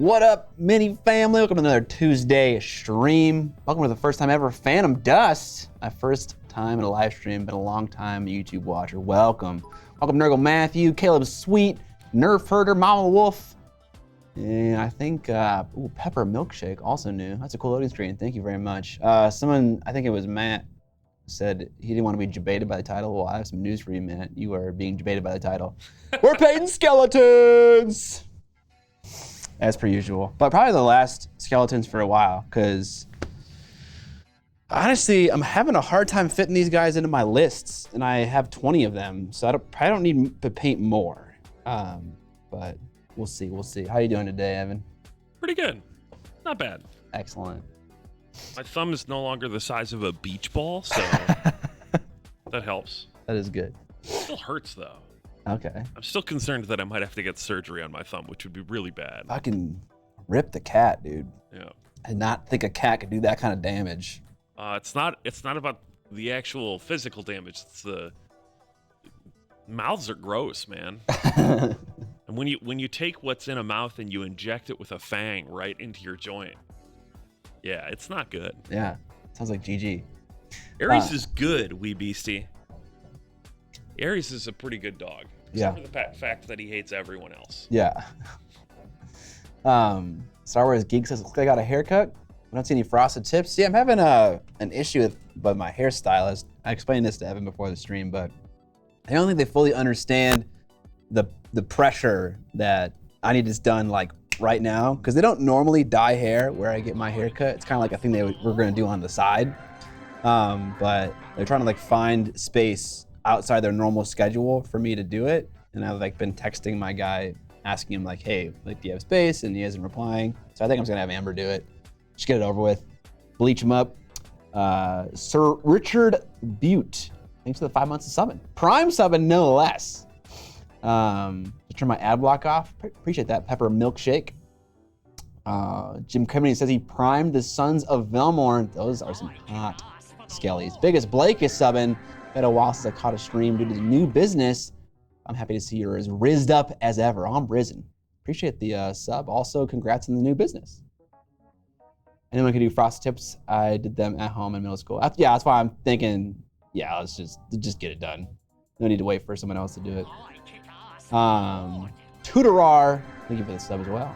What up, Mini family? Welcome to another Tuesday stream. Welcome to the first time ever Phantom Dust. My first time in a live stream, been a long time YouTube watcher. Welcome. Welcome Nurgle Matthew, Caleb Sweet, Nerf Herder, Mama Wolf, and I think Pepper Milkshake, also new. That's a cool loading screen. Thank you very much. Someone, I think it was Matt, said he didn't want to be debated by the title. Well, I have some news for you, Matt. You are being debated by the title. We're painting skeletons! As per usual. But probably the last skeletons for a while, because honestly, I'm having a hard time fitting these guys into my lists, and I have 20 of them, so I probably don't need to paint more. But we'll see. How you doing today, Evan? Pretty good. Not bad. Excellent. My thumb is no longer the size of a beach ball, so that helps. That is good. It still hurts, though. Okay. I'm still concerned that I might have to get surgery on my thumb, which would be really bad. Fucking rip the cat, dude. Yeah. I did not think a cat could do that kind of damage. It's not about the actual physical damage. It's the mouths are gross, man. And when you take what's in a mouth and you inject it with a fang right into your joint, yeah, it's not good. Yeah, sounds like GG. Aries is good, wee beastie. Aries is a pretty good dog, except for the fact that he hates everyone else. Yeah. Star Wars Geek says, looks like I got a haircut. I don't see any frosted tips. Yeah, I'm having an issue with my hairstylist. I explained this to Evan before the stream, but I don't think they fully understand the pressure that I need this done like right now, because they don't normally dye hair where I get my haircut. It's kind of like a thing we're going to do on the side, but they're trying to like find space outside their normal schedule for me to do it. And I've like been texting my guy, asking him like, hey, like, do you have space? And he isn't replying. So I think I'm just gonna have Amber do it. Just get it over with. Bleach him up. Sir Richard Butte, thanks for the 5 months of subbing. Prime subbing, no less. Just turn my ad block off. Appreciate that. Pepper Milkshake. Jim Kemeny says he primed the Sons of Velmorn. Those are some hot skellies. Biggest Blake is subbing. Been a while since I caught a stream due to the new business. I'm happy to see you're as rizzed up as ever. I'm risen. Appreciate the sub. Also, congrats on the new business. Anyone can do frost tips? I did them at home in middle school. Yeah, that's why I'm thinking, yeah, let's just get it done. No need to wait for someone else to do it. Tutorar, thank you for the sub as well.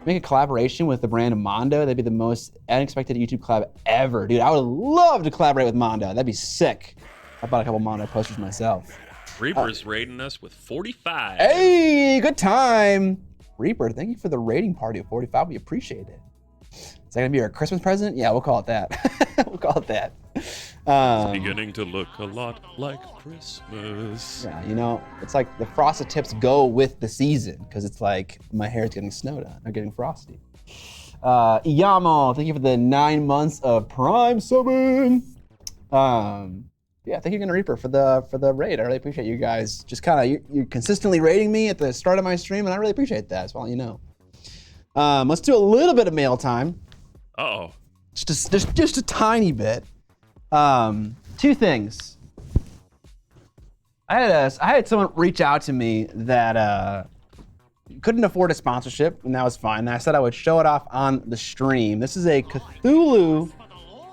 Make a collaboration with the brand Mondo. That'd be the most unexpected YouTube collab ever. Dude, I would love to collaborate with Mondo. That'd be sick. I bought a couple Mondo posters myself. Reaper's rating us with 45. Hey, good time. Reaper, thank you for the rating party of 45. We appreciate it. Is that gonna be our Christmas present? Yeah, we'll call it that. We'll call it that. It's beginning to look a lot like Christmas. Yeah, you know, it's like the frosted tips go with the season, because it's like my hair is getting snowed on or getting frosty. Iyamo, thank you for the 9 months of Prime subbing. Yeah, thank you again, Reaper, for the raid. I really appreciate you guys. Just kind of you're consistently rating me at the start of my stream, and I really appreciate that. So I'll let you know. Let's do a little bit of mail time. Uh-oh. Just a tiny bit. Two things. I had someone reach out to me that couldn't afford a sponsorship, and that was fine. And I said I would show it off on the stream. This is a Cthulhu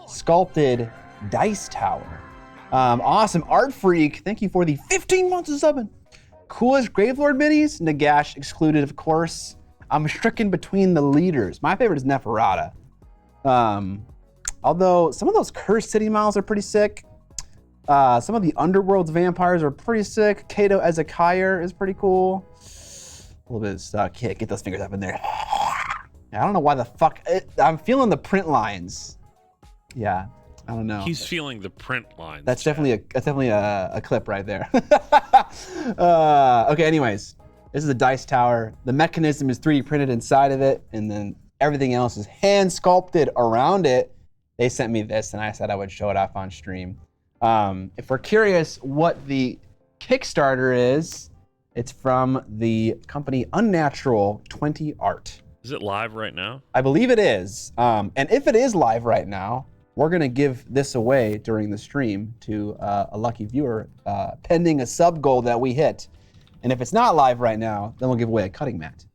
sculpted dice tower. Awesome art freak. Thank you for the 15 months of subbing. Coolest Gravelord minis. Nagash excluded, of course. I'm stricken between the leaders. My favorite is Neferata. Although some of those Cursed City models are pretty sick. Some of the Underworld's vampires are pretty sick. Kato Ezekiah is pretty cool. A little bit stuck. Yeah, get those fingers up in there. I don't know why the fuck. I'm feeling the print lines. Yeah, I don't know. He's feeling the print lines. That's definitely a clip right there. Okay, anyways. This is a dice tower. The mechanism is 3D printed inside of it, and then everything else is hand sculpted around it. They sent me this, and I said I would show it off on stream. If we're curious what the Kickstarter is, it's from the company Unnatural 20 Art. Is it live right now? I believe it is. And if it is live right now, we're gonna give this away during the stream to a lucky viewer, pending a sub goal that we hit. And if it's not live right now, then we'll give away a cutting mat.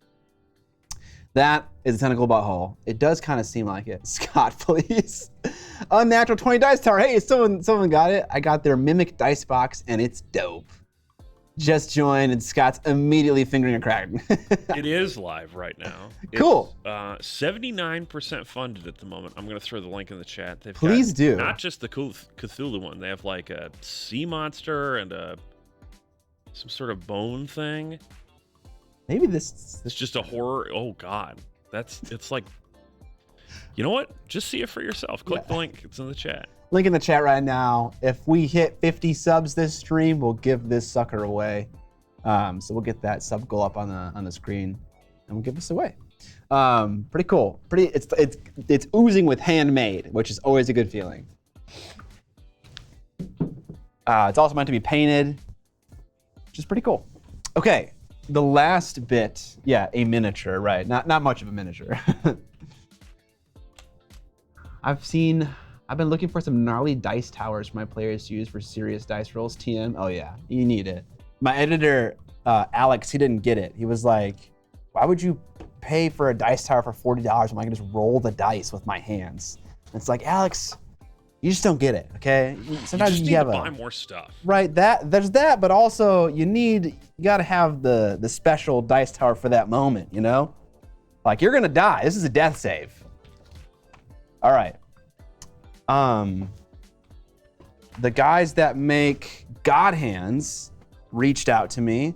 That is a tentacle butthole. It does kind of seem like it. Scott, please. Unnatural 20 dice tower. Hey, someone got it. I got their Mimic dice box, and it's dope. Just joined, and Scott's immediately fingering a Kraken. It is live right now. Cool. It's 79% funded at the moment. I'm going to throw the link in the chat. Please do. Not just the Cthulhu one. They have like a sea monster and some sort of bone thing. Maybe this It's just a horror. Oh God, it's like, you know what? Just see it for yourself. Click the link. It's in the chat. Link in the chat right now. If we hit 50 subs this stream, we'll give this sucker away. So we'll get that sub goal up on the screen, and we'll give this away. Pretty cool. It's oozing with handmade, which is always a good feeling. It's also meant to be painted, which is pretty cool. Okay. The last bit, yeah, a miniature, right? Not much of a miniature. I've been looking for some gnarly dice towers for my players to use for serious dice rolls. TM, oh yeah, you need it. My editor, Alex, he didn't get it. He was like, why would you pay for a dice tower for $40 when I can just roll the dice with my hands? And it's like, Alex, you just don't get it, okay? Sometimes you have to buy more stuff. Right, there's that, but also you gotta have the special dice tower for that moment, you know? Like, you're gonna die. This is a death save. All right. The guys that make God Hands reached out to me,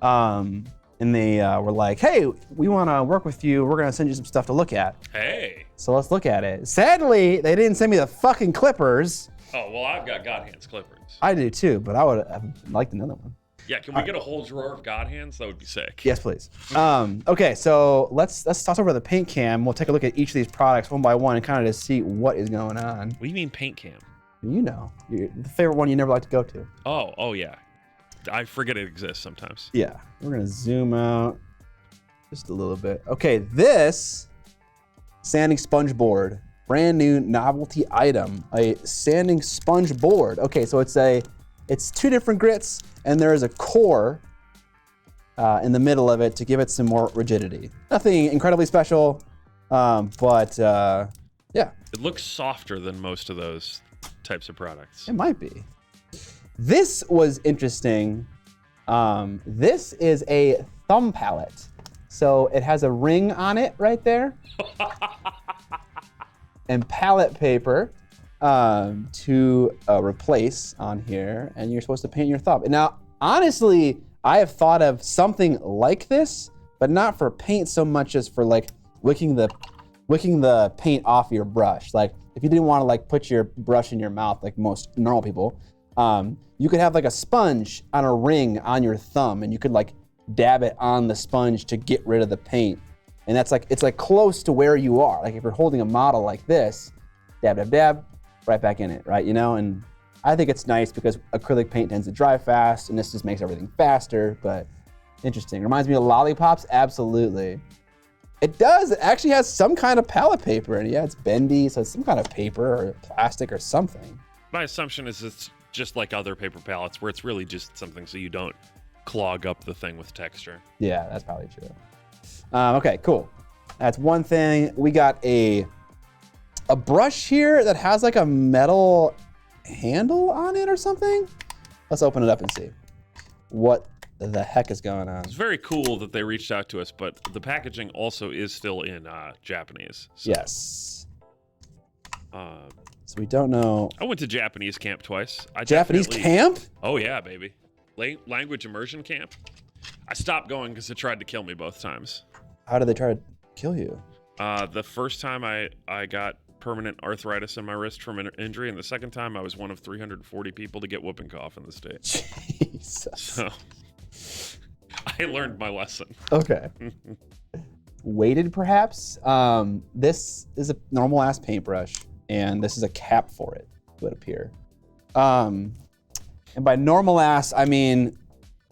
and they were like, hey, we wanna work with you. We're gonna send you some stuff to look at. Hey. So let's look at it. Sadly, they didn't send me the fucking clippers. Oh, well, I've got God Hands clippers. I do too, but I would have liked another one. Yeah, can we get a whole drawer of God Hands? That would be sick. Yes, please. Okay, so let's toss over the paint cam. We'll take a look at each of these products one by one and kind of just see what is going on. What do you mean paint cam? You know, the favorite one you never like to go to. Oh yeah. I forget it exists sometimes. Yeah, we're gonna zoom out just a little bit. Okay, this sanding sponge board, brand new novelty item, a sanding sponge board. Okay, so it's two different grits, and there is a core in the middle of it to give it some more rigidity. Nothing incredibly special, but yeah. It looks softer than most of those types of products. It might be. This was interesting. This is a thumb palette. So it has a ring on it right there. And palette paper to replace on here, and you're supposed to paint your thumb. And now, honestly, I have thought of something like this, but not for paint so much as for like wicking the paint off your brush. Like if you didn't want to like put your brush in your mouth like most normal people, you could have like a sponge on a ring on your thumb, and you could like dab it on the sponge to get rid of the paint. And that's like, it's like close to where you are. Like if you're holding a model like this, dab, dab, dab, right back in it, right? You know, and I think it's nice because acrylic paint tends to dry fast, and this just makes everything faster, but interesting. Reminds me of lollipops, absolutely. It does, it actually has some kind of palette paper, and yeah, it's bendy, so it's some kind of paper or plastic or something. My assumption is it's just like other paper palettes where it's really just something so you don't clog up the thing with texture. Yeah, that's probably true. Okay, cool. That's one thing. We got a brush here that has like a metal handle on it or something. Let's open it up and see what the heck is going on. It's very cool that they reached out to us, but the packaging also is still in Japanese. So, yes. So we don't know. I went to Japanese camp twice. Japanese camp? Oh yeah, baby. Language immersion camp. I stopped going because it tried to kill me both times. How did they try to kill you? The first time I got permanent arthritis in my wrist from an injury, and the second time I was one of 340 people to get whooping cough in the state. Jesus. So I learned my lesson. Okay. Weighted, perhaps? This is a normal ass paintbrush, and this is a cap for it, it would appear. And by normal ass, I mean,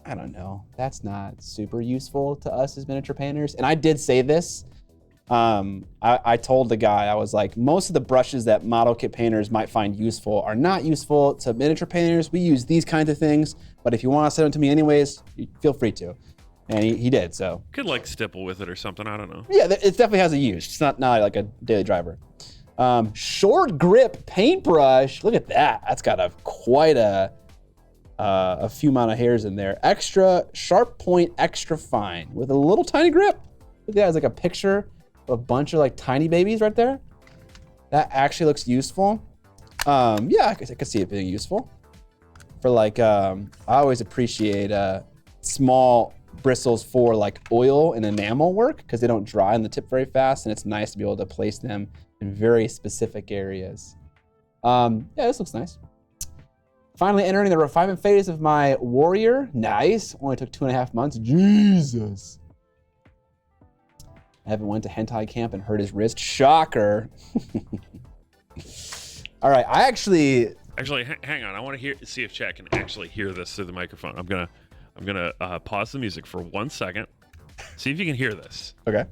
I don't know. That's not super useful to us as miniature painters. And I did say this. I told the guy, I was like, most of the brushes that model kit painters might find useful are not useful to miniature painters. We use these kinds of things, but if you want to send them to me anyways, feel free to. And he did, so. Could like stipple with it or something, I don't know. Yeah, it definitely has a use. It's not like a daily driver. Short grip paintbrush. Look at that. That's got quite a few amount of hairs in there. Extra sharp point, extra fine with a little tiny grip. Look at that. It's like a picture of a bunch of like tiny babies right there. That actually looks useful. Yeah, I could see it being useful for like, I always appreciate small bristles for like oil and enamel work because they don't dry on the tip very fast, and it's nice to be able to place them in very specific areas. Yeah, this looks nice. Finally entering the refinement phase of my warrior. Nice. Only took 2.5 months. Jesus. I haven't went to hentai camp and hurt his wrist. Shocker. All right, I actually hang on. I want to see if chat can actually hear this through the microphone. I'm gonna pause the music for 1 second. See if you can hear this. Okay.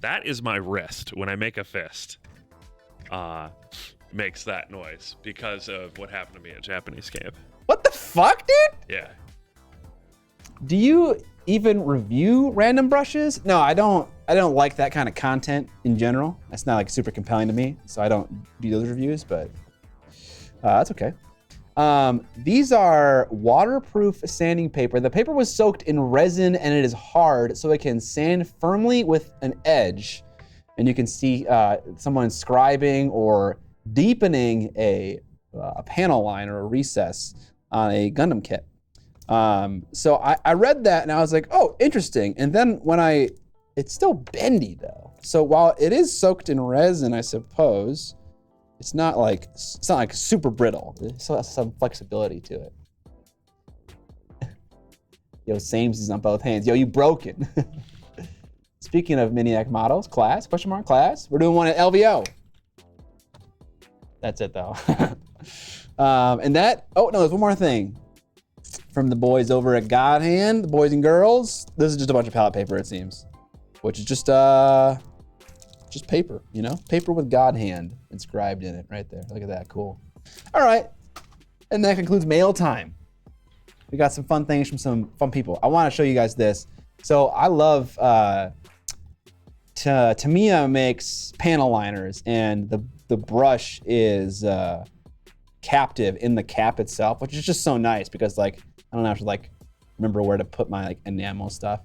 That is my wrist when I make a fist. Makes that noise because of what happened to me at Japanese camp. What the fuck, dude? Yeah. Do you even review random brushes? No, I don't like that kind of content in general. That's not like super compelling to me, so I don't do those reviews, but that's okay. These are waterproof sanding paper. The paper was soaked in resin and it is hard, so it can sand firmly with an edge. And you can see someone scribing or deepening a panel line or a recess on a Gundam kit. So I read that and I was like, oh, interesting. And then it's still bendy though. So while it is soaked in resin, I suppose, it's not like super brittle. It still has some flexibility to it. Yo, samesies on both hands. Yo, you broken. Speaking of Miniac models, class, question mark, class. We're doing one at LVO. That's it though. And that, oh no, there's one more thing. From the boys over at God Hand, the boys and girls. This is just a bunch of palette paper, it seems. Which is just paper, you know? Paper with God Hand inscribed in it right there. Look at that, cool. All right, and that concludes mail time. We got some fun things from some fun people. I wanna show you guys this. So I love, Tamiya makes panel liners, and the brush is captive in the cap itself, which is just so nice because like, I don't have to like remember where to put my like enamel stuff.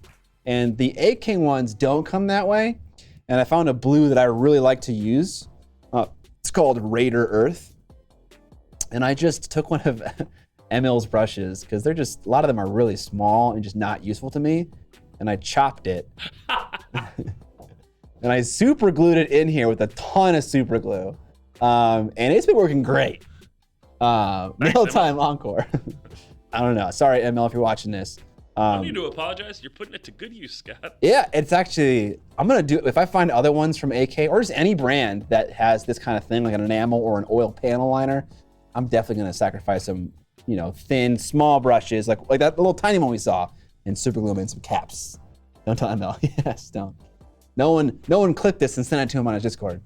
And the 8 King ones don't come that way. And I found a blue that I really like to use. It's called Raider Earth. And I just took one of Emil's brushes because they're just, a lot of them are really small and just not useful to me. And I chopped it. And I super glued it in here with a ton of super glue. And it's been working great. Mail time encore. I don't know. Sorry, ML, if you're watching this. I need to apologize. You're putting it to good use, Scott. Yeah, it's actually, I'm going to do, if I find other ones from AK or just any brand that has this kind of thing, like an enamel or an oil panel liner, I'm definitely going to sacrifice some, you know, thin, small brushes, like that little tiny one we saw, and super glue them in some caps. Don't tell ML. Yes, don't. No one clipped this and sent it to him on his Discord.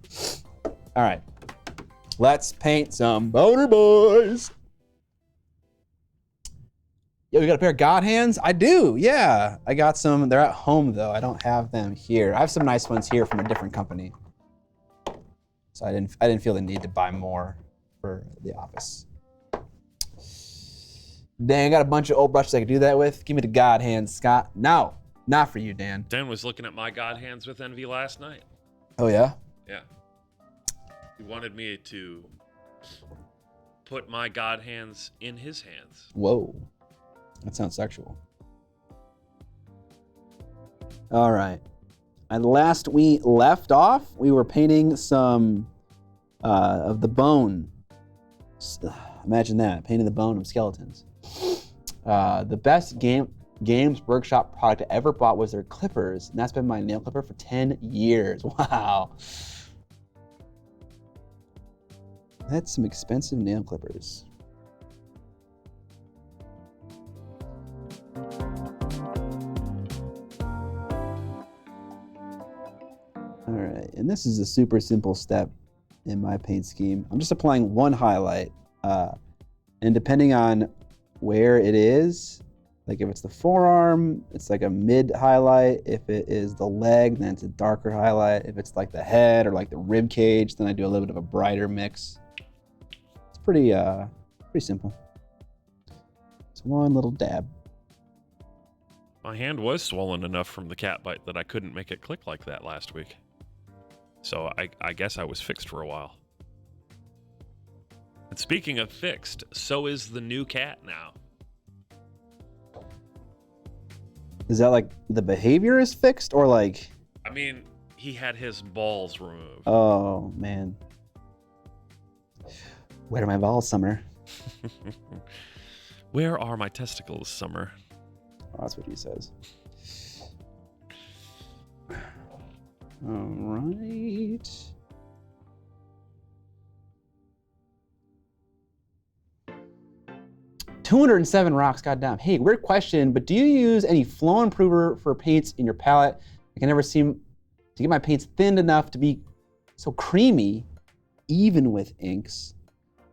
All right. Let's paint some boner boys. Yo, you got a pair of God Hands? I do, yeah. I got some, they're at home though. I don't have them here. I have some nice ones here from a different company. So I didn't feel the need to buy more for the office. Dang, I got a bunch of old brushes I could do that with. Give me the God Hands, Scott. No, not for you, Dan. Dan was looking at my God Hands with envy last night. Oh yeah? Yeah. He wanted me to put my God Hands in his hands. Whoa. That sounds sexual. All right. And last we left off, we were painting some of the bone. Imagine that, painting the bone of skeletons. The best Games Workshop product I ever bought was their clippers, and that's been my nail clipper for 10 years. Wow. That's some expensive nail clippers. All right, and this is a super simple step in my paint scheme. I'm just applying one highlight, and depending on where it is. Like if it's the forearm, it's like a mid highlight. If it is the leg, then it's a darker highlight. If it's like the head or like the rib cage, then I do a little bit of a brighter mix. It's pretty simple. It's one little dab. My hand was swollen enough from the cat bite that I couldn't make it click like that last week. So I guess I was fixed for a while. And speaking of fixed, so is the new cat now. Is that like the behavior is fixed or like? I mean, he had his balls removed. Oh, man. Where are my balls, Summer? Where are my testicles, Summer? Oh, that's what he says. All right. $207 rocks, goddamn. Hey, weird question, but do you use any flow improver for paints in your palette? I can never seem to get my paints thinned enough to be so creamy, even with inks.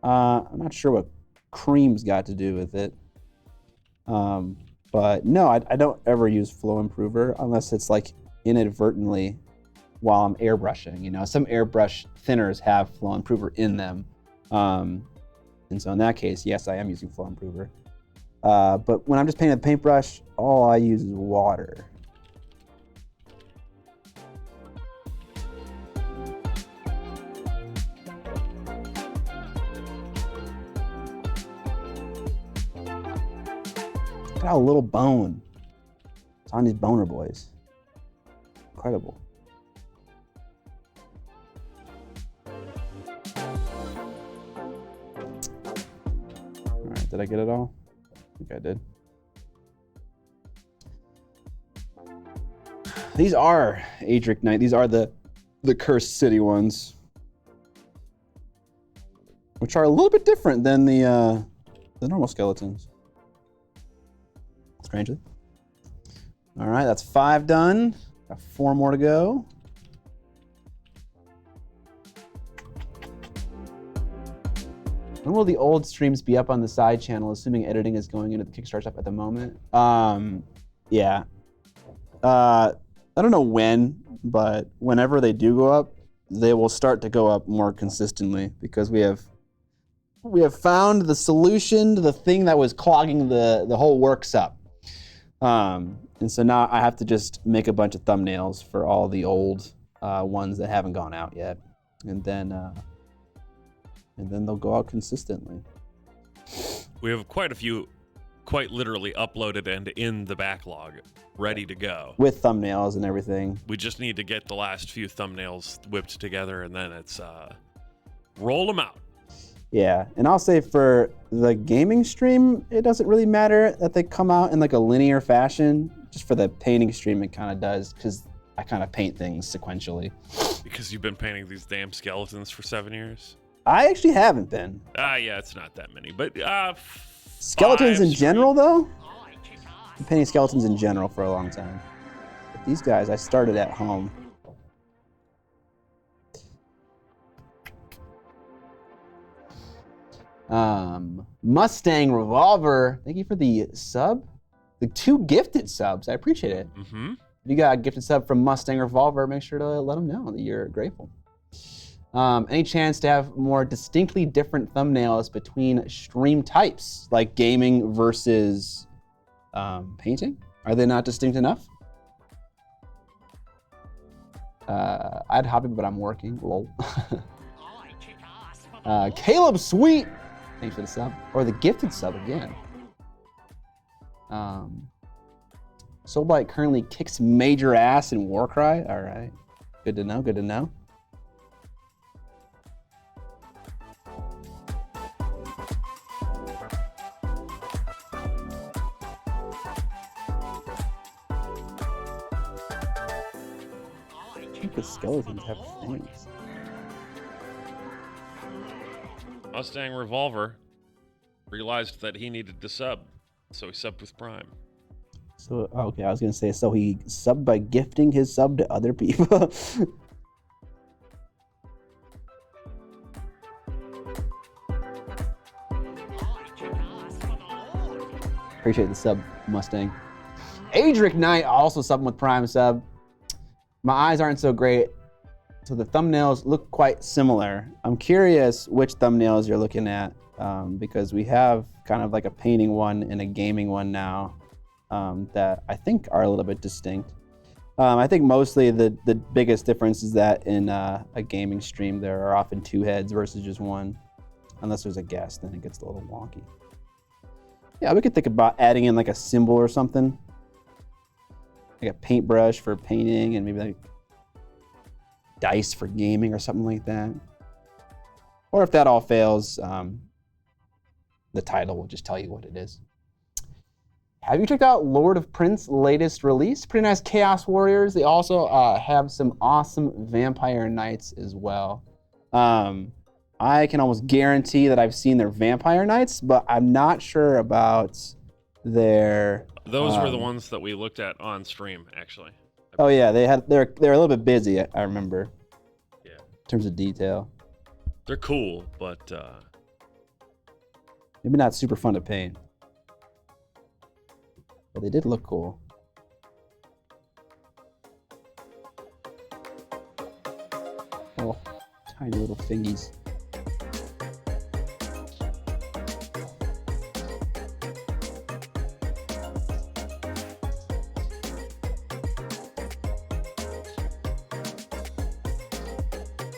I'm not sure what cream's got to do with it. But no, I don't ever use flow improver unless it's like inadvertently while I'm airbrushing. You know, some airbrush thinners have flow improver in them. And so in that case, yes, I am using flow improver. But when I'm just painting with a paintbrush, all I use is water. Look at how little bone. It's on these boner boys. Incredible. All right, did I get it all? I think I did. These are Adric Knight. These are the Cursed City ones, which are a little bit different than the normal skeletons. Strangely. All right, that's 5 done. Got 4 more to go. When will the old streams be up on the side channel, assuming editing is going into the Kickstarter stuff at the moment? Yeah. I don't know when, but whenever they do go up, they will start to go up more consistently because we have found the solution to the thing that was clogging the whole works up. And so now I have to just make a bunch of thumbnails for all the old ones that haven't gone out yet, and then they'll go out consistently. We have quite a few, quite literally uploaded and in the backlog, ready to go. With thumbnails and everything. We just need to get the last few thumbnails whipped together, and then it's roll them out. Yeah, and I'll say for the gaming stream, it doesn't really matter that they come out in like a linear fashion. Just for the painting stream, it kind of does, because I kind of paint things sequentially. Because you've been painting these damn skeletons for 7 years? I actually haven't been. Yeah, it's not that many, but skeletons in general, though? I've been painting skeletons in general for a long time. But these guys, I started at home. Mustang Revolver, thank you for the sub. The 2 gifted subs, I appreciate it. Mm-hmm. If you got a gifted sub from Mustang Revolver, make sure to let them know that you're grateful. Any chance to have more distinctly different thumbnails between stream types, like gaming versus painting? Are they not distinct enough? I'd hobby, but I'm working. Lol. Caleb Sweet, thanks for the sub, or the gifted sub again. Soulblight currently kicks major ass in Warcry. All right, good to know. Good to know. I think the skeletons have fangs. Mustang Revolver realized that he needed to sub, so he subbed with Prime. So, okay, I was gonna say, so he subbed by gifting his sub to other people. Appreciate the sub, Mustang. Adric Knight also subbing with Prime sub. My eyes aren't so great, so the thumbnails look quite similar. I'm curious which thumbnails you're looking at, because we have kind of like a painting one and a gaming one now that I think are a little bit distinct. I think mostly the biggest difference is that in a gaming stream, there are often 2 heads versus just one. Unless there's a guest, then it gets a little wonky. Yeah, we could think about adding in like a symbol or something. Like a paintbrush for painting and maybe like dice for gaming or something like that. Or if that all fails, the title will just tell you what it is. Have you checked out Lord of Prince's latest release? Pretty nice Chaos Warriors. They also have some awesome Vampire Knights as well. I can almost guarantee that I've seen their Vampire Knights, but I'm not sure about their... Those were the ones that we looked at on stream, actually. Oh yeah, they're a little bit busy, I remember. Yeah. In terms of detail. They're cool, but... maybe not super fun to paint. But they did look cool. Oh, tiny little fingies.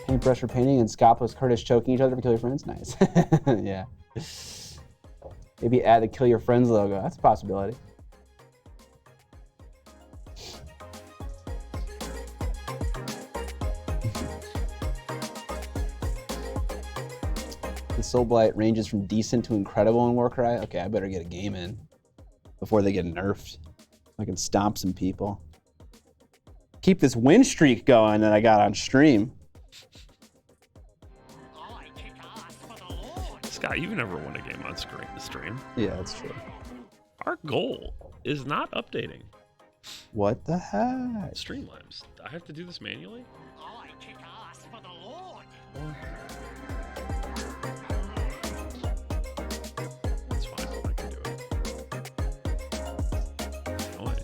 Paintbrush for painting and Scott plus Curtis choking each other to kill your friends. Nice. Yeah. Maybe add the kill your friends logo. That's a possibility. The Soul Blight ranges from decent to incredible in Warcry. Okay, I better get a game in before they get nerfed. I can stomp some people. Keep this win streak going that I got on stream. Scott, you've never won a game on stream. Yeah, that's true. Our goal is not updating. What the heck? Streamlabs. I have to do this manually? I kick ass for the Lord. That's fine. I can do it. Annoying.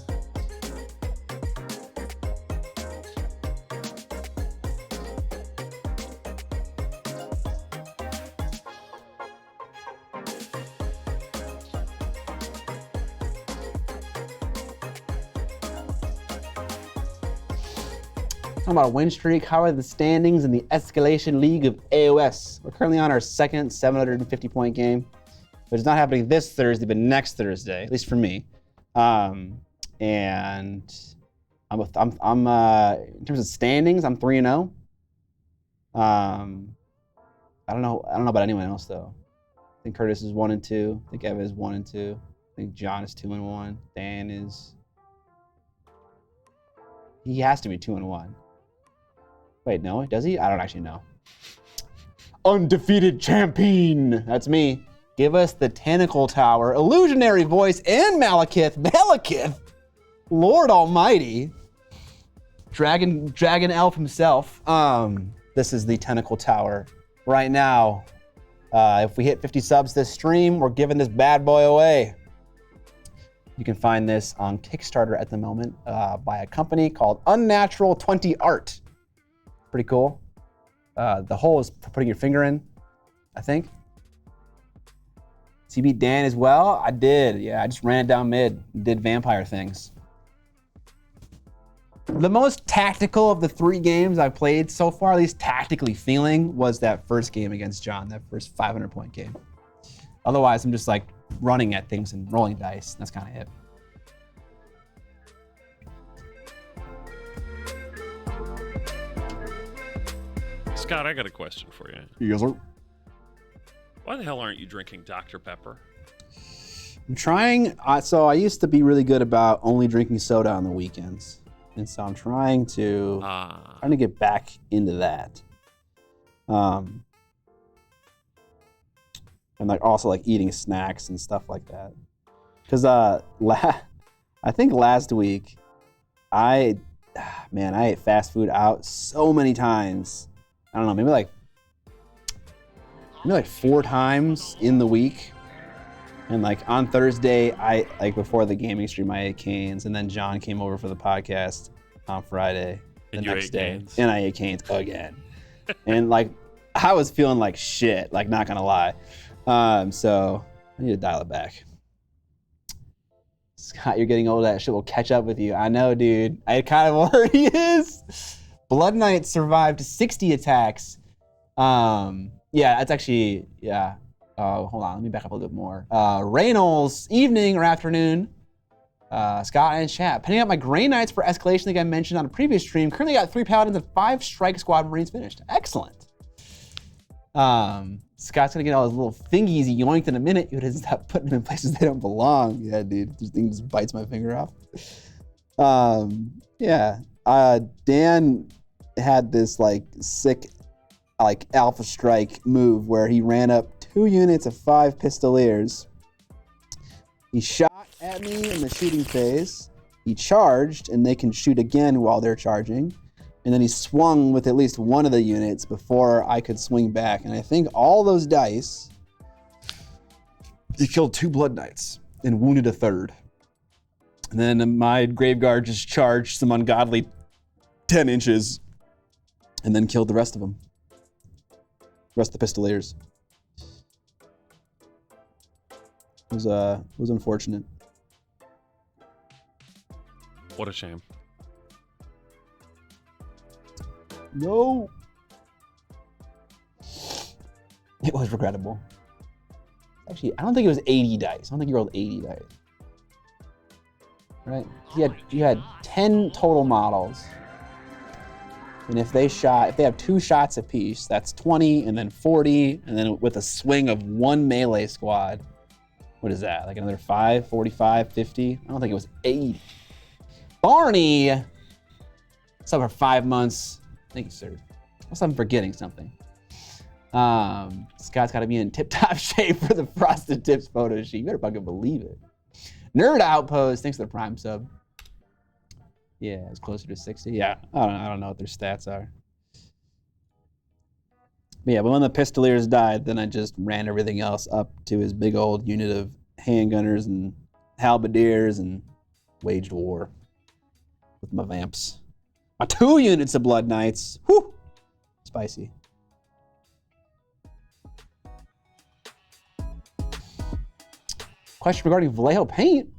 Talking about a win streak, how are the standings in the Escalation League of AOS? We're currently on our second 750-point game, but it's not happening this Thursday, but next Thursday, at least for me. And I'm in terms of standings, I'm 3-0. I don't know about anyone else though. I think Curtis is 1-2. I think Evan is 1-2. I think John is 2-1. Dan is. He has to be 2-1. Wait, no, does he? I don't actually know. Undefeated champion. That's me. Give us the Tentacle Tower, Illusionary Voice, and Malekith. Malekith, Lord Almighty, Dragon Elf himself. This is the Tentacle Tower. Right now, if we hit 50 subs this stream, we're giving this bad boy away. You can find this on Kickstarter at the moment by a company called Unnatural 20 Art. Pretty cool. The hole is for putting your finger in, I think. So you beat Dan as well? I did. Yeah, I just ran it down mid and did vampire things. The most tactical of the 3 games I've played so far, at least tactically feeling, was that first game against John, that first 500-point game. Otherwise, I'm just like running at things and rolling dice. That's kind of it. Scott, I got a question for you. Yes, sir. Why the hell aren't you drinking Dr. Pepper? I'm trying. So I used to be really good about only drinking soda on the weekends, and so I'm trying to get back into that. And like also like eating snacks and stuff like that. Because I think last week I ate fast food out so many times. I don't know, maybe like 4 times in the week. And like on Thursday, I like before the gaming stream, I ate canes, and then John came over for the podcast on Friday. And the you next ate day, canes. and I ate canes again. And like I was feeling like shit, like not gonna lie. So I need to dial it back. Scott, you're getting old. That shit will catch up with you. I know, dude. I kind of already is. Blood Knight survived 60 attacks. Yeah, that's actually, yeah. Hold on, let me back up a little bit more. Reynolds, evening or afternoon. Scott and chat. Penning up my Grey Knights for escalation like I mentioned on a previous stream. Currently got 3 Paladins and 5 Strike Squad Marines finished. Excellent. Scott's gonna get all his little thingies yoinked in a minute. You doesn't stop putting them in places they don't belong. Yeah, dude, this thing just bites my finger off. Yeah. Dan had this like sick, like alpha strike move where he ran up 2 units of 5 Pistoliers. He shot at me in the shooting phase. He charged, and they can shoot again while they're charging. And then he swung with at least one of the units before I could swing back. And I think all those dice, he killed 2 Blood Knights and wounded a 3rd. And then my Graveguard just charged some ungodly 10 inches and then killed the rest of them. The rest of the Pistoliers. It was unfortunate. What a shame. No. It was regrettable. Actually, I don't think it was 80 dice. I don't think you rolled 80 dice. Right? You had 10 total models. And if they have 2 shots apiece, that's 20 and then 40, and then with a swing of 1 melee squad. What is that? Like another 5, 45, 50? I don't think it was 80. Barney! What's up for 5 months? Thank you, sir. Unless I'm forgetting something. Scott's got to be in tip-top shape for the Frosted Tips photo sheet. You better fucking believe it. Nerd Outpost, thanks for the Prime sub. Yeah, it's closer to 60. Yeah, I don't know what their stats are. But yeah, but when the Pistoliers died, then I just ran everything else up to his big old unit of handgunners and halberdiers and waged war with my vamps. My 2 units of Blood Knights. Whew! Spicy. Question regarding Vallejo paint.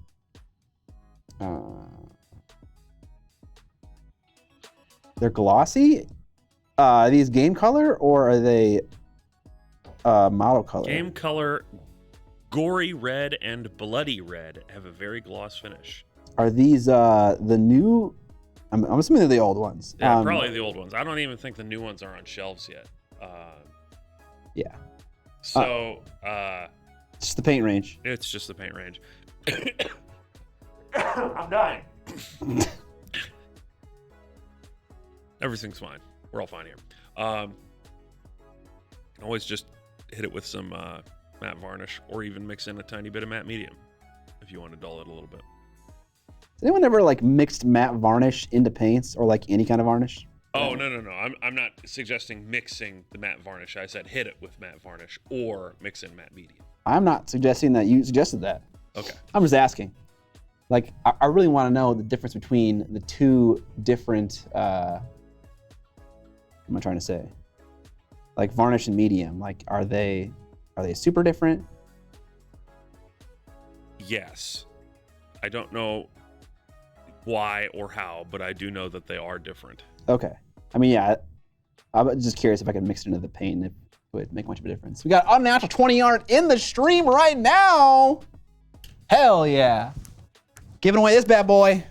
They're glossy? Are these game color or are they model color? Game color, gory red and bloody red have a very gloss finish. Are these the new? I'm assuming they're the old ones. Yeah, probably the old ones. I don't even think the new ones are on shelves yet. Yeah. So, it's just the paint range. it's just the paint range. I'm dying. Everything's fine. We're all fine here. Can always just hit it with some matte varnish, or even mix in a tiny bit of matte medium if you want to dull it a little bit. Has anyone ever like mixed matte varnish into paints or like any kind of varnish? Oh, no. I'm not suggesting mixing the matte varnish. I said hit it with matte varnish or mix in matte medium. I'm not suggesting that you suggested that. Okay. I'm just asking. Like, I really want to know the difference between the 2 different, what am I trying to say? Like varnish and medium. Like, are they super different? Yes. I don't know why or how, but I do know that they are different. Okay. I mean, yeah, I'm just curious if I could mix it into the paint and if it would make much of a difference. We got Unnatural 20 art in the stream right now. Hell yeah. Giving away this bad boy.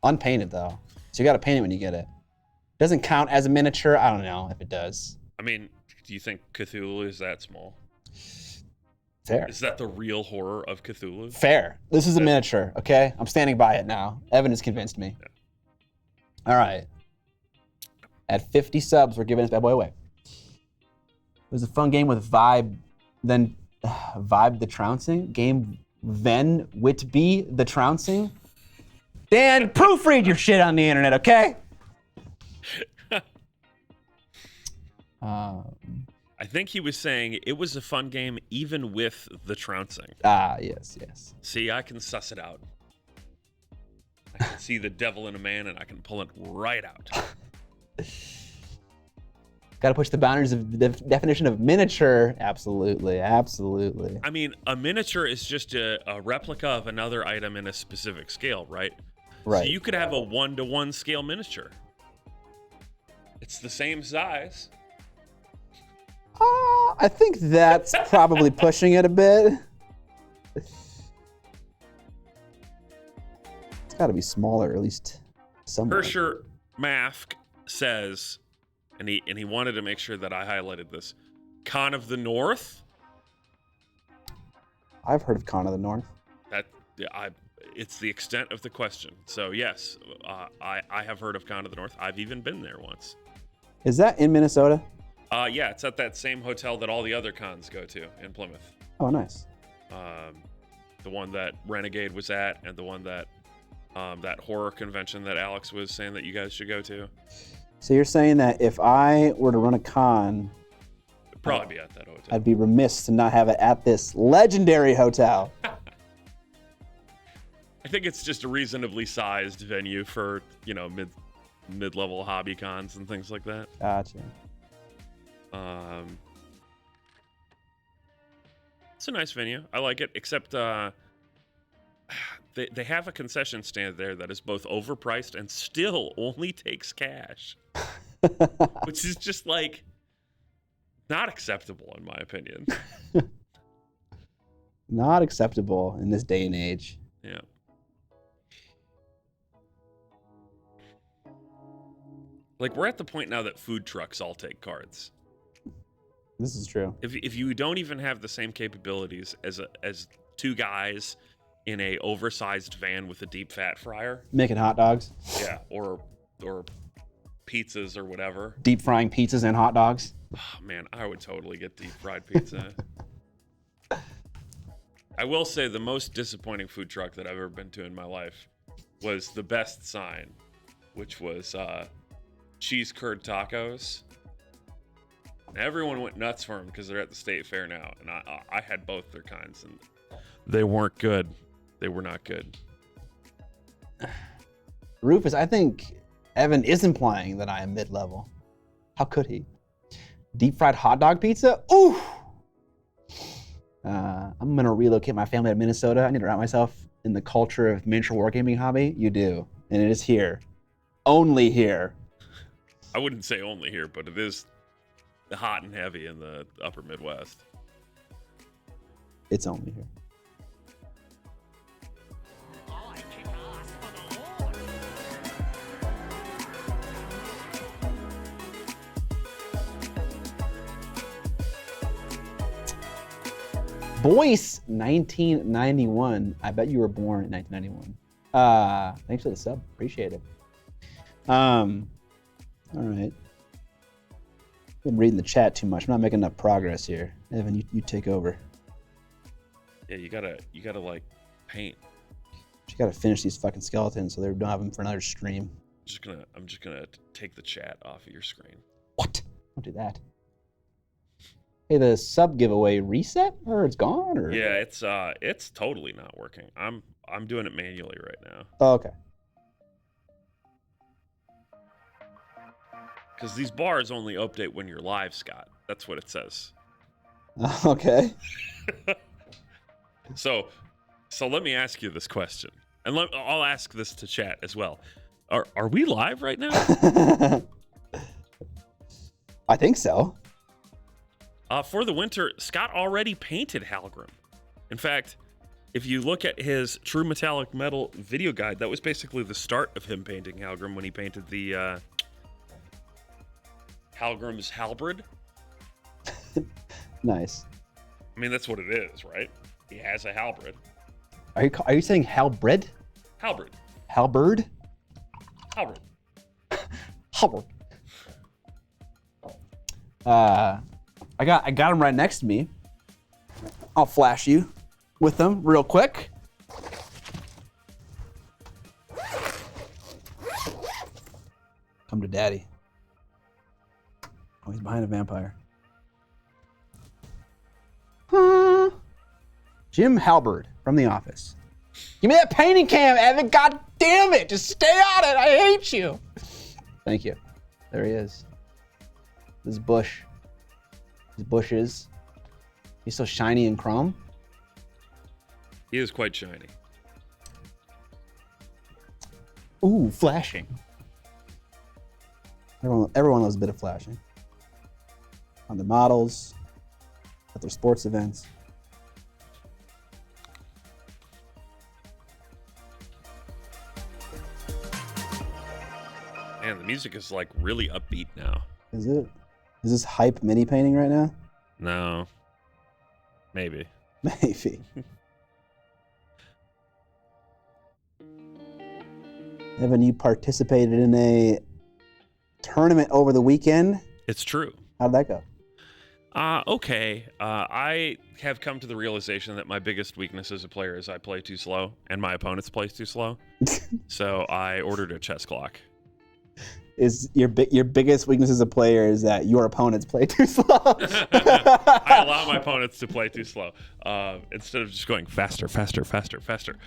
Unpainted though. So you gotta paint it when you get it. Doesn't count as a miniature. I don't know if it does. I mean, do you think Cthulhu is that small? Fair. Is that the real horror of Cthulhu? Fair. This is a miniature, okay? I'm standing by it now. Evan has convinced me. Yeah. All right. At 50 subs, we're giving this bad boy away. It was a fun game with Vibe, then Vibe the Trouncing. Game Ven Whitby the Trouncing. Dan, proofread your shit on the internet, okay? I think he was saying it was a fun game even with the trouncing. Ah, yes, yes. See, I can suss it out. I can see the devil in a man, and I can pull it right out. Got to push the boundaries of the definition of miniature. Absolutely, absolutely. I mean, a miniature is just a replica of another item in a specific scale, right? Right. So you could have a 1-to-1 scale miniature. It's the same size. I think that's probably pushing it a bit. It's got to be smaller, at least somewhere. Hersher Mafk says, and he wanted to make sure that I highlighted this. Con of the North. I've heard of Con of the North. It's the extent of the question. So yes, I have heard of Con of the North. I've even been there once. Is that in Minnesota? Yeah, it's at that same hotel that all the other cons go to in Plymouth. Oh, nice. The one that Renegade was at, and the one that that horror convention that Alex was saying that you guys should go to. So you're saying that if I were to run a con, It'd probably be at that hotel. I'd be remiss to not have it at this legendary hotel. I think it's just a reasonably sized venue for, mid-level hobby cons and things like that. Gotcha. It's a nice venue. I like it, except they have a concession stand there that is both overpriced and still only takes cash. Which is just not acceptable in my opinion. Not acceptable in this day and age. Yeah. We're at the point now that food trucks all take cards. This is true. If you don't even have the same capabilities as two guys in a oversized van with a deep fat fryer, Making hot dogs. yeah, or pizzas or whatever. Deep frying pizzas and hot dogs. Oh, man, I would totally get deep fried pizza. I will say the most disappointing food truck that I've ever been to in my life was the Best Sign, which was cheese curd tacos. And everyone went nuts for them because they're at the state fair now, and I had both their kinds, and they weren't good. They were not good. Rufus, I think Evan is implying that I am mid-level. How could he? Deep fried hot dog pizza? Ooh! I'm gonna relocate my family to Minnesota. I need to wrap myself in the culture of miniature wargaming hobby. You do, and it is here. Only here. I wouldn't say only here, but it is hot and heavy in the upper Midwest. It's only here. I kick ass for the Lord. Boyce 1991. I bet you were born in 1991. Thanks for the sub. Appreciate it. All right. Been reading the chat too much. I'm not making enough progress here. Evan, you take over. Yeah, you gotta paint. You gotta finish these fucking skeletons so they don't have them for another stream. I'm just gonna take the chat off of your screen. What? Don't do that. Hey, the sub giveaway reset or it's gone or? Yeah, it's totally not working. I'm doing it manually right now. Oh, okay. Because these bars only update when you're live, Scott. That's what it says. Okay. So let me ask you this question, and I'll ask this to chat as well. Are we live right now? I think so. For the winter, Scott already painted Halgrim. In fact, if you look at his True Metallic Metal video guide, that was basically the start of him painting Halgrim when he painted the Halgrim's halberd. Nice. I mean, that's what it is, right? He has a halberd. Are you saying halberd? Halberd. Halberd? Halberd. Halberd. I got him right next to me. I'll flash you with them real quick. Come to daddy. Oh, he's behind a vampire. Jim Halberd from The Office. Give me that painting cam, Evan. God damn it. Just stay on it. I hate you. Thank you. There he is. This bush. These bushes. He's so shiny and chrome. He is quite shiny. Ooh, flashing. Everyone loves a bit of flashing. On their models, at their sports events. Man, the music is like really upbeat now. Is it? Is this hype mini painting right now? No. Maybe. Maybe. Evan, you participated in a tournament over the weekend. It's true. How'd that go? Okay. I have come to the realization that my biggest weakness as a player is I play too slow, and my opponents play too slow. So I ordered a chess clock. Is your biggest weakness as a player is that your opponents play too slow? I allow my opponents to play too slow instead of just going faster, faster, faster, faster.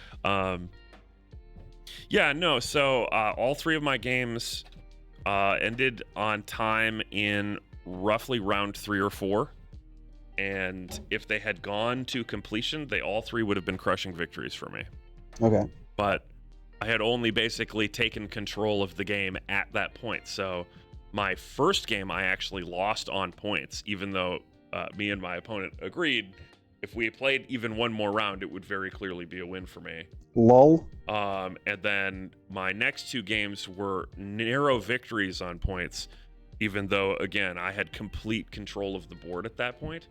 Yeah, no. So all three of my games ended on time in roughly round 3 or 4. And if they had gone to completion, they all three would have been crushing victories for me. Okay. But I had only basically taken control of the game at that point. So my first game, I actually lost on points, even though me and my opponent agreed if we played even one more round, it would very clearly be a win for me. Lol. And then my next 2 games were narrow victories on points, even though, again, I had complete control of the board at that point.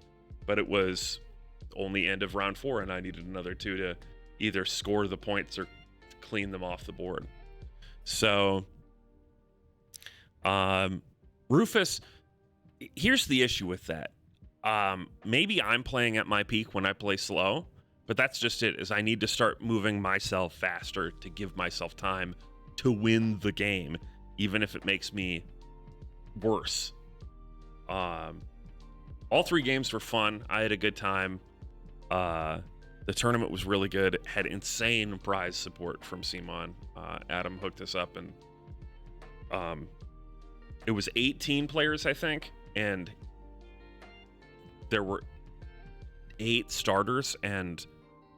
But it was only end of round 4, and I needed another 2 to either score the points or clean them off the board. So, Rufus, here's the issue with that. Maybe I'm playing at my peak when I play slow, but that's just it, is I need to start moving myself faster to give myself time to win the game, even if it makes me worse. All 3 games were fun. I had a good time. The tournament was really good. Had insane prize support from Simon. Adam hooked us up, and it was 18 players, I think, and there were 8 starters and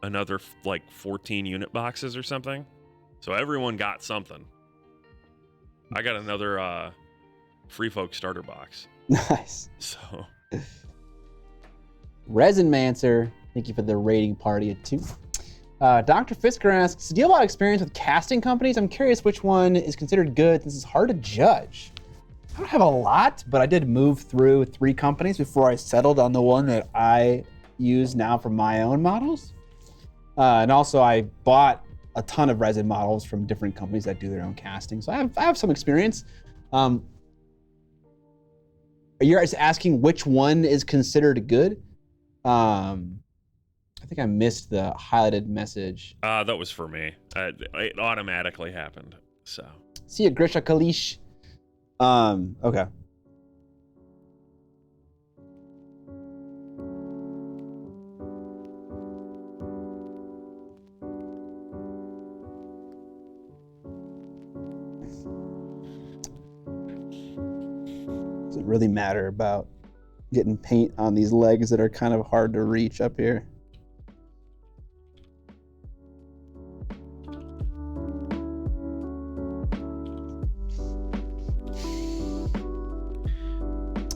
another like 14 unit boxes or something. So everyone got something. I got another Free Folk starter box. Nice. So Resin Mancer, thank you for the rating party at 2. Dr. Fisker asks, do you have a lot of experience with casting companies? I'm curious which one is considered good. This is hard to judge. I don't have a lot, but I did move through 3 companies before I settled on the one that I use now for my own models. And also I bought a ton of resin models from different companies that do their own casting. So I have some experience. You're asking which one is considered good? I think I missed the highlighted message. that was for me. It automatically happened. So See ya, Grisha Kalish. Okay. Doesn't really matter about getting paint on these legs that are kind of hard to reach up here.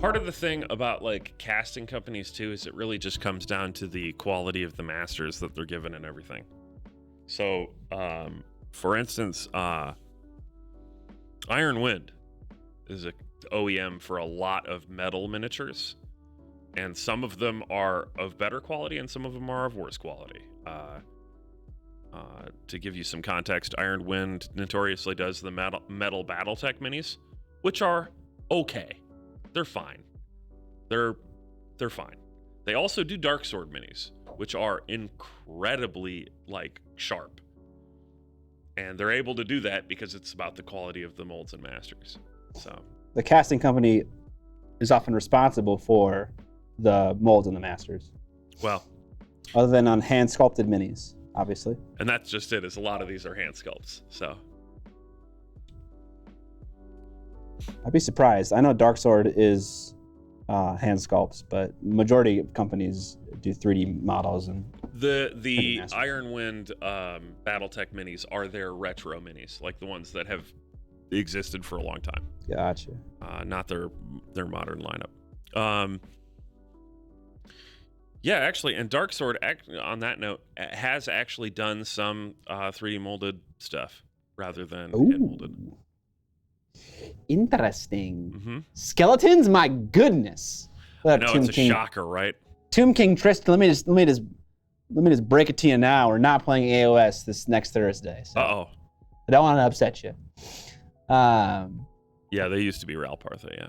part of the thing about like casting companies too is it really just comes down to the quality of the masters that they're given and everything. So, for instance, Iron Wind is a OEM for a lot of metal miniatures, and some of them are of better quality and some of them are of worse quality. To give you some context, Iron Wind notoriously does the metal BattleTech minis, which are okay. They're fine. They're fine. They also do Dark Sword minis, which are incredibly like sharp. And they're able to do that because it's about the quality of the molds and masters. So the casting company is often responsible for the molds and the masters. Well, Other than on hand sculpted minis, obviously. and that's just it. Is a lot of these are hand sculpts. So I'd be surprised. I know Dark Sword is hand sculpts, but majority of companies do 3D models. And the nasty. Ironwind BattleTech minis are their retro minis, like the ones that have existed for a long time. Gotcha. Not their modern lineup. Yeah, actually, and Dark Sword, on that note, has actually done some 3D molded stuff rather than hand molded. Ooh. Interesting. Mm-hmm. Skeletons? My goodness. I know it's a shocker, right? Tomb King Tristan, let me just break it to you now. We're not playing AOS this next Thursday. So Uh-oh. I don't want to upset you. Yeah, they used to be Ralpartha, yeah.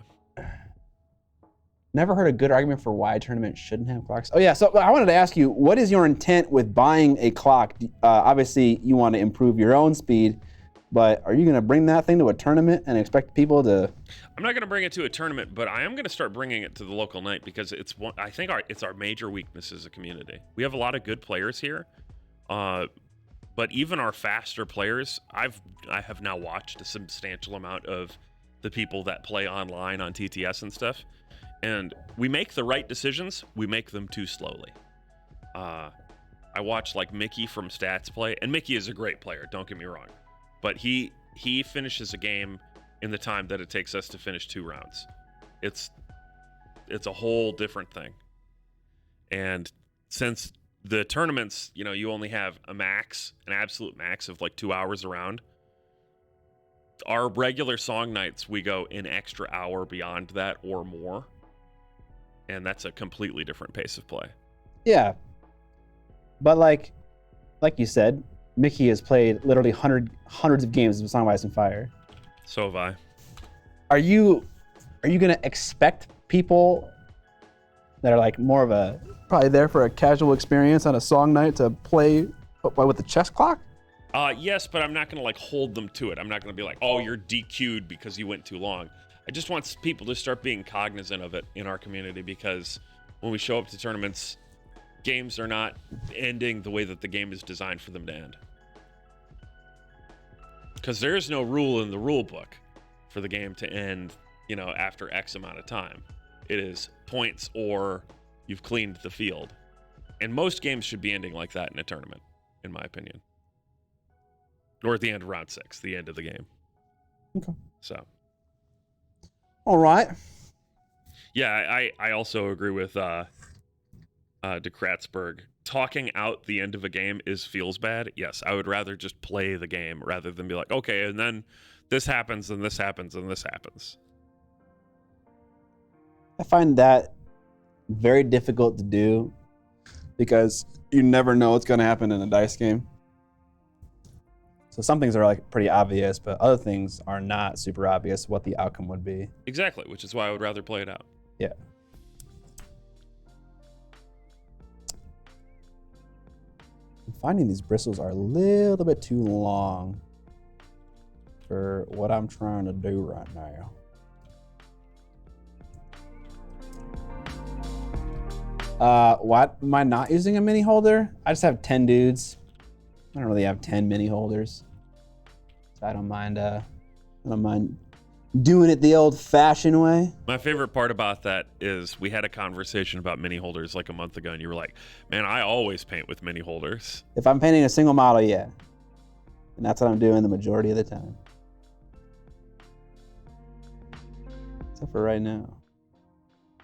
Never heard a good argument for why a tournament shouldn't have clocks. Oh yeah, so I wanted to ask you, what is your intent with buying a clock? Obviously, you want to improve your own speed, but are you going to bring that thing to a tournament and expect people to? I'm not going to bring it to a tournament, but I am going to start bringing it to the local night because I think it's our major weakness as a community. We have a lot of good players here, but even our faster players, I have now watched a substantial amount of the people that play online on TTS and stuff. And we make the right decisions, we make them too slowly. I watched like Mickey from Stats play, and Mickey is a great player, don't get me wrong. But he finishes a game in the time that it takes us to finish 2 rounds. It's a whole different thing. And since the tournaments, you only have an absolute max of like 2 hours around. Our regular song nights, we go an extra hour beyond that or more. And that's a completely different pace of play. Yeah, but like you said, Mickey has played literally hundreds of games of Song of Ice and Fire. So have I. Are you gonna expect people that are like more of a probably there for a casual experience on a song night to play with the chess clock? Yes, but I'm not going to like hold them to it. I'm not going to be like, oh, you're DQ'd because you went too long. I just want people to start being cognizant of it in our community because when we show up to tournaments, games are not ending the way that the game is designed for them to end. Because there is no rule in the rule book for the game to end, after X amount of time. It is points or you've cleaned the field. And most games should be ending like that in a tournament, in my opinion. Or at the end of round 6, the end of the game. Okay. So. All right. Yeah, I also agree with De Kratzberg. Talking out the end of a game feels bad. Yes, I would rather just play the game rather than be like, okay, and then this happens, and this happens, and this happens. I find that very difficult to do because you never know what's going to happen in a dice game. So some things are like pretty obvious, but other things are not super obvious what the outcome would be. Exactly, which is why I would rather play it out. Yeah. I'm finding these bristles are a little bit too long for what I'm trying to do right now. Why am I not using a mini holder? I just have 10 dudes. I don't really have 10 mini holders. So I don't mind doing it the old-fashioned way. My favorite part about that is we had a conversation about mini holders like a month ago, and you were like, man, I always paint with mini holders. If I'm painting a single model, yeah. And that's what I'm doing the majority of the time. Except for right now.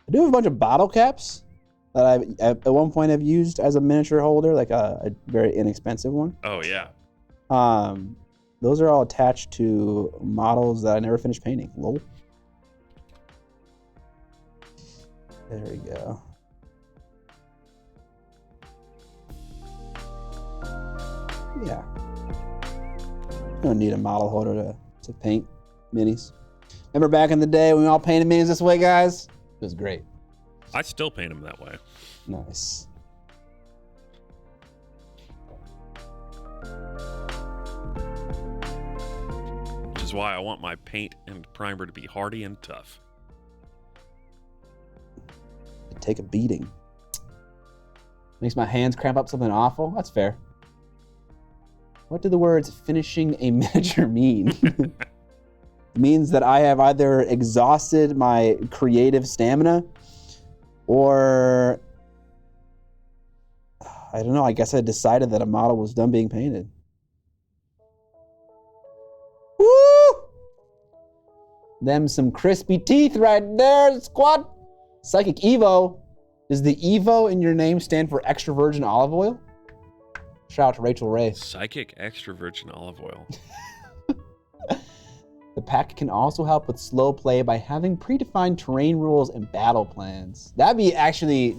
I do have a bunch of bottle caps that I at one point have used as a miniature holder, like a very inexpensive one. Oh, yeah. Those are all attached to models that I never finished painting. Lol. There we go. Yeah. You don't need a model holder to paint minis. Remember back in the day when we all painted minis this way, guys? It was great. I still paint them that way. Nice. Which is why I want my paint and primer to be hardy and tough. Take a beating. Makes my hands cramp up something awful. That's fair. What do the words finishing a miniature mean? It means that I have either exhausted my creative stamina or I don't know. I guess I decided that a model was done being painted. Woo! Them some crispy teeth right there, squad. Psychic Evo. Does the Evo in your name stand for extra virgin olive oil? Shout out to Rachel Ray. Psychic extra virgin olive oil. The pack can also help with slow play by having predefined terrain rules and battle plans. That'd be actually,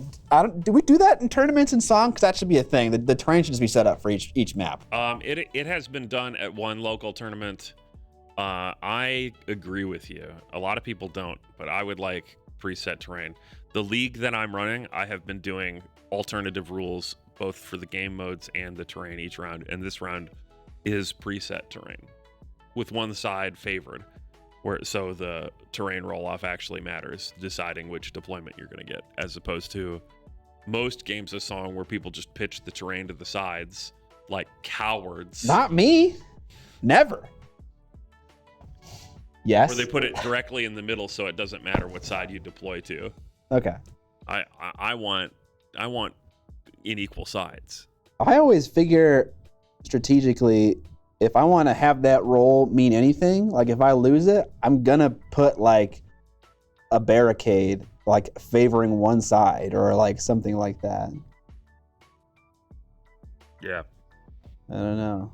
do we do that in tournaments and Song? Because that should be a thing. The terrain should just be set up for each map. It has been done at one local tournament. I agree with you. A lot of people don't, but I would like preset terrain. The league that I'm running, I have been doing alternative rules both for the game modes and the terrain each round, and this round is preset terrain with one side favored, so the terrain roll-off actually matters, deciding which deployment you're going to get, as opposed to most games of Song where people just pitch the terrain to the sides like cowards. Not me. Never. Yes. Or they put it directly in the middle so it doesn't matter what side you deploy to. Okay. I want in equal sides. I always figure strategically, if I want to have that roll mean anything, like if I lose it, I'm gonna put like a barricade, like favoring one side or like something like that. Yeah. I don't know.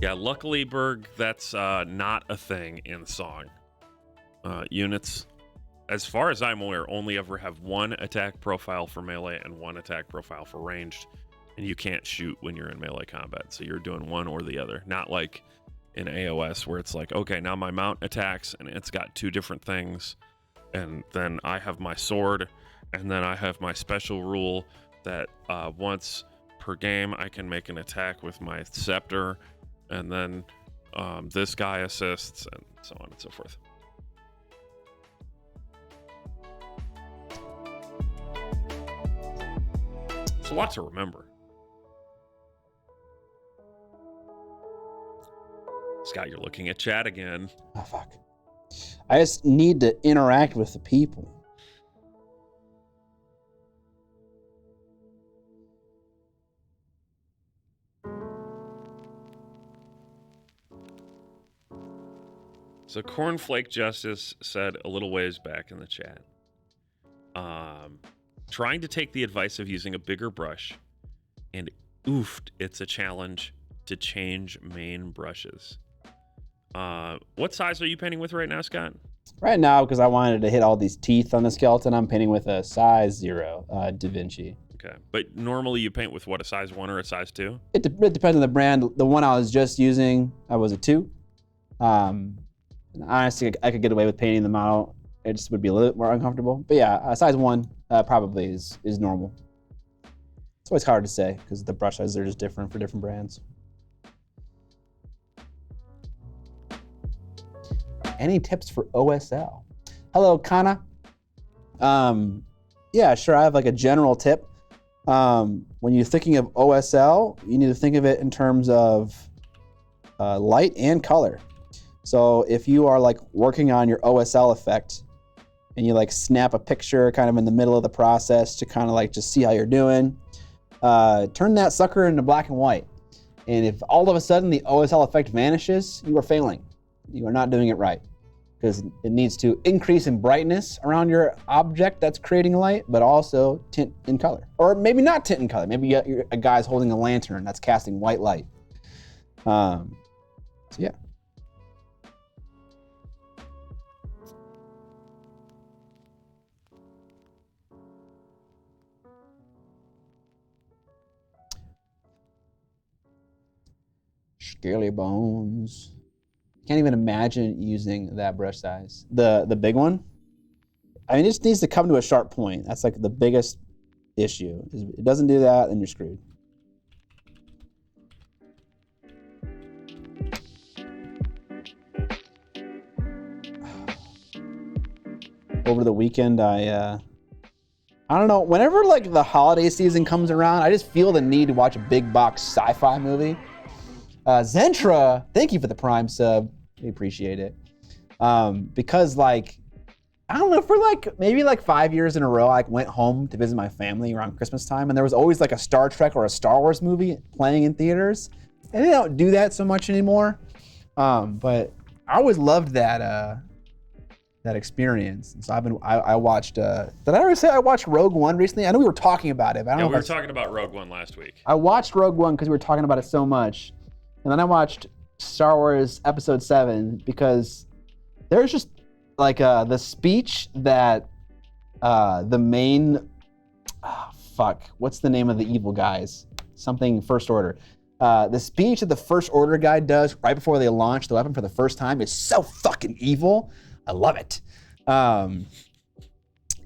Yeah, luckily, Berg, that's not a thing in Song. Units, as far as I'm aware, only ever have one attack profile for melee and one attack profile for ranged, and you can't shoot when you're in melee combat, so you're doing one or the other. Not like in AOS where it's like, okay, now my mount attacks and it's got two different things, and then I have my sword, and then I have my special rule that once per game I can make an attack with my scepter, and then this guy assists, and so on and so forth. It's a lot to remember. Scott, you're looking at chat again. Oh, fuck. I just need to interact with the people. So Cornflake Justice said a little ways back in the chat, trying to take the advice of using a bigger brush, and oofed, it's a challenge to change main brushes. What size are you painting with right now, Scott? Right now, because I wanted to hit all these teeth on the skeleton, I'm painting with a size 0 Da Vinci. Okay, but normally you paint with what, a size 1 or a size 2? It depends on the brand. The one I was just using, I was a 2. And honestly, I could get away with painting the model. It just would be a little bit more uncomfortable. But yeah, a size 1 probably is normal. It's always hard to say because the brush sizes are just different for different brands. Any tips for OSL? Hello, Kana. Yeah, sure. I have like a general tip. When you're thinking of OSL, you need to think of it in terms of light and color. So if you are like working on your OSL effect and you like snap a picture kind of in the middle of the process to kind of like just see how you're doing, turn that sucker into black and white. And if all of a sudden the OSL effect vanishes, you are failing. You are not doing it right because it needs to increase in brightness around your object that's creating light, but also tint in color. Or maybe not tint in color. Maybe a guy's holding a lantern that's casting white light. So yeah. Scaly bones. Can't even imagine using that brush size. The big one. I mean, it just needs to come to a sharp point. That's like the biggest issue. If it doesn't do that, then you're screwed. Over the weekend, I I don't know. Whenever like the holiday season comes around, I just feel the need to watch a big box sci-fi movie. Zentra, thank you for the Prime sub. We appreciate it. Because like, I don't know, for like maybe like 5 years in a row, I went home to visit my family around Christmas time, and there was always like a Star Trek or a Star Wars movie playing in theaters. And they don't do that so much anymore. But I always loved that experience. And so I watched, did I already say I watched Rogue One recently? I know we were talking about it, but I don't know. We were talking about Rogue One last week. I watched Rogue One because we were talking about it so much. And then I watched Star Wars Episode 7 because there's just like the speech that the main, what's the name of the evil guys? Something First Order. The speech that the First Order guy does right before they launch the weapon for the first time is so fucking evil. I love it. So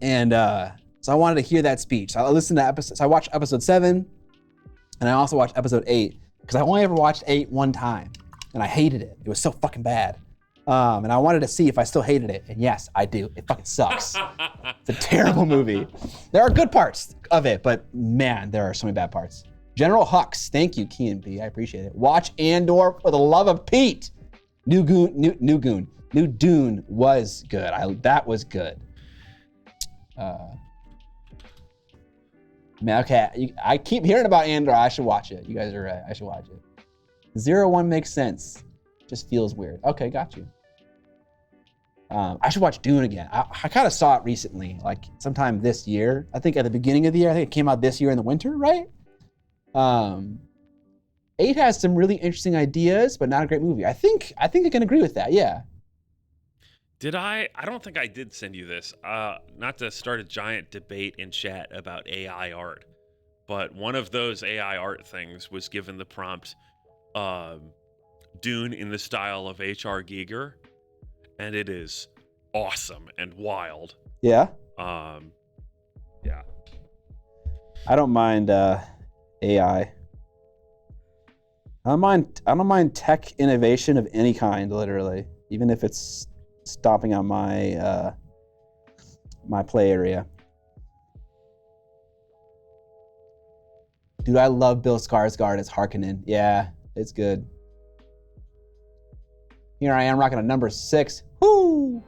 I wanted to hear that speech. So I listened to episode. So I watched Episode 7, and I also watched Episode 8 because I only ever watched 8 one time, and I hated it. It was so fucking bad. And I wanted to see if I still hated it, and yes, I do. It fucking sucks. It's a terrible movie. There are good parts of it, but man, there are so many bad parts. General Hux, thank you, Key and B. I appreciate it. Watch Andor for the love of Pete. New Dune was good. That was good. Man, okay, I keep hearing about Andor. I should watch it. You guys are right. I should watch it. 01 makes sense. Just feels weird. Okay, got you. I should watch Dune again. I kind of saw it recently, like sometime this year. I think at the beginning of the year. I think it came out this year in the winter, right? 8 has some really interesting ideas, but not a great movie. I think I can agree with that. Yeah. Did I don't think I did send you this. Not to start a giant debate in chat about AI art, but one of those AI art things was given the prompt, Dune in the style of H.R. Giger, and it is awesome and wild. Yeah. Yeah. I don't mind AI. I don't mind tech innovation of any kind, literally, even if it's stomping on my my play area. Dude, I love Bill Skarsgård as Harkonnen. Yeah, it's good. Here I am rocking a number 6. Woo!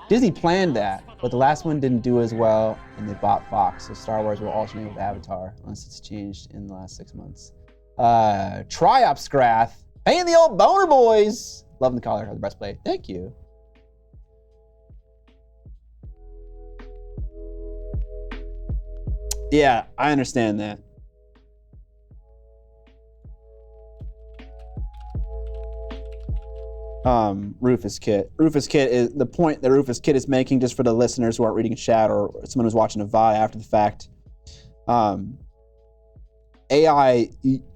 Disney planned that, but the last one didn't do as well, and they bought Fox, so Star Wars will alternate with Avatar, unless it's changed in the last 6 months. Triopscrath, paying the old boner boys. Loving the collar of the breastplate. Thank you. Yeah, I understand that. Rufus Kit. Rufus Kit is the point that Rufus Kit is making, just for the listeners who aren't reading chat or someone who's watching a VOD after the fact. AI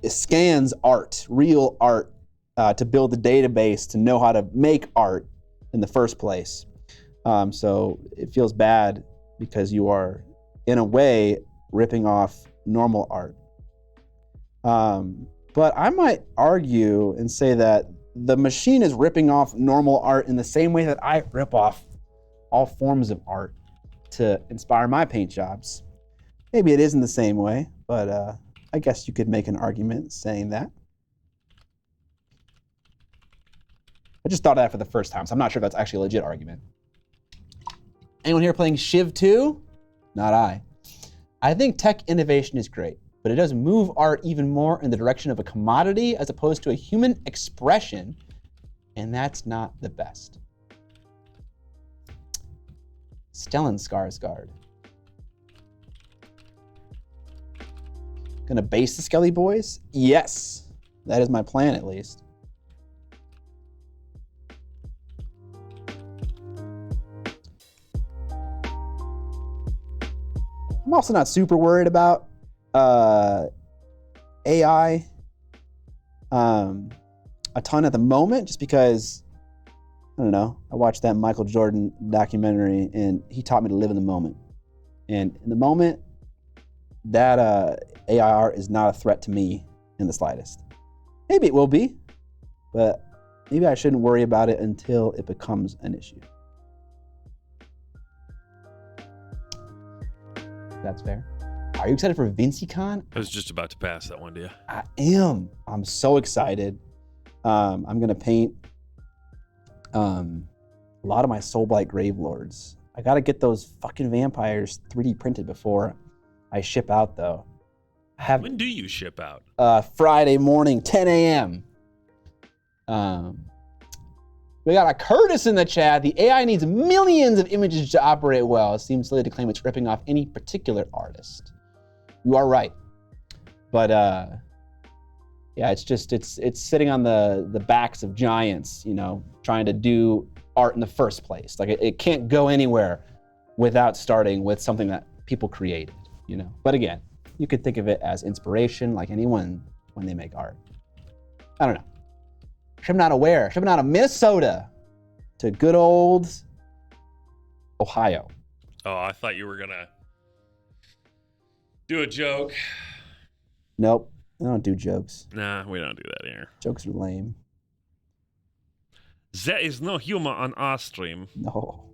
scans art, real art, to build a database to know how to make art in the first place. So it feels bad because you are, in a way, ripping off normal art. But I might argue and say that the machine is ripping off normal art in the same way that I rip off all forms of art to inspire my paint jobs. Maybe it isn't the same way, but I guess you could make an argument saying that. I just thought of that for the first time, so I'm not sure if that's actually a legit argument. Anyone here playing Shiv 2? Not I. I think tech innovation is great, but it does move art even more in the direction of a commodity as opposed to a human expression, and that's not the best. Stellan Skarsgård. Gonna base the Skelly Boys? Yes, that is my plan at least. I'm also not super worried about AI a ton at the moment, just because, I don't know, I watched that Michael Jordan documentary and he taught me to live in the moment. And in the moment, that AI art is not a threat to me in the slightest. Maybe it will be, but maybe I shouldn't worry about it until it becomes an issue. That's fair. Are you excited for VinciCon? I was just about to pass that one to you. I am. I'm so excited. I'm gonna paint a lot of my Soulblight Gravelords. I gotta get those fucking vampires 3D printed before I ship out, though. When do you ship out? Friday morning, 10 a.m. We got a Curtis in the chat. The AI needs millions of images to operate well. It seems silly to claim it's ripping off any particular artist. You are right. But yeah, it's sitting on the backs of giants, you know, trying to do art in the first place. Like it can't go anywhere without starting with something that people created, you know. But again, you could think of it as inspiration, like anyone when they make art. I don't know. Shipping out of where? Shipping out of Minnesota to good old Ohio. Oh, I thought you were gonna do a joke. Nope, I don't do jokes. Nah, we don't do that here. Jokes are lame. There is no humor on our stream. No.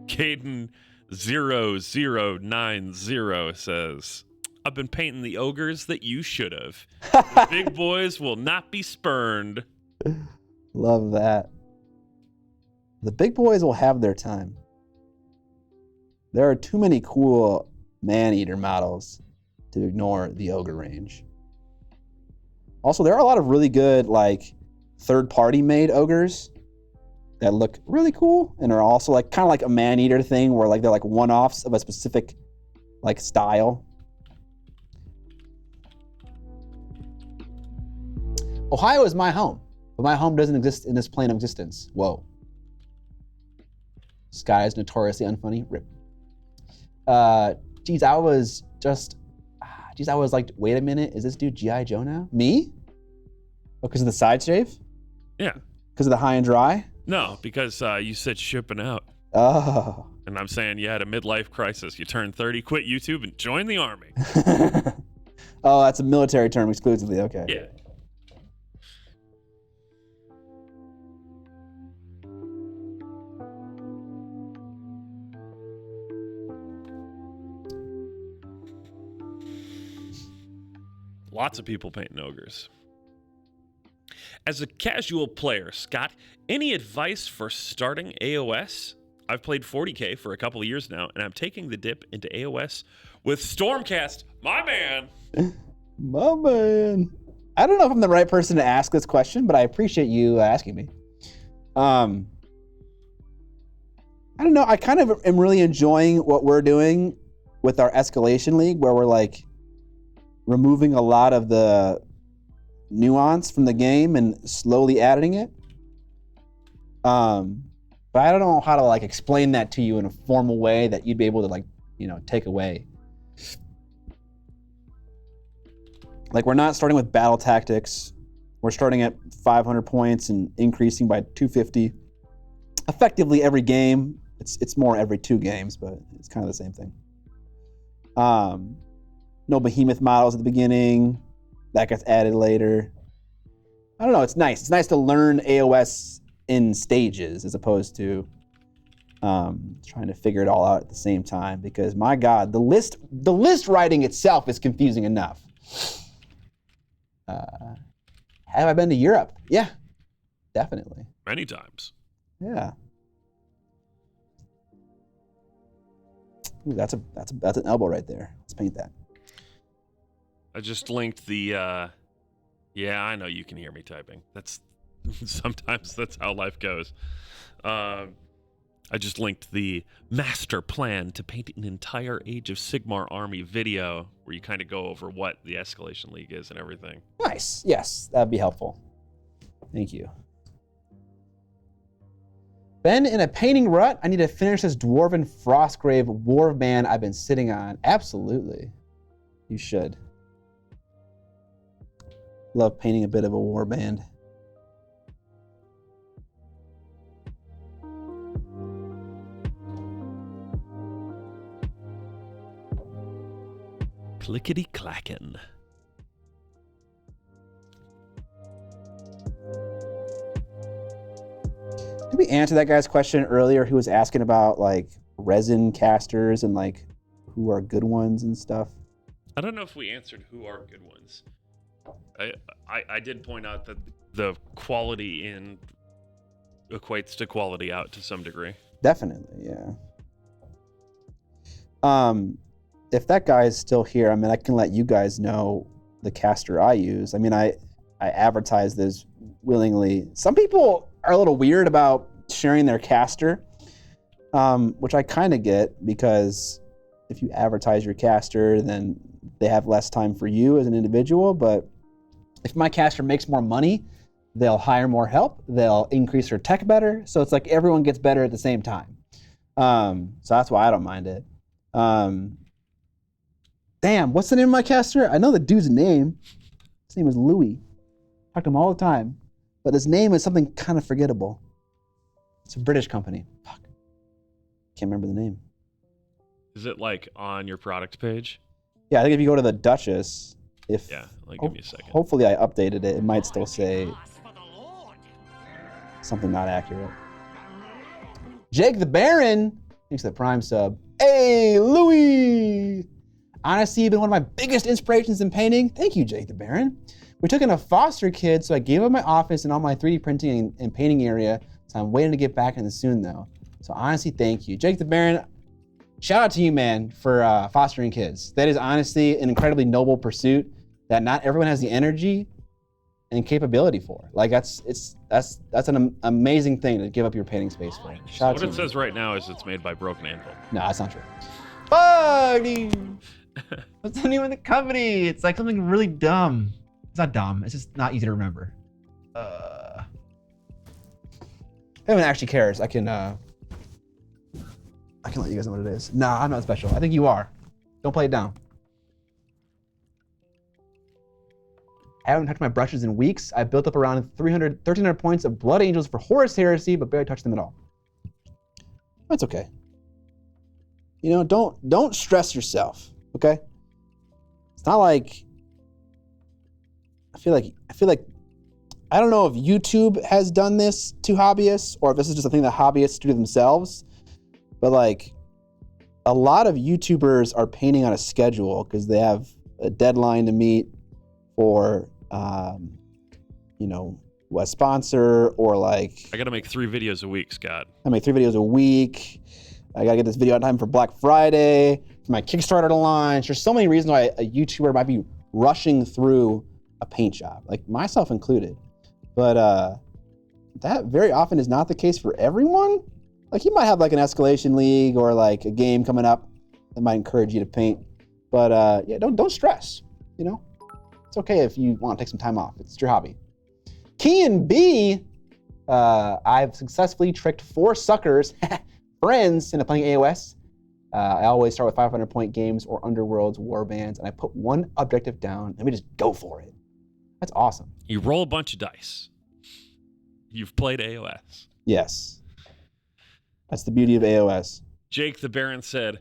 Caden 0090 says, I've been painting the ogres that you should have. The big boys will not be spurned. Love that. The big boys will have their time. There are too many cool man-eater models to ignore the ogre range. Also, there are a lot of really good, like, third-party made ogres that look really cool and are also like kind of like a man-eater thing where like they're like one-offs of a specific like style. Ohio is my home, but my home doesn't exist in this plane of existence. Whoa. Sky is notoriously unfunny. Rip. Geez, I was like, wait a minute, is this dude G.I. Joe now? Me? Oh, because of the side shave? Yeah. Because of the high and dry? No, because you said shipping out. Oh. And I'm saying you had a midlife crisis. You turned 30, quit YouTube, and joined the army. Oh, that's a military term exclusively. Okay. Yeah. Lots of people painting ogres. As a casual player, Scott, any advice for starting AOS? I've played 40K for a couple of years now, and I'm taking the dip into AOS with Stormcast. My man. My man. I don't know if I'm the right person to ask this question, but I appreciate you asking me. I don't know. I kind of am really enjoying what we're doing with our Escalation League, where we're like removing a lot of the nuance from the game and slowly adding it. But I don't know how to like explain that to you in a formal way that you'd be able to like, you know, take away. Like we're not starting with battle tactics. We're starting at 500 points and increasing by 250 effectively every game. It's more every 2 games, but it's kind of the same thing. No behemoth models at the beginning. That gets added later. I don't know, it's nice. It's nice to learn AOS in stages as opposed to trying to figure it all out at the same time, because my God, the list writing itself is confusing enough. Have I been to Europe? Yeah, definitely. Many times. Yeah. Ooh, that's an elbow right there. Let's paint that. I just linked the, yeah, I know you can hear me typing. That's, sometimes that's how life goes. I just linked the master plan to paint an entire Age of Sigmar army video where you kind of go over what the Escalation League is and everything. Nice. Yes, that'd be helpful. Thank you. Been in a painting rut. I need to finish this Dwarven Frostgrave Warband I've been sitting on. Absolutely. You should. Love painting a bit of a warband. Clickety clackin'. Did we answer that guy's question earlier who was asking about like resin casters and like who are good ones and stuff? I don't know if we answered who are good ones. I did point out that the quality in equates to quality out to some degree. Definitely, yeah. If that guy is still here, I mean, I can let you guys know the caster I use. I mean, I advertise this willingly. Some people are a little weird about sharing their caster, which I kind of get, because if you advertise your caster, then they have less time for you as an individual. But if my caster makes more money, they'll hire more help, they'll increase their tech better. So it's like everyone gets better at the same time. So that's why I don't mind it. Damn, what's the name of my caster? I know the dude's name. His name is Louis. I talk to him all the time. But his name is something kind of forgettable. It's a British company. Fuck. Can't remember the name. Is it like on your product page? Yeah, I think if you go to the Duchess, if Yeah, like give me a second. hopefully I updated it, it might still say Ask for the Lord. something not accurate. Jake the Baron, thanks to the Prime sub. Hey, Louis! Honestly, you've been one of my biggest inspirations in painting. Thank you, Jake the Baron. We took in a foster kid, so I gave up my office and all my 3D printing and painting area, so I'm waiting to get back into soon, though. So honestly, thank you. Jake the Baron, shout out to you, man, for fostering kids. That is honestly an incredibly noble pursuit that not everyone has the energy and capability for. Like that's an amazing thing to give up your painting space for. Shout out What to it you. says right now is it's made by Broken Anvil. No, that's not true. Fuck, dude. What's the name of the company? It's like something really dumb. It's not dumb. It's just not easy to remember. If anyone actually cares, I can let you guys know what it is. Nah, I'm not special. I think you are. Don't play it down. I haven't touched my brushes in weeks. I built up around 1,300 points of Blood Angels for Horus Heresy, but barely touched them at all. That's okay. You know, don't stress yourself, okay? It's not like I feel like I don't know if YouTube has done this to hobbyists or if this is just a thing that hobbyists do to themselves, but like a lot of YouTubers are painting on a schedule because they have a deadline to meet for you know, a sponsor, or like I gotta make 3 videos a week, Scott. I make 3 videos a week. I gotta get this video on time for Black Friday, for my Kickstarter to launch. There's so many reasons why a YouTuber might be rushing through a paint job, like myself included. But that very often is not the case for everyone. Like you might have like an escalation league or like a game coming up that might encourage you to paint. But yeah, don't stress, you know? It's okay if you want to take some time off. It's your hobby. Key and B, I've successfully tricked 4 suckers, friends, into playing AOS. I always start with 500-point games or Underworlds, Warbands, and I put one objective down and we just go for it. That's awesome. You roll a bunch of dice. You've played AOS. Yes. That's the beauty of AOS. Jake the Baron said,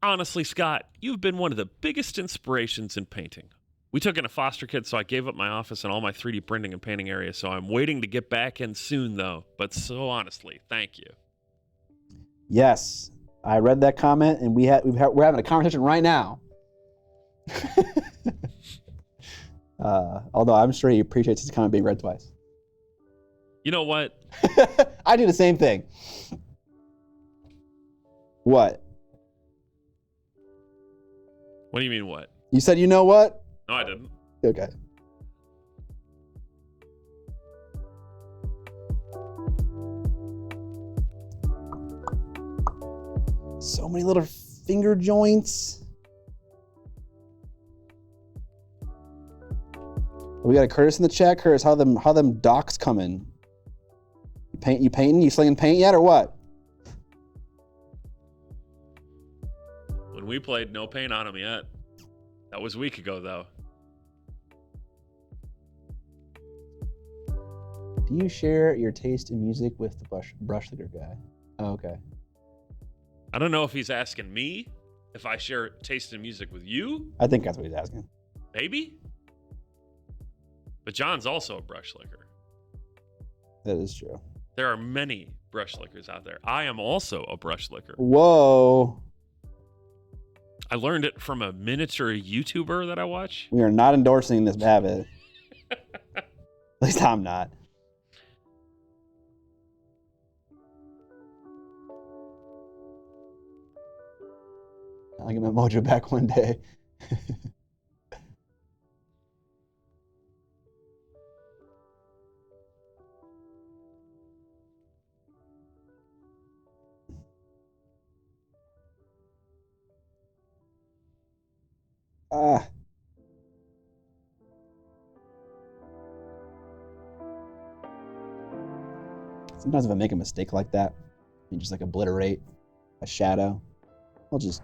honestly, Scott, you've been one of the biggest inspirations in painting. We took in a foster kid, so I gave up my office and all my 3D printing and painting area, so I'm waiting to get back in soon, though. But so honestly, thank you. Yes. I read that comment, and we're having a conversation right now. Although I'm sure he appreciates his comment being read twice. You know what? I do the same thing. What? What do you mean what? You said you know what? No, I didn't. Okay. So many little finger joints. We got a Curtis in the chat. Curtis, how them docs coming? You painting? You slinging paint yet or what? When we played, no paint on him yet. That was a week ago, though. Do you share your taste in music with the brush licker guy? Oh, okay. I don't know if he's asking me if I share taste in music with you. I think that's what he's asking. Maybe. But John's also a brush licker. That is true. There are many brush lickers out there. I am also a brush licker. Whoa. I learned it from a miniature YouTuber that I watch. We are not endorsing this habit. At least I'm not. I'll get my mojo back one day. Ah. Sometimes if I make a mistake like that, and just like obliterate a shadow, I'll just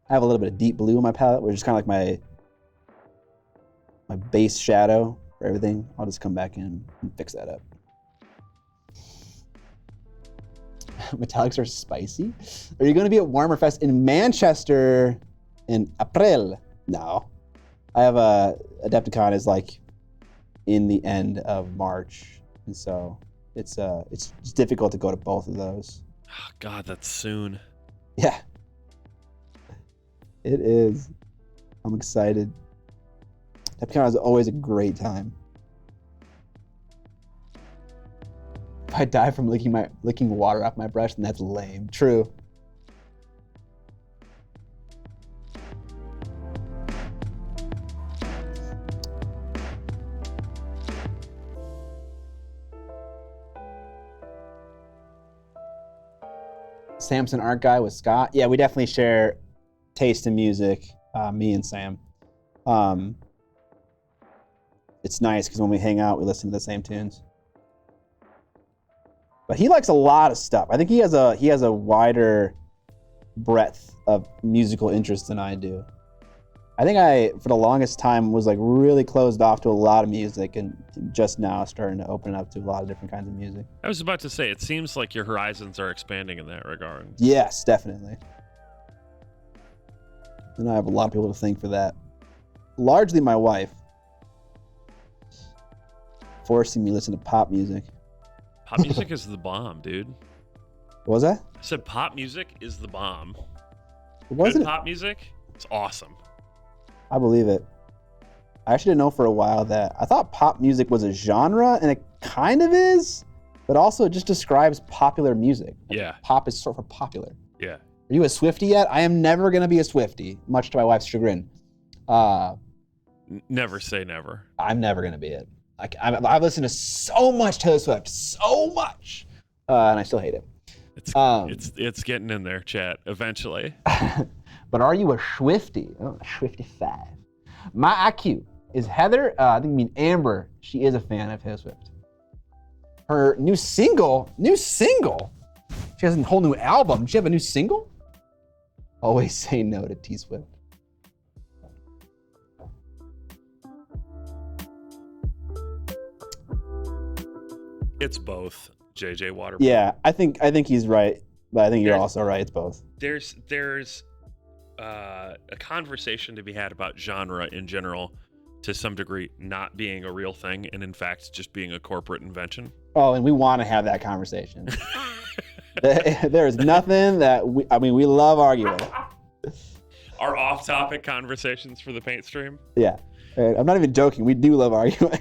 have a little bit of deep blue in my palette, which is kind of like my base shadow for everything. I'll just come back in and fix that up. Metallics are spicy. Are you going to be at Warmer Fest in Manchester in April? No. I have Adepticon is like in the end of March, and so it's difficult to go to both of those. Oh, God, that's soon. Yeah. It is. I'm excited. Adepticon is always a great time. If I die from licking water off my brush, then that's lame. True. Samson art guy with Scott. Yeah, we definitely share taste in music, me and Sam. It's nice because when we hang out, we listen to the same tunes. But he likes a lot of stuff. I think he has a wider breadth of musical interest than I do. I think I, for the longest time, was like really closed off to a lot of music, and just now starting to open up to a lot of different kinds of music. I was about to say, it seems like your horizons are expanding in that regard. Yes, definitely. And I have a lot of people to thank for that. Largely my wife. Forcing me to listen to pop music. Pop music is the bomb, dude. What was that? I said pop music is the bomb. Wasn't Good pop music? It's awesome. I believe it. I actually didn't know for a while that I thought pop music was a genre, and it kind of is, but also it just describes popular music. Yeah. Pop is sort of popular. Yeah. Are you a Swiftie yet? I am never going to be a Swiftie, much to my wife's chagrin. Never say never. I'm never going to be it. I've listened to so much Taylor Swift, so much, and I still hate it. It's getting in there, chat, eventually. But are you a Swiftie? Oh, Swiftie 5. My IQ is Heather. I think you mean Amber. She is a fan of Taylor Swift. Her new single. She has a whole new album. Does she have a new single? Always say no to T Swift. It's both, JJ Water. Yeah, I think he's right, but I think you're also right. It's both. There's a conversation to be had about genre in general, to some degree, not being a real thing, and in fact just being a corporate invention. Oh, and we want to have that conversation. There is nothing that we love arguing. Our off-topic conversations for the paint stream. Yeah. I'm not even joking. We do love arguing.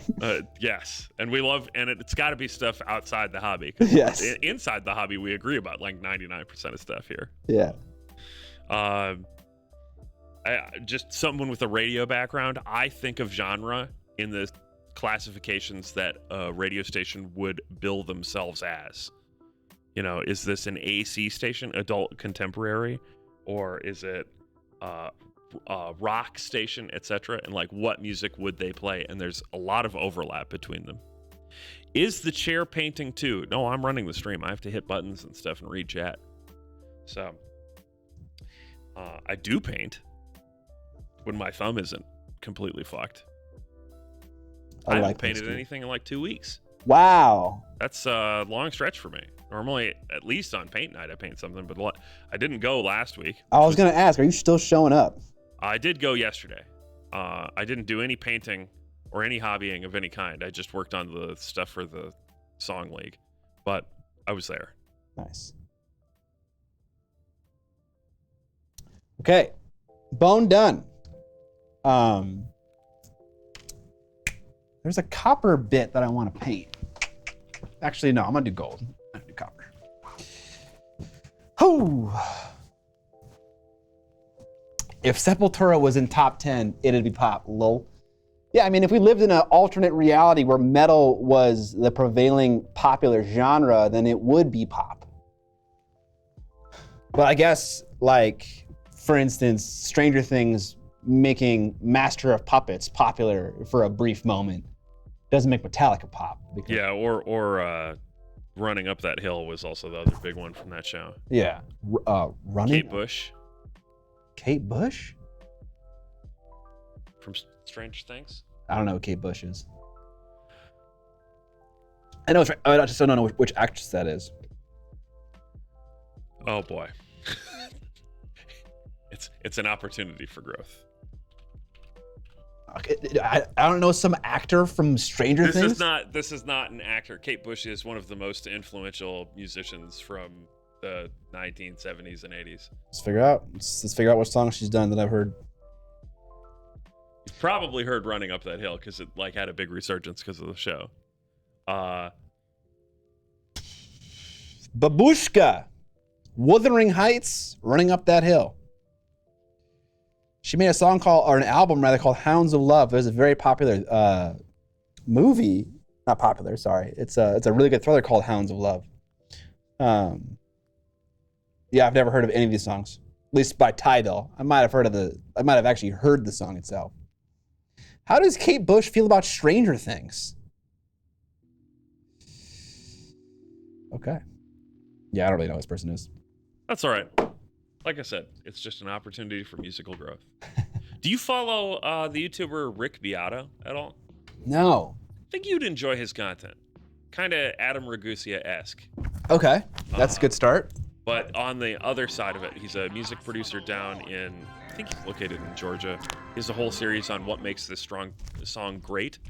Yes, and we love, and it's got to be stuff outside the hobby. 'Cause yes. Inside the hobby, we agree about like 99% of stuff here. Yeah. Just someone with a radio background, I think of genre in the classifications that a radio station would bill themselves as. You know, is this an AC station, adult contemporary, or is it rock station, etc.? And like, what music would they play? And there's a lot of overlap between them. Is the chair painting too? No, I'm running the stream. I have to hit buttons and stuff and read chat. So I do paint when my thumb isn't completely fucked. I haven't painted anything in like 2 weeks. Wow. That's a long stretch for me. Normally, at least on paint night, I paint something, but I didn't go last week. I was going to ask, are you still showing up? I did go yesterday. I didn't do any painting or any hobbying of any kind. I just worked on the stuff for the Song League. but I was there. Nice. Okay, bone done. There's a copper bit that I want to paint. Actually, no, I'm gonna do gold. I'm gonna do copper. Whew. If Sepultura was in top 10, it'd be pop. Lol. Yeah, I mean, if we lived in an alternate reality where metal was the prevailing popular genre, then it would be pop. But I guess, like, for instance, Stranger Things making Master of Puppets popular for a brief moment doesn't make Metallica pop. Yeah, or Running Up That Hill was also the other big one from that show. Yeah. Running? Kate Bush Kate Bush? from Stranger Things. I don't know who Kate Bush is. I know, I just don't know which actress that is. Oh boy. It's an opportunity for growth. Okay, I don't know some actor from Stranger Things. This is not an actor. Kate Bush is one of the most influential musicians from the 1970s and 80s. Let's figure out what song she's done that I've heard. You've probably heard "Running Up That Hill" because it like had a big resurgence because of the show. Babushka, Wuthering Heights, Running Up That Hill. She made a song or an album rather called Hounds of Love. It was a very popular movie. Not popular, sorry. It's a really good thriller called Hounds of Love. Yeah, I've never heard of any of these songs. At least by title. I might have actually heard the song itself. How does Kate Bush feel about Stranger Things? Okay. Yeah, I don't really know who this person is. That's all right. Like I said, it's just an opportunity for musical growth. Do you follow the YouTuber Rick Beato at all? No. I think you'd enjoy his content. Kind of Adam Ragusa-esque. Okay, that's a good start. But on the other side of it, he's a music producer down in, I think he's located in Georgia. He has a whole series on what makes this song great.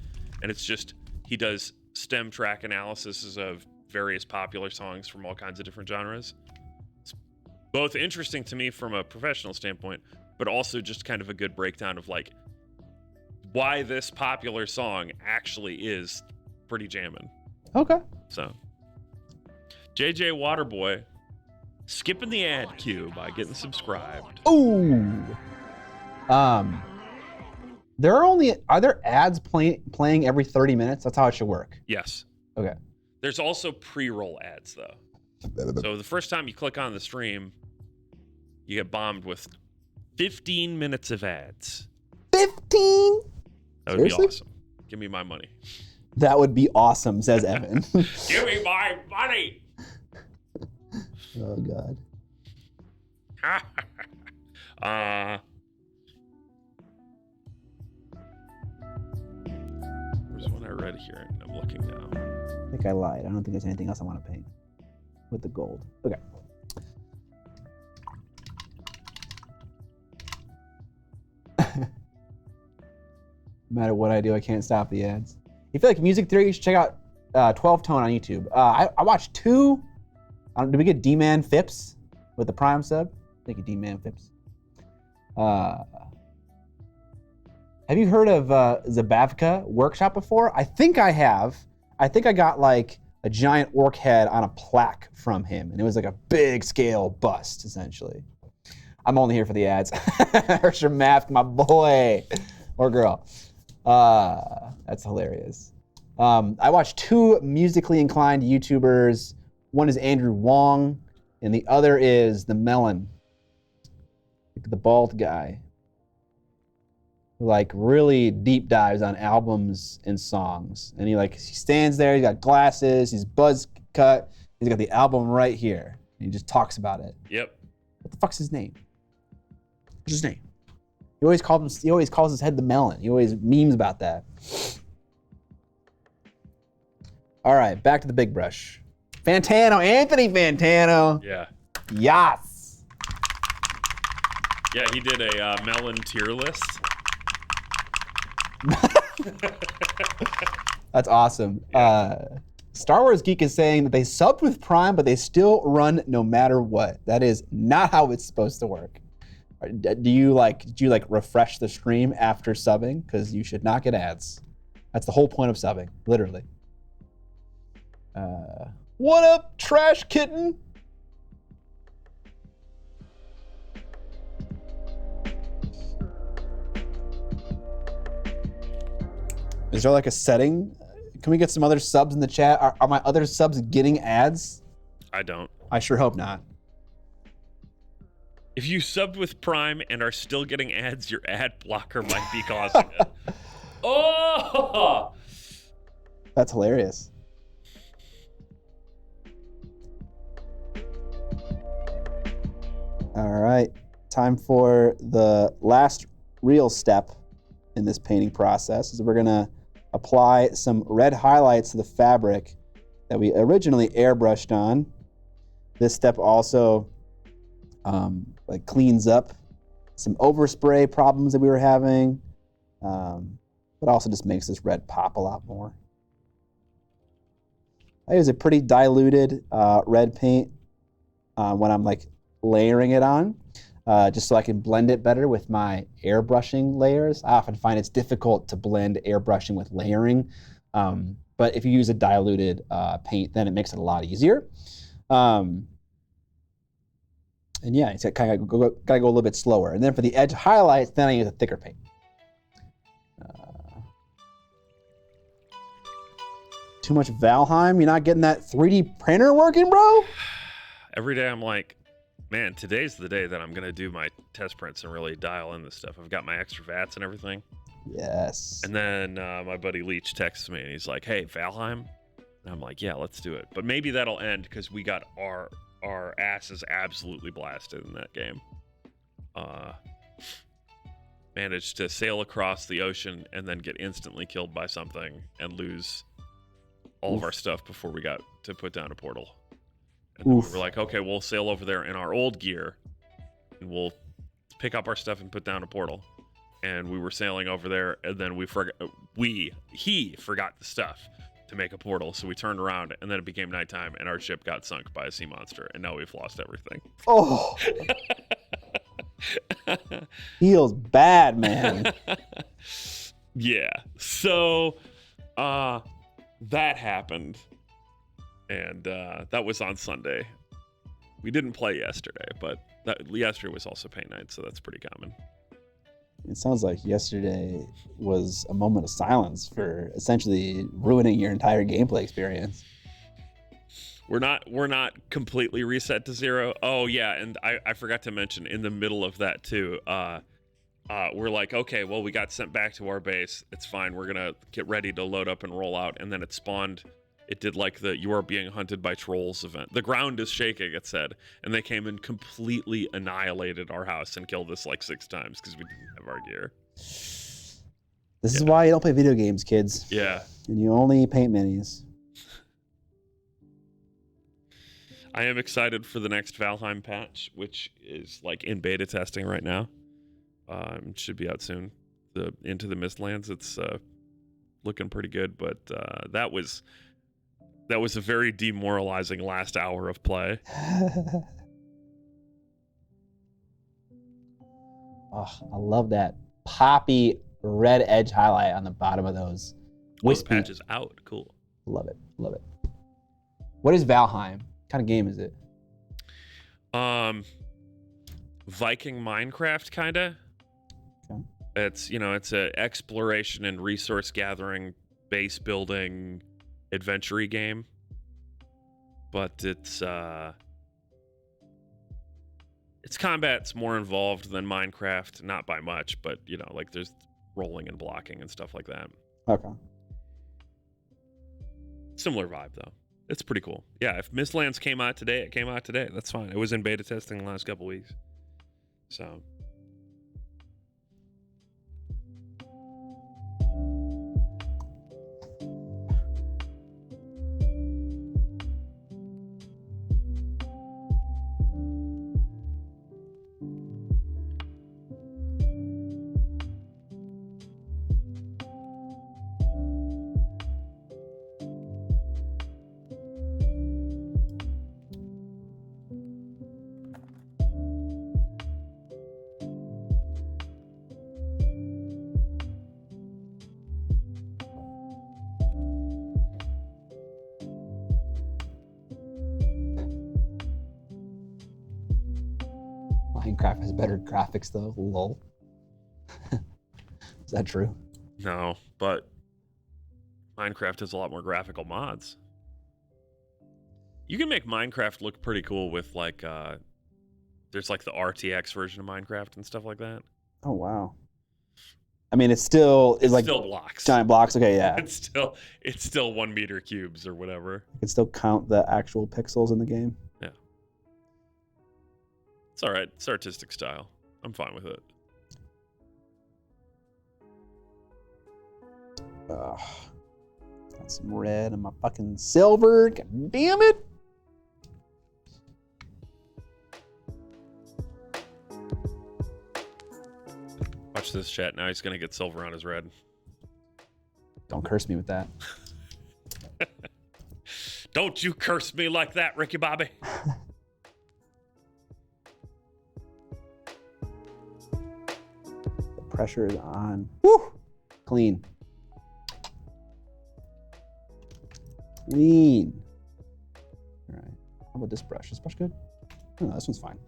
And it's just, he does stem track analysis of various popular songs from all kinds of different genres. It's both interesting to me from a professional standpoint, but also just kind of a good breakdown of like why this popular song actually is pretty jamming. Okay. So, JJ Waterboy skipping the ad queue by getting subscribed. Ooh. Are there ads playing every 30 minutes? That's how it should work. Yes. Okay. There's also pre-roll ads though. So the first time you click on the stream, you get bombed with 15 minutes of ads. 15? That would be awesome. Give me my money. That would be awesome, says Evan. Give me my money. Oh God. There's one I read here, and I'm looking now. I think I lied. I don't think there's anything else I want to paint with the gold. Okay. No matter what I do, I can't stop the ads. If you feel like music theory, you should check out 12 Tone on YouTube. I watched two. Did we get D-Man Phipps with the Prime sub? Thank you, D-Man Phipps. Have you heard of Zabavka Workshop before? I think I have. I think I got like a giant orc head on a plaque from him, and it was like a big scale bust, essentially. I'm only here for the ads. Hershey Math, my boy or girl. That's hilarious. I watched two musically inclined YouTubers. One is Andrew Wong, and the other is the Melon, the bald guy, who like really deep dives on albums and songs. And he stands there. He's got glasses. He's buzz cut. He's got the album right here. And he just talks about it. Yep. What the fuck's his name? What's his name? He always calls his head the Melon. He always memes about that. All right, back to the big brush. Fantano, Anthony Fantano. Yeah. Yes. Yeah, he did a melon tier list. That's awesome. Yeah. Star Wars Geek is saying that they subbed with Prime, but they still run no matter what. That is not how it's supposed to work. Do you refresh the stream after subbing? Because you should not get ads. That's the whole point of subbing, literally. What up, Trash Kitten? Is there like a setting? Can we get some other subs in the chat? Are my other subs getting ads? I don't. I sure hope not. If you subbed with Prime and are still getting ads, your ad blocker might be causing it. Oh! That's hilarious. All right, time for the last real step in this painting process. Is we're gonna apply some red highlights to the fabric that we originally airbrushed on. This step also cleans up some overspray problems that we were having, but also just makes this red pop a lot more. I use a pretty diluted red paint when I'm layering it on, just so I can blend it better with my airbrushing layers. I often find it's difficult to blend airbrushing with layering, but if you use a diluted paint, then it makes it a lot easier. And yeah, it's gotta go a little bit slower. And then for the edge highlights, then I use a thicker paint. Too much Valheim? You're not getting that 3D printer working, bro? Every day I'm like, man, today's the day that I'm going to do my test prints and really dial in this stuff. I've got my extra VATs and everything. Yes. And then my buddy Leach texts me and he's like, hey, Valheim? And I'm like, yeah, let's do it. But maybe that'll end because we got our asses absolutely blasted in that game. Managed to sail across the ocean and then get instantly killed by something and lose all of our stuff before we got to put down a portal. And then we were like, okay, we'll sail over there in our old gear and we'll pick up our stuff and put down a portal. And we were sailing over there and then he forgot the stuff to make a portal. So we turned around and then it became nighttime and our ship got sunk by a sea monster and now we've lost everything. Oh. Feels bad, man. Yeah. So, that happened, and that was on Sunday. We didn't play yesterday, but yesterday was also paint night, so that's pretty common. It sounds like yesterday was a moment of silence for essentially ruining your entire gameplay experience. We're not completely reset to zero. Oh yeah, and I forgot to mention in the middle of that too. We're like, okay, well, we got sent back to our base. It's fine. We're going to get ready to load up and roll out. And then it spawned. It did like the you are being hunted by trolls event. The ground is shaking, it said. And they came and completely annihilated our house and killed us like 6 times because we didn't have our gear. This is why you don't play video games, kids. Yeah. And you only paint minis. I am excited for the next Valheim patch, which is like in beta testing right now. Should be out soon. The Into the Mistlands, it's looking pretty good, but that was a very demoralizing last hour of play. Oh, I love that poppy red edge highlight on the bottom of those. Those patches out, cool. Love it, love it. What is Valheim? What kind of game is it? Viking Minecraft, kinda. Okay. It's a exploration and resource gathering, base building, adventure-y game. But its combat's more involved than Minecraft, not by much, but there's rolling and blocking and stuff like that. Okay. Similar vibe though. It's pretty cool. Yeah, if Mistlands came out today, it came out today. That's fine. It was in beta testing the last couple weeks. So Minecraft has better graphics though. Lol. Is that true? No, but Minecraft has a lot more graphical mods. You can make Minecraft look pretty cool with like there's like the RTX version of Minecraft and stuff like that. Oh wow. I mean, it's still It's like still blocks. giant blocks. Okay, yeah. It's still 1 meter cubes or whatever. You can still count the actual pixels in the game. Yeah. It's all right. It's artistic style. I'm fine with it. Ugh. Got some red and my fucking silver. God damn it. Watch this chat. Now he's gonna get silver on his red. Don't curse me with that. Don't you curse me like that, Ricky Bobby. The pressure is on. Woo! Clean. Clean. All right. How about this brush? This brush good? Oh, no, this one's fine.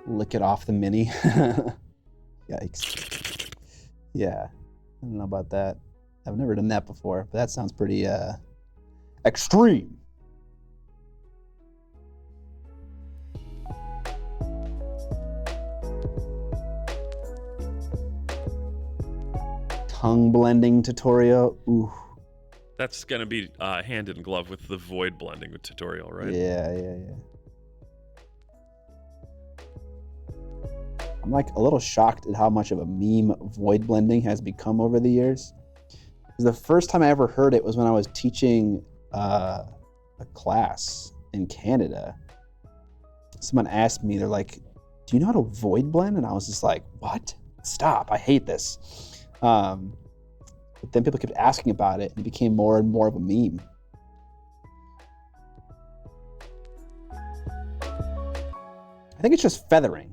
Lick it off the mini. Yikes. Yeah, I don't know about that. I've never done that before, but that sounds pretty extreme. Tongue blending tutorial. Ooh. That's gonna be hand in glove with the void blending tutorial, right? Yeah. I'm like a little shocked at how much of a meme void blending has become over the years. 'Cause the first time I ever heard it was when I was teaching a class in Canada. Someone asked me, they're like, do you know how to void blend? And I was just like, what? Stop, I hate this. But then people kept asking about it and it became more and more of a meme. I think it's just feathering.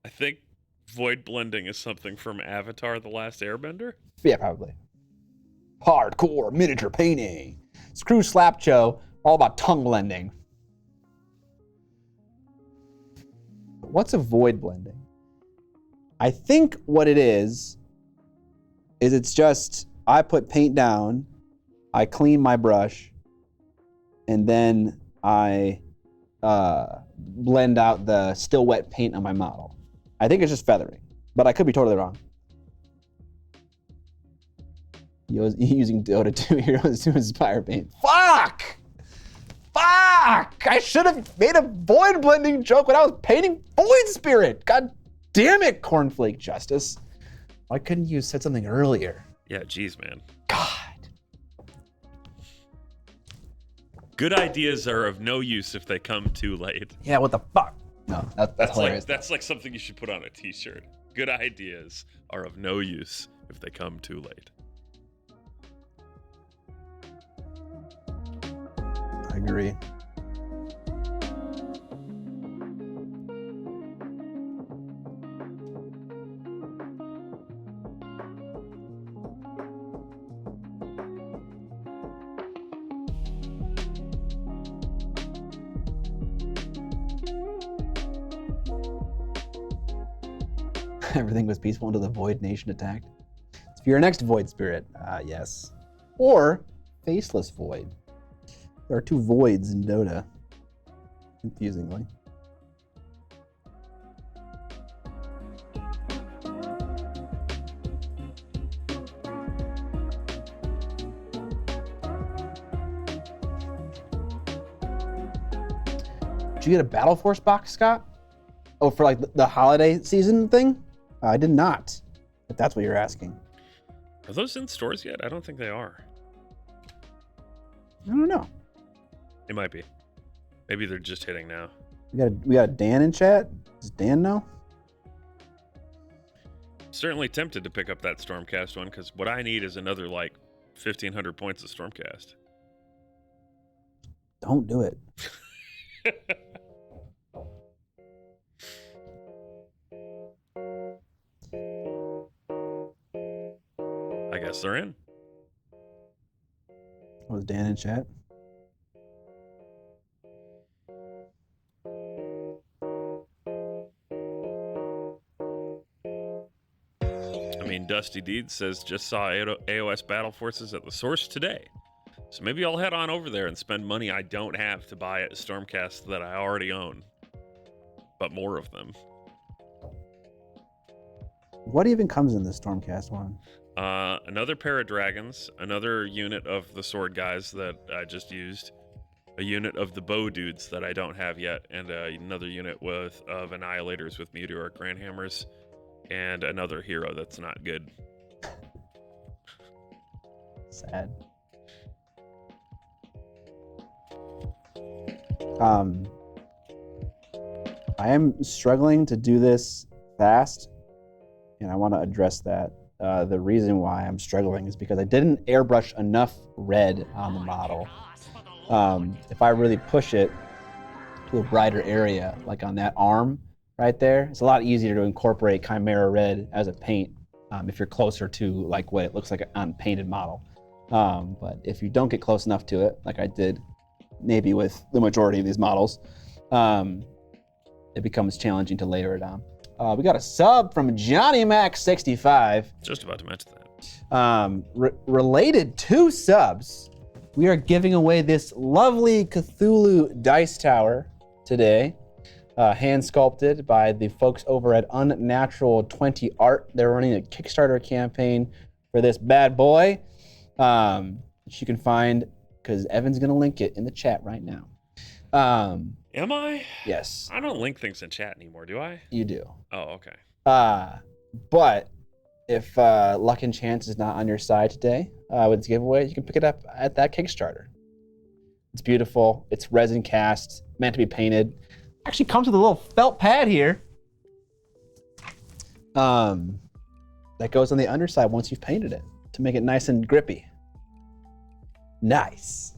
I think void blending is something from Avatar: The Last Airbender. Yeah, probably. Hardcore miniature painting. Screw Slapcho, all about tongue blending. What's a void blending? I think what it is it's just, I put paint down, I clean my brush, and then I blend out the still wet paint on my model. I think it's just feathering, but I could be totally wrong. Using Dota 2 heroes to inspire paint. Fuck! I should have made a void blending joke when I was painting Void Spirit. God damn it, Cornflake Justice. Why couldn't you have said something earlier? Yeah, geez, man. God. Good ideas are of no use if they come too late. Yeah, what the fuck? No, that's hilarious. That's like something you should put on a t-shirt. Good ideas are of no use if they come too late. I agree. Everything was peaceful until the Void Nation attacked. So for your next Void Spirit, yes. Or Faceless Void. There are two voids in Dota, confusingly. Did you get a Battle Force box, Scott? Oh, for like the holiday season thing? I did not, if that's what you're asking. Are those in stores yet? I don't think they are. I don't know. They might be. Maybe they're just hitting now. We got Dan in chat. Does Dan know? Certainly tempted to pick up that Stormcast one, because what I need is another, like, 1,500 points of Stormcast. Don't do it. I guess they're in. Was Dan in chat? I mean, Dusty Deeds says, just saw AOS Battle Forces at the Source today. So maybe I'll head on over there and spend money I don't have to buy at Stormcast that I already own. But more of them. What even comes in this Stormcast one? Another pair of dragons, another unit of the sword guys that I just used, a unit of the bow dudes that I don't have yet, and another unit of annihilators with meteoric grand hammers, and another hero that's not good. Sad. I am struggling to do this fast, and I want to address that. The reason why I'm struggling is because I didn't airbrush enough red on the model. If I really push it to a brighter area, like on that arm right there, it's a lot easier to incorporate Chimera Red as a paint if you're closer to like what it looks like on painted model. But if you don't get close enough to it, like I did maybe with the majority of these models, it becomes challenging to layer it on. We got a sub from Johnny Mac 65. Just about to mention that. Related to subs, we are giving away this lovely Cthulhu dice tower today, hand sculpted by the folks over at Unnatural 20 Art. They're running a Kickstarter campaign for this bad boy, which you can find because Evan's gonna link it in the chat right now. Am I? Yes. I don't link things in chat anymore, do I? You do. Oh, okay. But if luck and chance is not on your side today with this giveaway, you can pick it up at that Kickstarter. It's beautiful. It's resin cast, meant to be painted. Actually comes with a little felt pad here. That goes on the underside once you've painted it to make it nice and grippy. Nice.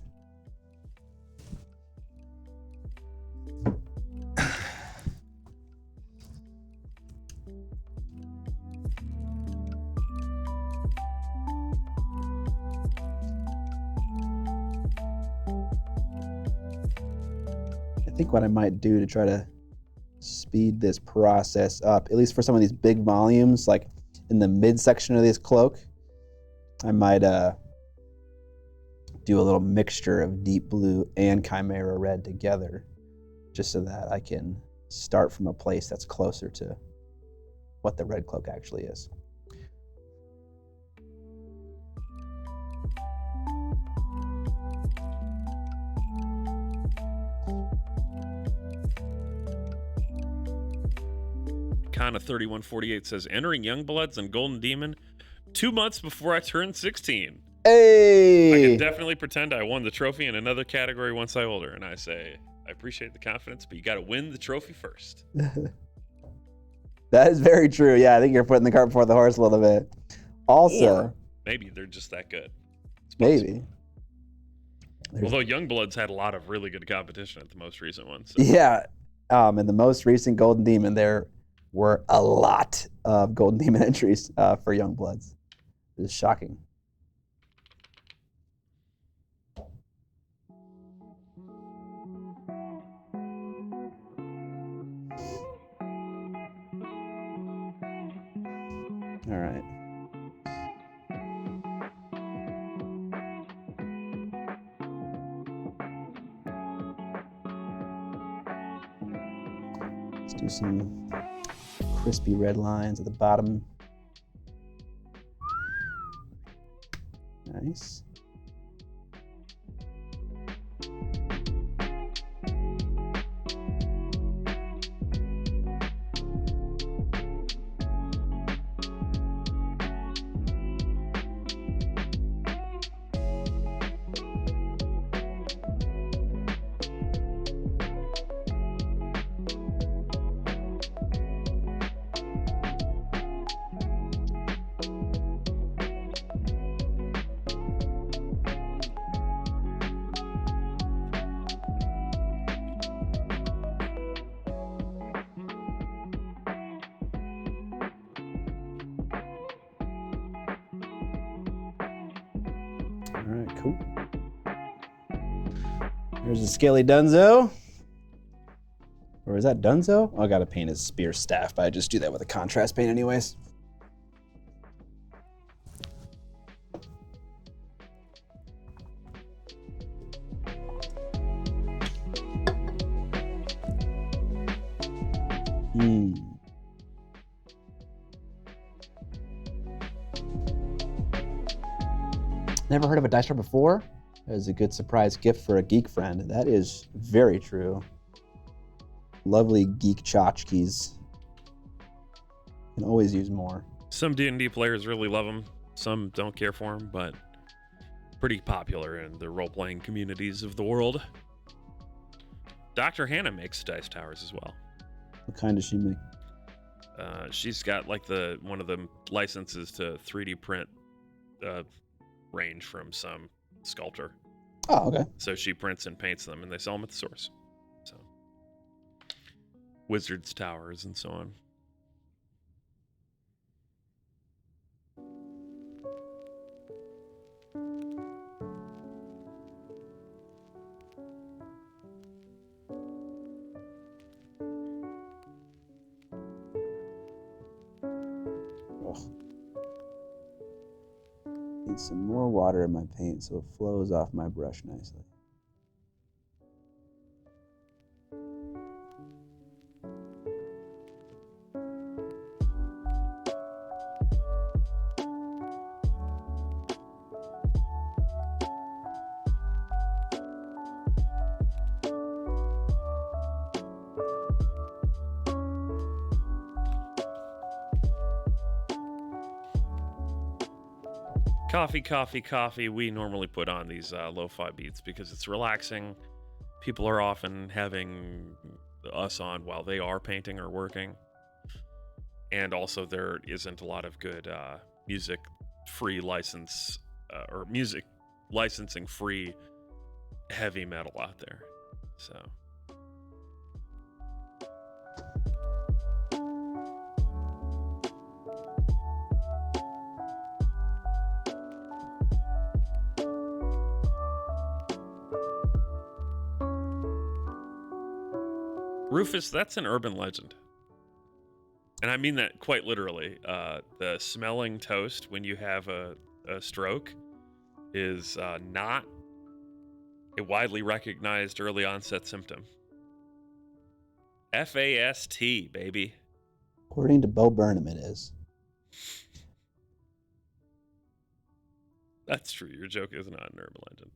I think what I might do to try to speed this process up, at least for some of these big volumes, like in the midsection of this cloak, I might do a little mixture of deep blue and Chimera Red together, just so that I can start from a place that's closer to what the red cloak actually is. Kana 3148 says, entering Youngbloods and Golden Demon 2 months before I turned 16. Hey! I can definitely pretend I won the trophy in another category once I'm older. And I say, I appreciate the confidence, but you got to win the trophy first. That is very true. Yeah, I think you're putting the cart before the horse a little bit. Also, Or maybe they're just that good. It's possible. maybe. Although Youngbloods had a lot of really good competition at the most recent one. So. Yeah, in the most recent Golden Demon, there were a lot of Golden Demon entries for Youngbloods. It was shocking. All right. Let's do some crispy red lines at the bottom. Nice. All right, cool. Here's a Scaly Dunzo. Or is that Dunzo? Oh, I gotta paint his spear staff, but I just do that with a contrast paint anyways. Never heard of a dice drawer before? That is a good surprise gift for a geek friend. That is very true. Lovely geek tchotchkes. Can always use more. Some D&D players really love them. Some don't care for them, but pretty popular in the role-playing communities of the world. Dr. Hannah makes dice towers as well. What kind does she make? She's got like one of the licenses to 3D print range from some sculptor. Oh, okay. So she prints and paints them, and they sell them at the source. So wizards' towers and so on. Need some more water in my paint so it flows off my brush nicely. Coffee. We normally put on these lo-fi beats because it's relaxing. People are often having us on while they are painting or working. And also there isn't a lot of good music free license or music licensing free heavy metal out there. So Rufus, that's an urban legend. And I mean that quite literally. The smelling toast when you have a stroke is not a widely recognized early onset symptom. FAST, baby. According to Bo Burnham, it is. That's true. Your joke is not an urban legend.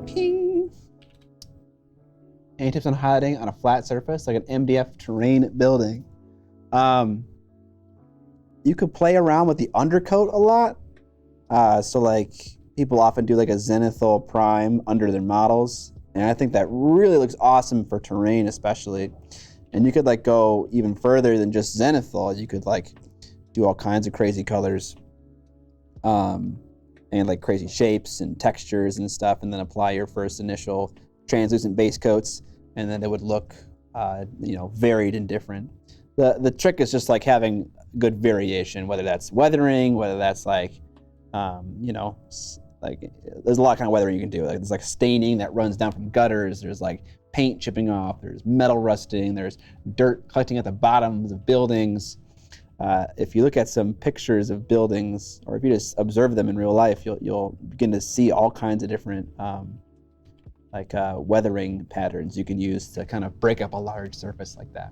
Ping. Any tips on hiding on a flat surface, like an MDF terrain building? You could play around with the undercoat a lot. So like people often do like a zenithal prime under their models. And I think that really looks awesome for terrain especially. And you could like go even further than just zenithal. You could like do all kinds of crazy colors. And like crazy shapes and textures and stuff, and then apply your first initial translucent base coats, and then it would look, varied and different. The trick is just like having good variation, whether that's weathering, whether that's like, like there's a lot of kind of weathering you can do. Like there's like staining that runs down from gutters. There's like paint chipping off. There's metal rusting. There's dirt collecting at the bottoms of buildings. If you look at some pictures of buildings, or if you just observe them in real life, you'll begin to see all kinds of different weathering patterns you can use to kind of break up a large surface like that.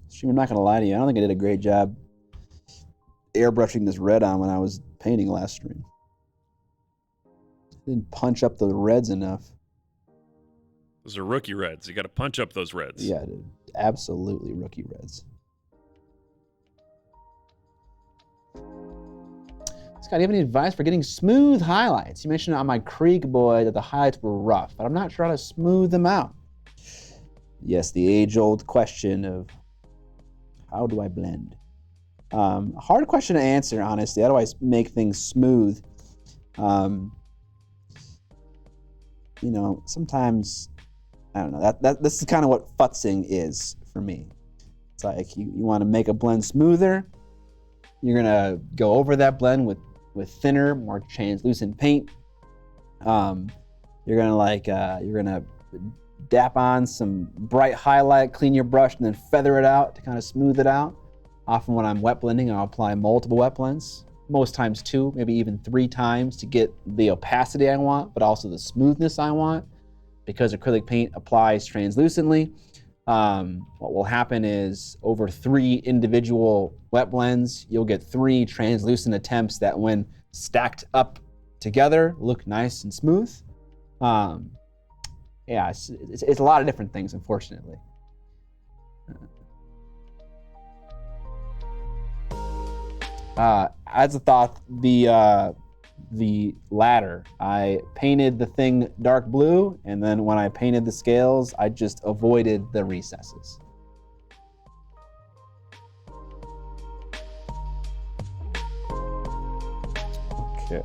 Stream, I'm not gonna lie to you. I don't think I did a great job airbrushing this red on when I was painting last stream. Didn't punch up the reds enough. Those are rookie reds. You got to punch up those reds. Yeah, dude. Absolutely rookie reds. Scott, do you have any advice for getting smooth highlights? You mentioned on my Krieg boy that the highlights were rough, but I'm not sure how to smooth them out. Yes, the age-old question of how do I blend? Hard question to answer, honestly. How do I make things smooth? You know, sometimes, I don't know, this is kind of what futzing is for me. It's like you want to make a blend smoother, you're gonna go over that blend with thinner, more translucent paint. You're gonna dap on some bright highlight, clean your brush, and then feather it out to kind of smooth it out. Often when I'm wet blending, I'll apply multiple wet blends. Most times 2, maybe even 3 times to get the opacity I want, but also the smoothness I want. Because acrylic paint applies translucently, what will happen is over 3 individual wet blends, you'll get 3 translucent attempts that when stacked up together, look nice and smooth. Yeah, it's a lot of different things, unfortunately. As a thought, the ladder, I painted the thing dark blue, and then when I painted the scales, I just avoided the recesses. Okay.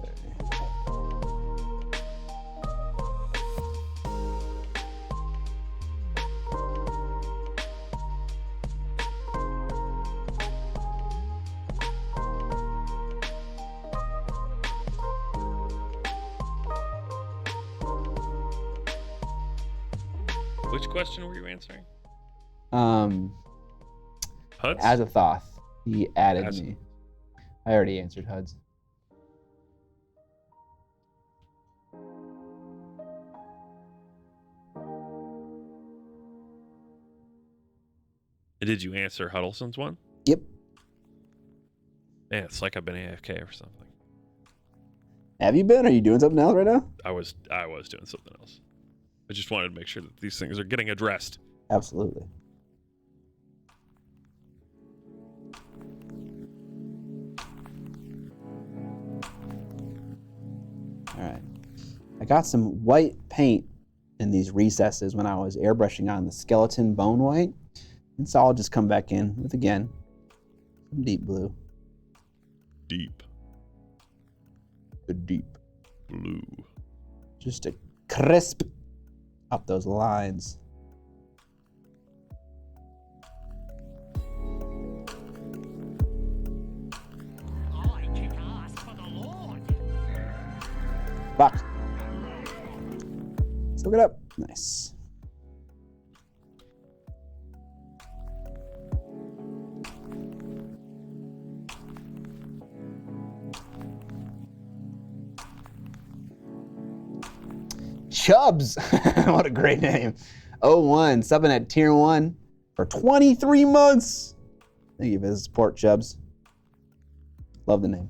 Which question were you answering? HUDs? As a Thoth, he added me. I already answered HUDs. Did you answer Huddleston's one? Yep. Yeah, it's like I've been AFK or something. Have you been? Are you doing something else right now? I was doing something else. I just wanted to make sure that these things are getting addressed. Absolutely. All right. I got some white paint in these recesses when I was airbrushing on the skeleton bone white. And so I'll just come back in with, again, some deep blue. Deep. The deep Blue. Just to crisp up those lines. I kick ass for the Lord. Fuck. Soak it up. Nice. Chubbs. What a great name. 01, subbing at tier 1 for 23 months. Thank you for the support, Chubbs. Love the name.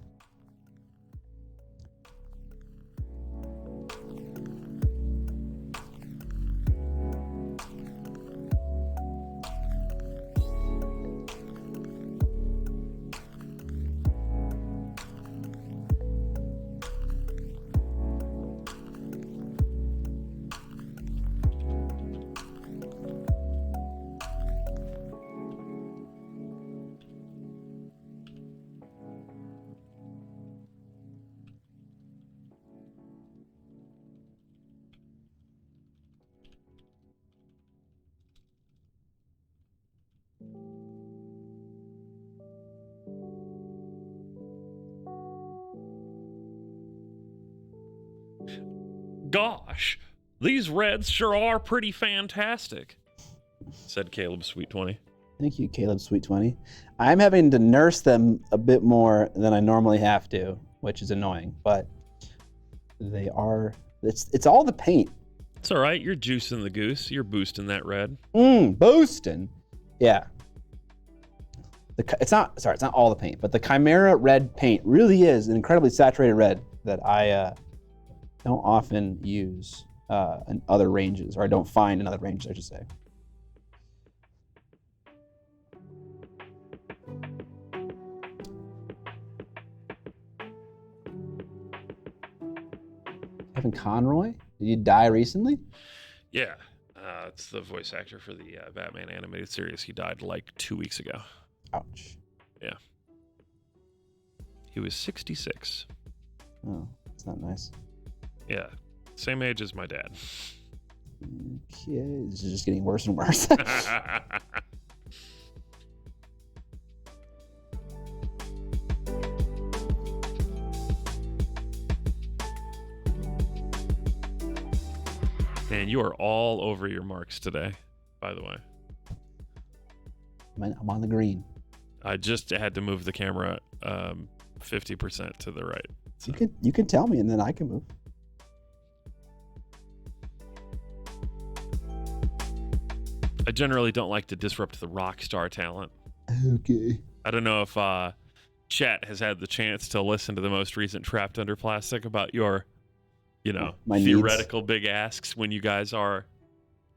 Gosh, these reds sure are pretty fantastic, said Caleb Sweet 20. Thank you, Caleb Sweet 20. I'm having to nurse them a bit more than I normally have to, which is annoying, but they are, it's all the paint. It's all right. You're juicing the goose. You're boosting that red. Boosting. Yeah. It's not all the paint, but the Chimera red paint really is an incredibly saturated red that I don't often use in other ranges, or I don't find in other ranges, I should say. Kevin Conroy? Did you die recently? Yeah. It's the voice actor for the Batman animated series. He died like 2 weeks ago. Ouch. Yeah. He was 66. Oh, that's not nice. Yeah. Same age as my dad. Okay, this is just getting worse and worse. Man, you are all over your marks today, by the way. I'm on the green. I just had to move the camera 50% to the right. So. You can tell me, and then I can move. I generally don't like to disrupt the rock star talent. Okay. I don't know if chat has had the chance to listen to the most recent Trapped Under Plastic about your, My theoretical big asks when you guys are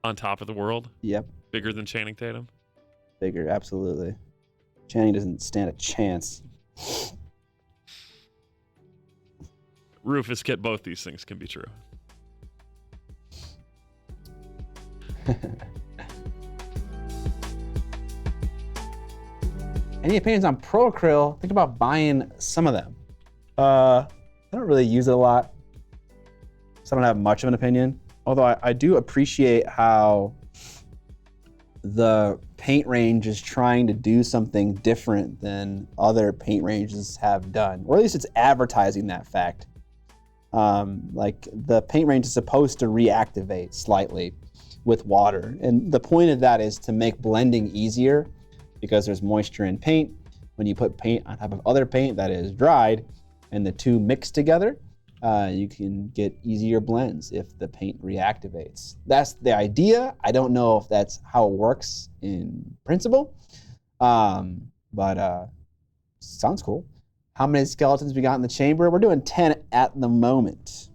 on top of the world. Yep. Bigger than Channing Tatum. Bigger, absolutely. Channing doesn't stand a chance. Rufus, get both these things can be true. Any opinions on Pro Acryl? Think about buying some of them. I don't really use it a lot, so I don't have much of an opinion. Although I do appreciate how the paint range is trying to do something different than other paint ranges have done, or at least it's advertising that fact. Like the paint range is supposed to reactivate slightly with water, and the point of that is to make blending easier because there's moisture in paint. When you put paint on top of other paint that is dried and the two mix together, you can get easier blends if the paint reactivates. That's the idea. I don't know if that's how it works in principle, but sounds cool. How many skeletons we got in the chamber? We're doing 10 at the moment.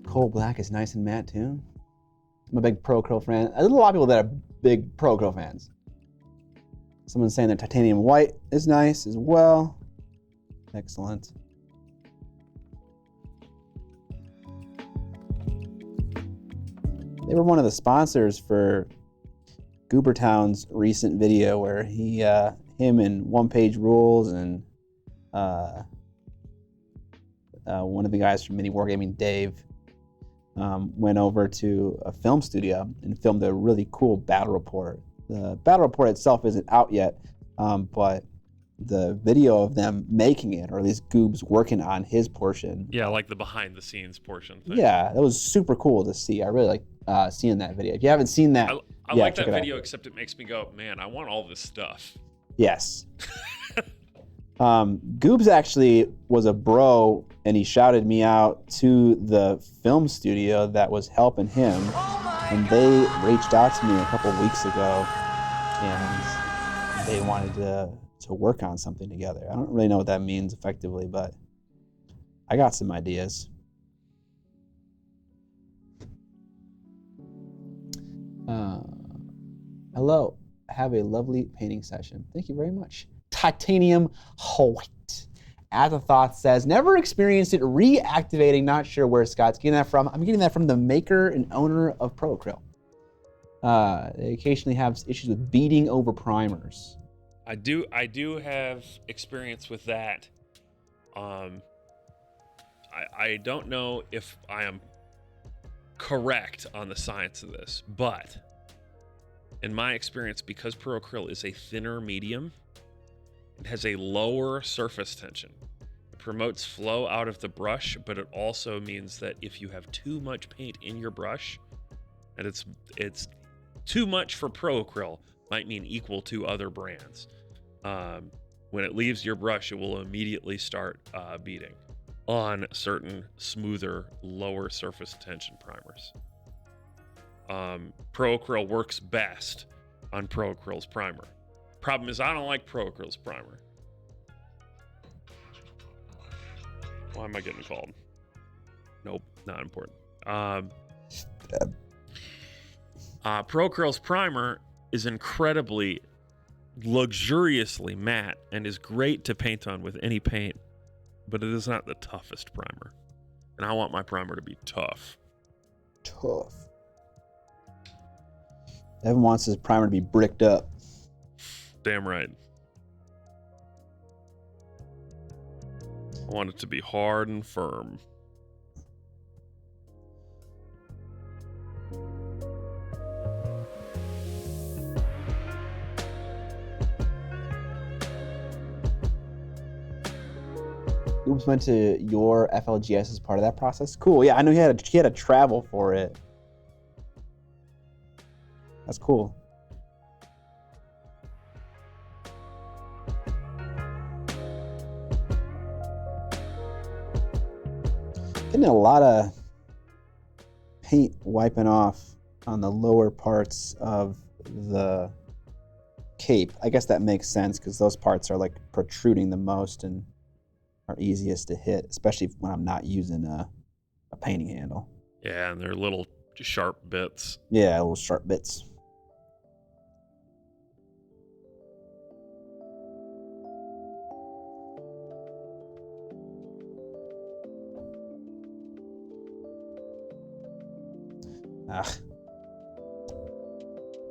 Coal black is nice and matte too. I'm a big Pro Acryl fan. There's a lot of people that are big Pro Acryl fans. Someone's saying that titanium white is nice as well. Excellent. They were one of the sponsors for Goobertown's recent video where him and One Page Rules and one of the guys from Mini Wargaming, Dave, went over to a film studio and filmed a really cool battle report. The battle report itself isn't out yet, but the video of them making it, or at least Goob's working on his portion. Yeah, like the behind the scenes portion thing. Yeah, that was super cool to see. I really like seeing that video. If you haven't seen that, I like that video, except it makes me go, man, I want all this stuff. Yes. Goobs actually was a bro, and he shouted me out to the film studio that was helping him, and they reached out to me a couple weeks ago, and they wanted to work on something together. I don't really know what that means effectively, but I got some ideas. Hello, have a lovely painting session. Thank you very much. Titanium white. Afterthought says, never experienced it reactivating. Not sure where Scott's getting that from. I'm getting that from the maker and owner of Pro Acryl. They occasionally have issues with beading over primers. I do have experience with that. I don't know if I am correct on the science of this, but in my experience, because pro-acryl is a thinner medium, it has a lower surface tension. It promotes flow out of the brush, but it also means that if you have too much paint in your brush, and it's too much for pro-acryl, might mean equal to other brands. When it leaves your brush, it will immediately start beading on certain smoother, lower surface tension primers. Pro-acryl works best on pro-acryl's primer. Problem is, I don't like pro-acryl's primer. Why am I getting called? Nope, not important. Pro-acryl's primer is incredibly luxuriously matte and is great to paint on with any paint, but it is not the toughest primer. And I want my primer to be tough. Tough. Evan wants his primer to be bricked up. Damn right. I want it to be hard and firm. Oops went to your FLGS as part of that process. Cool. Yeah, I knew he had to travel for it. That's cool. Getting a lot of paint wiping off on the lower parts of the cape. I guess that makes sense because those parts are like protruding the most and are easiest to hit, especially when I'm not using a painting handle. Yeah, and they're little sharp bits. Yeah, little sharp bits. Ugh.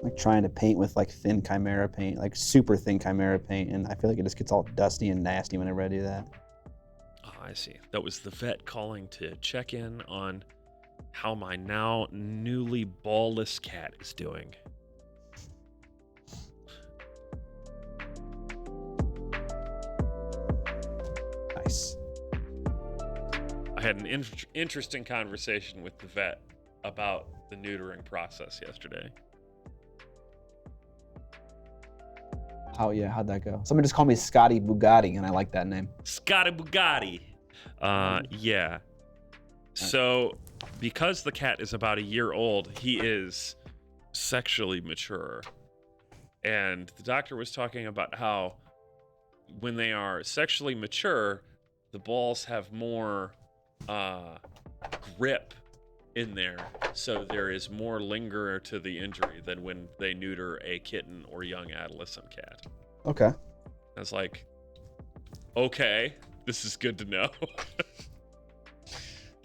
Like trying to paint with like thin chimera paint, like super thin chimera paint, and I feel like it just gets all dusty and nasty whenever I do that. Oh, I see. That was the vet calling to check in on how my now newly ballless cat is doing. Nice. I had an interesting conversation with the vet about the neutering process yesterday. Oh yeah, how'd that go? Someone just called me Scotty Bugatti, and I like that name. Scotty Bugatti. Yeah. So, because the cat is about a year old, he is sexually mature. And the doctor was talking about how when they are sexually mature, the balls have more grip in there, so there is more linger to the injury than when they neuter a kitten or young adolescent cat. Okay. I was like, okay, this is good to know.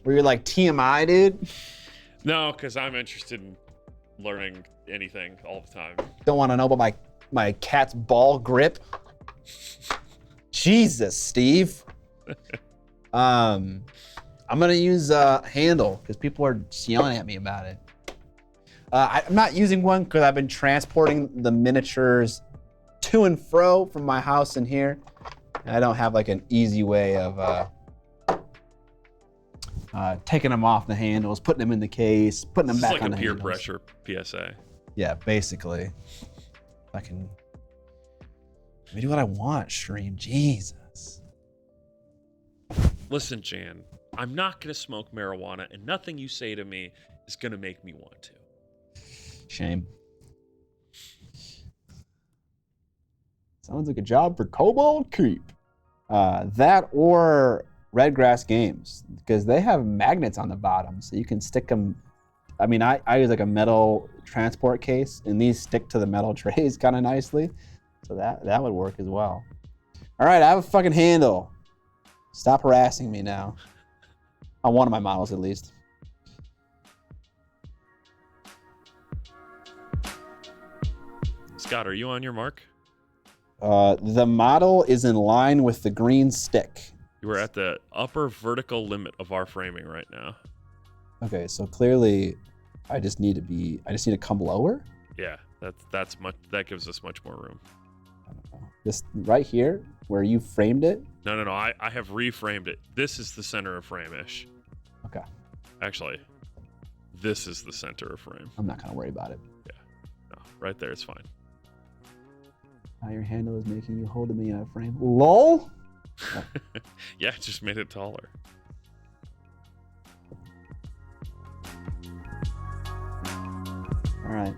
Were you like TMI, dude? No, because I'm interested in learning anything all the time. Don't want to know about my cat's ball grip? Jesus, Steve. I'm gonna use handle because people are yelling at me about it. I'm not using one because I've been transporting the miniatures to and fro from my house in here. And I don't have like an easy way of taking them off the handles, putting them in the case, putting them back on the handles. It's like a peer pressure PSA. Yeah, basically. I can let me do what I want, stream. Jesus. Listen, Jan, I'm not going to smoke marijuana, and nothing you say to me is going to make me want to. Shame. Sounds like a job for Cobalt Keep. That or Redgrass Games, because they have magnets on the bottom, so you can stick them. I mean, I use like a metal transport case, and these stick to the metal trays kind of nicely, so that would work as well. All right, I have a fucking handle. Stop harassing me now. On one of my models, at least. Scott, are you on your mark? The model is in line with the green stick. You are at the upper vertical limit of our framing right now. Okay, so clearly, I just need to come lower. Yeah, that's much. That gives us much more room. I don't know. This right here, where you framed it. No. I have reframed it. This is the center of frame-ish. Okay. Actually, this is the center of frame. I'm not gonna worry about it. No, right there is fine. How your handle is making you hold me in a frame. LOL. Yeah, just made it taller. All right.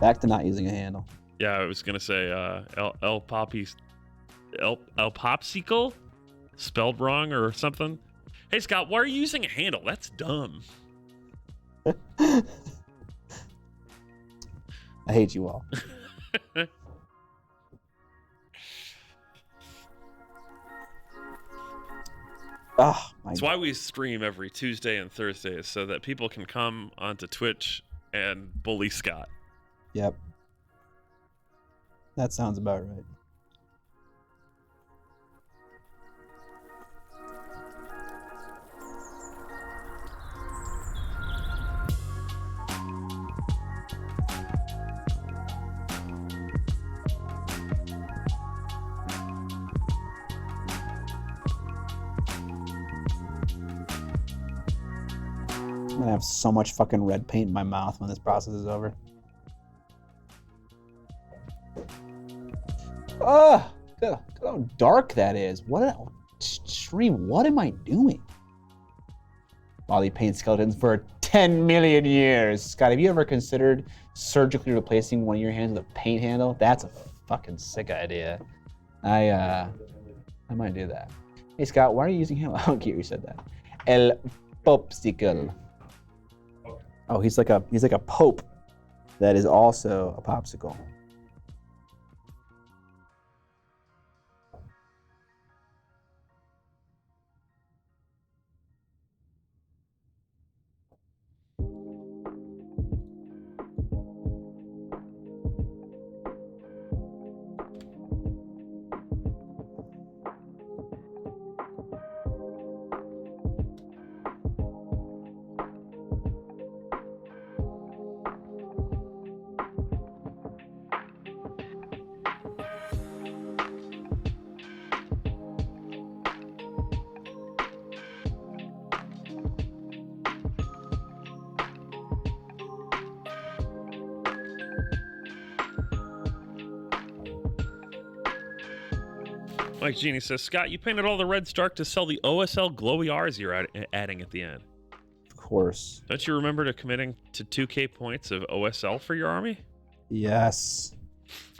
Back to not using a handle. Yeah, I was gonna say El Popsicle, spelled wrong or something. Hey Scott, why are you using a handle? That's dumb. I hate you all. Oh, That's why we stream every Tuesday and Thursday, so that people can come onto Twitch and bully Scott. Yep. That sounds about right. I'm gonna have so much fucking red paint in my mouth when this process is over. Ah, look how dark that is. What a stream. What am I doing? Molly paint skeletons for 10 million years. Scott, have you ever considered surgically replacing one of your hands with a paint handle? That's a fucking sick idea. I might do that. Hey Scott, why are you using handle? I don't care you said that. El popsicle. Oh, he's like a pope that is also a popsicle. Mike Genie says, Scott, you painted all the red dark to sell the OSL glowy R's you're adding at the end. Of course. Don't you remember to committing to 2K points of OSL for your army? Yes,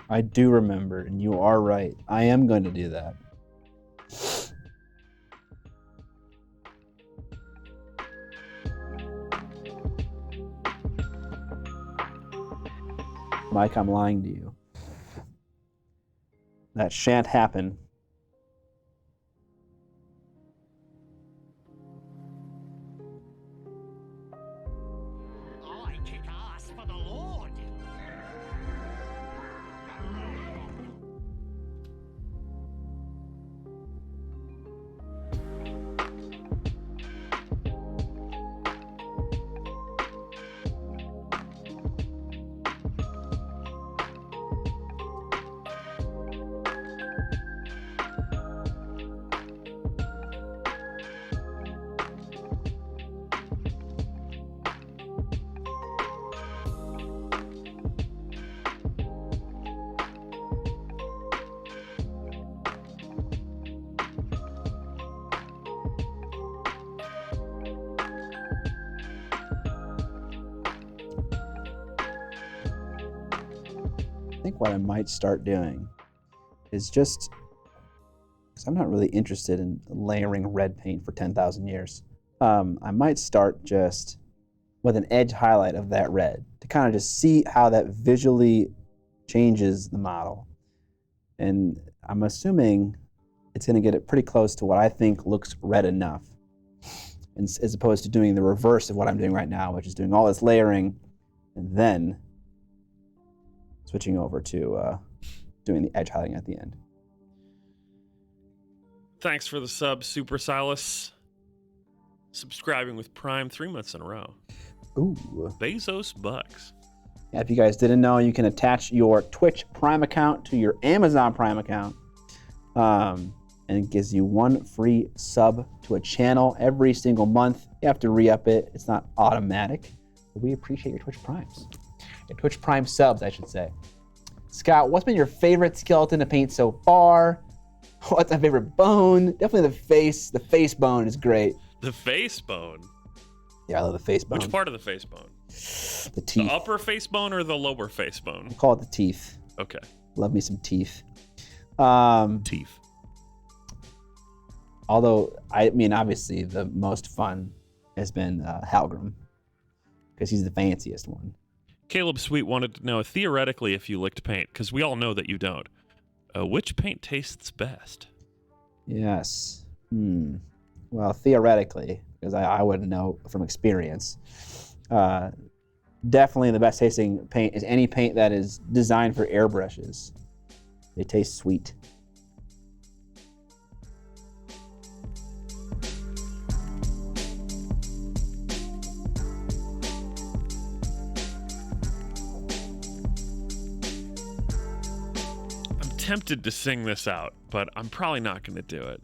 I do remember, and you are right. I am going to do that. Mike, I'm lying to you. That shan't happen. I kick ass for the Lord. I think what I might start doing is just, because I'm not really interested in layering red paint for 10,000 years. I might start just with an edge highlight of that red to kind of just see how that visually changes the model. And I'm assuming it's going to get it pretty close to what I think looks red enough, and, as opposed to doing the reverse of what I'm doing right now, which is doing all this layering and then switching over to doing the edge highlighting at the end. Thanks for the sub, Super Silas. subscribing with Prime 3 months in a row. Ooh. Bezos bucks. Yeah, if you guys didn't know, you can attach your Twitch Prime account to your Amazon Prime account. And it gives you 1 free sub to a channel every single month. You have to re-up it. It's not automatic. But we appreciate your Twitch Primes. Your Twitch Prime subs, I should say. Scott, what's been your favorite skeleton to paint so far? What's my favorite bone? Definitely the face. The face bone is great. The face bone? Yeah, I love the face bone. Which part of the face bone? The teeth. The upper face bone or the lower face bone? I call it the teeth. Okay. Love me some teeth. Teeth. Although, I mean, obviously, the most fun has been Halgrim, because he's the fanciest one. Caleb Sweet wanted to know, theoretically, if you licked paint, because we all know that you don't, which paint tastes best? Yes. Well, theoretically, because I wouldn't know from experience, definitely the best tasting paint is any paint that is designed for airbrushes. They taste sweet. Tempted to sing this out, but I'm probably not going to do it.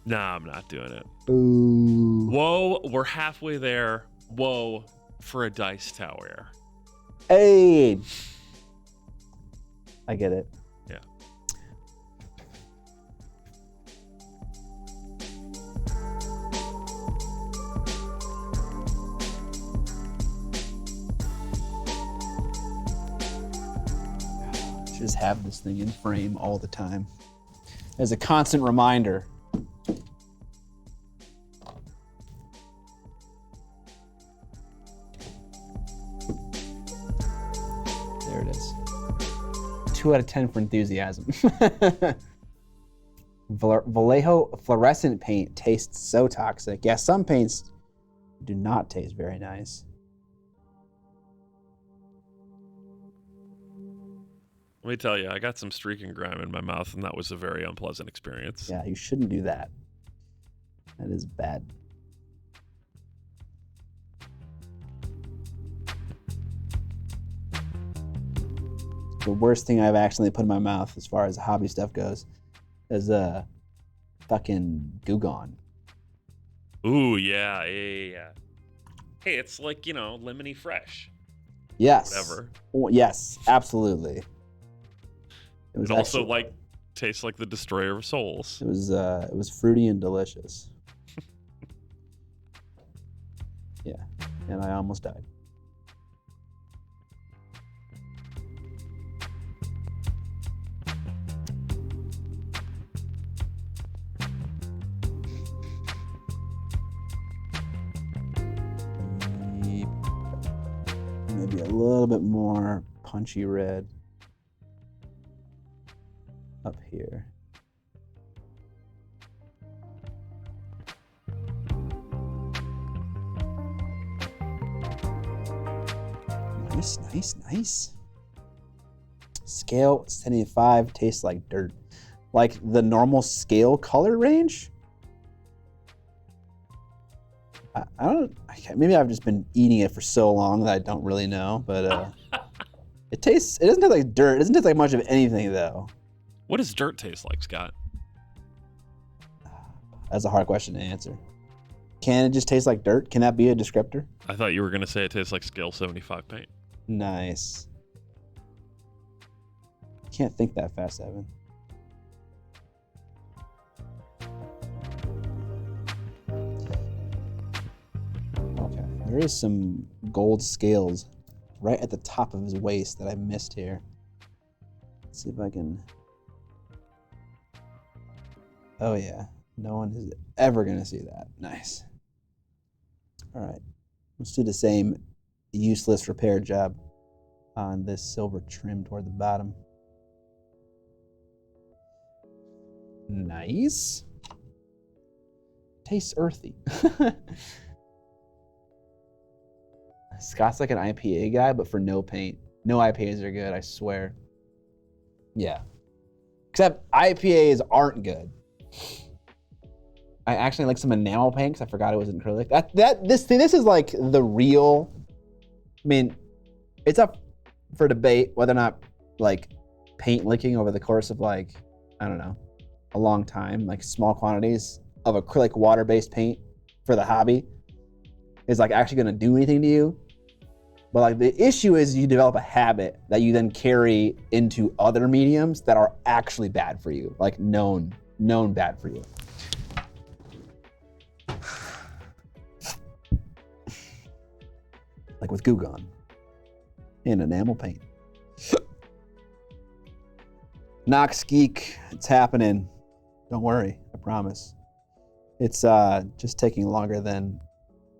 Nah, I'm not doing it. Ooh. Whoa, we're halfway there. Whoa, for a dice tower. Hey. I get it. Yeah. Just have this thing in frame all the time as a constant reminder. There it is. 2 out of 10 for enthusiasm. Vallejo fluorescent paint tastes so toxic. Yeah, some paints do not taste very nice. Let me tell you, I got some streaking grime in my mouth, and that was a very unpleasant experience. Yeah, you shouldn't do that. That is bad. The worst thing I've actually put in my mouth as far as hobby stuff goes is fucking Gugon. Ooh, yeah. Hey, it's like, lemony fresh. Yes. Whatever. Oh, yes, absolutely. It also tastes like the destroyer of souls. It was fruity and delicious. Yeah, and I almost died. Maybe a little bit more punchy red up here. Nice. Scale 75 tastes like dirt. Like the normal scale color range? Maybe I've just been eating it for so long that I don't really know, but it doesn't taste like dirt. It doesn't taste like much of anything though. What does dirt taste like, Scott? That's a hard question to answer. Can it just taste like dirt? Can that be a descriptor? I thought you were going to say it tastes like scale 75 paint. Nice. Can't think that fast, Evan. Okay, there is some gold scales right at the top of his waist that I missed here. Let's see if I can... Oh yeah, no one is ever gonna see that. Nice. All right, let's do the same useless repair job on this silver trim toward the bottom. Nice. Tastes earthy. Scott's like an IPA guy, but for no paint. No IPAs are good, I swear. Yeah. Except IPAs aren't good. I actually like some enamel paint because I forgot it was in acrylic. This is like the real. I mean, it's up for debate whether or not like paint licking over the course of like, I don't know, a long time, like small quantities of acrylic water-based paint for the hobby is like actually gonna do anything to you. But like the issue is you develop a habit that you then carry into other mediums that are actually bad for you, like known bad for you. Like with Goo Gone and enamel paint. Nox Geek, it's happening. Don't worry, I promise. It's just taking longer than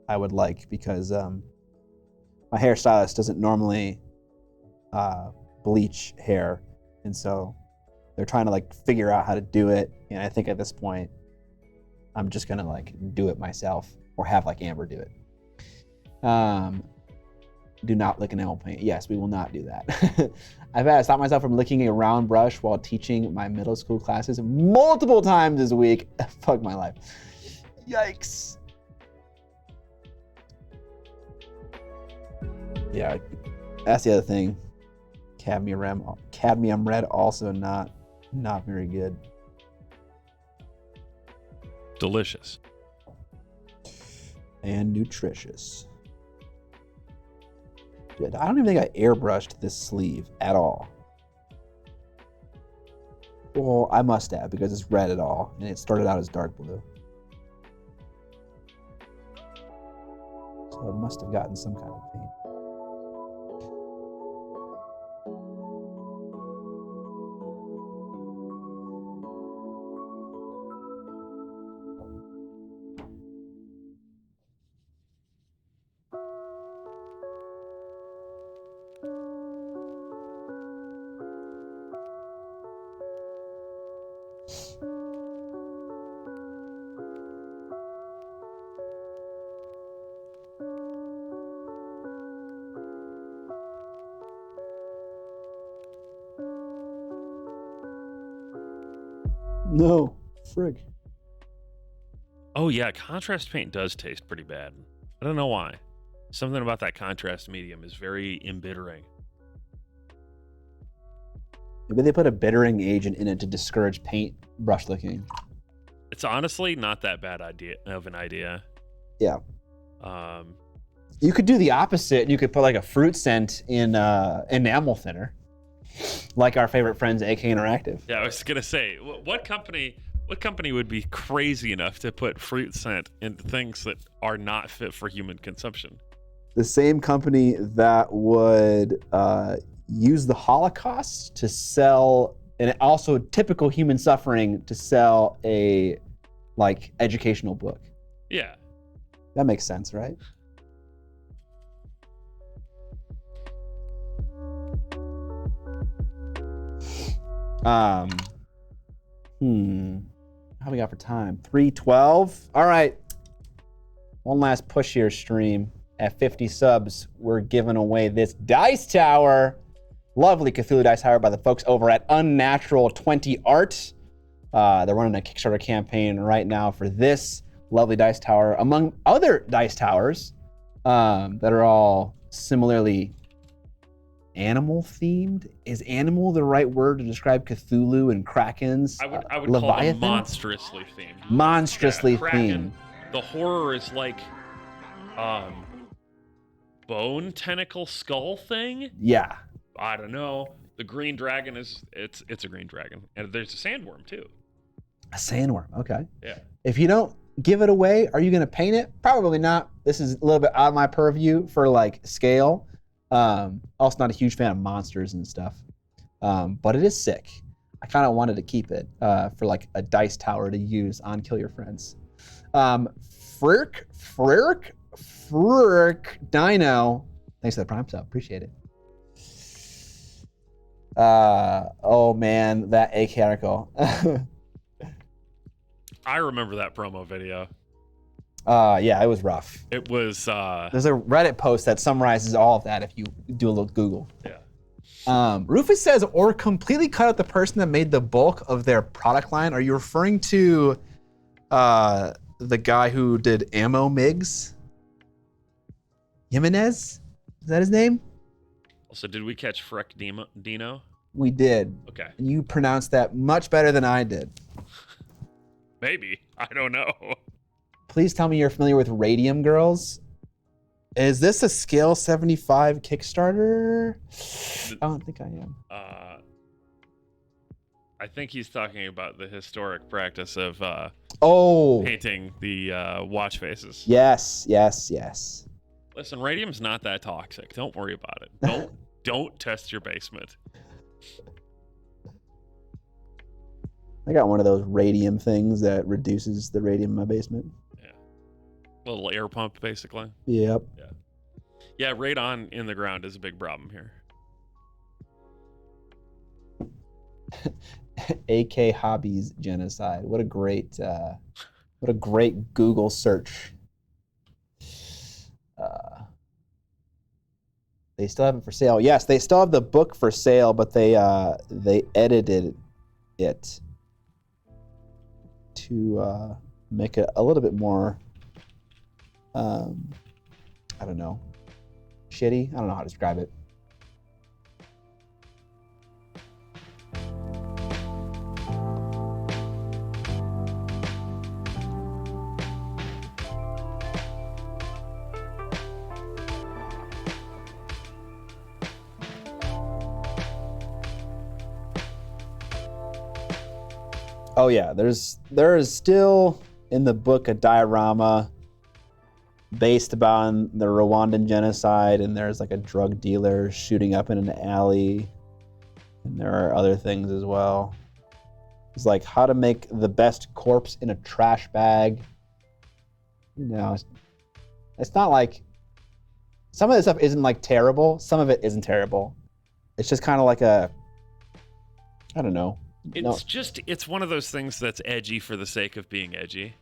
I would like because my hairstylist doesn't normally bleach hair, and so they're trying to like figure out how to do it. And I think at this point, I'm just gonna like do it myself or have like Amber do it. Do not lick enamel paint. Yes, we will not do that. I've had to stop myself from licking a round brush while teaching my middle school classes multiple times this week. Fuck my life. Yikes. Yeah, that's the other thing. Cadmium red also not very good. Delicious. And nutritious. Dude, I don't even think I airbrushed this sleeve at all. Well, I must have because it's red at all, and it started out as dark blue. So I must have gotten some kind of paint. No, frig. Oh yeah, contrast paint does taste pretty bad. I don't know why. Something about that contrast medium is very embittering. Maybe they put a bittering agent in it to discourage paint brush licking. It's honestly not that bad of an idea. Yeah. You could do the opposite, and you could put like a fruit scent in enamel thinner, like our favorite friends, AK Interactive. Yeah, I was gonna say, what company would be crazy enough to put fruit scent into things that are not fit for human consumption? The same company that would use the Holocaust to sell, and also typical human suffering to sell a like educational book. Yeah. That makes sense, right? How we got for time? 3:12. All right. One last push here, stream. At 50 subs, we're giving away this dice tower. Lovely Cthulhu dice tower by the folks over at Unnatural 20 Art. They're running a Kickstarter campaign right now for this lovely dice tower, among other dice towers that are all similarly animal themed. Is animal the right word to describe Cthulhu and Krakens? I would Leviathan? call them monstrously themed. Monstrously Kraken, themed. The horror is like bone tentacle skull thing. Yeah. I don't know. The green dragon it's a green dragon, and there's a sandworm too. A sandworm. Okay. Yeah. If you don't give it away, are you going to paint it? Probably not. This is a little bit out of my purview for like scale. Also not a huge fan of monsters and stuff. But it is sick. I kind of wanted to keep it for like a dice tower to use on Kill Your Friends. Frick Dino. Thanks for the prime sub. Appreciate it. Oh man, that AK article. I remember that promo video. Yeah, it was rough. It was There's a Reddit post that summarizes all of that if you do a little Google. Yeah. Rufus says, or completely cut out the person that made the bulk of their product line. Are you referring to The guy who did Ammo Migs. Jimenez? Is that his name? Also, did we catch Freck Dino? We did. Okay. And you pronounced that much better than I did. Maybe. I don't know. Please tell me you're familiar with Radium Girls. Is this a Scale 75 Kickstarter? I don't think I am. I think he's talking about the historic practice of painting the watch faces. Yes. Listen, radium's not that toxic. Don't worry about it. Don't test your basement. I got one of those radium things that reduces the radium in my basement. Yeah. Little air pump, basically. Yep. Yeah, radon in the ground is a big problem here. AK Hobbies Genocide. What a great Google search. They still have it for sale. Yes, they still have the book for sale, but they edited it to make it a little bit more I don't know, shitty. I don't know how to describe it. Oh yeah, there is still in the book a diorama based upon the Rwandan genocide, and there's like a drug dealer shooting up in an alley, and there are other things as well. It's like how to make the best corpse in a trash bag. You know, it's not like some of this stuff isn't like terrible. Some of it isn't terrible. It's just kind of like a, I don't know. It's one of those things that's edgy for the sake of being edgy.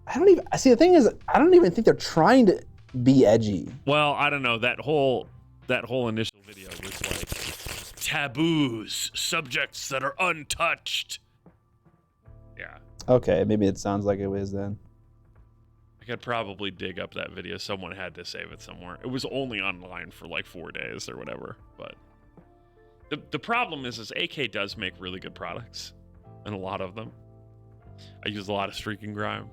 I don't even see. The thing is, I don't even think they're trying to be edgy. Well, I don't know. That whole initial video was like taboos, subjects that are untouched. Yeah. Okay, maybe it sounds like it was then. I could probably dig up that video. Someone had to save it somewhere. It was only online for like 4 days or whatever, but. The problem is AK does make really good products, and a lot of them. I use a lot of Streak and Grime.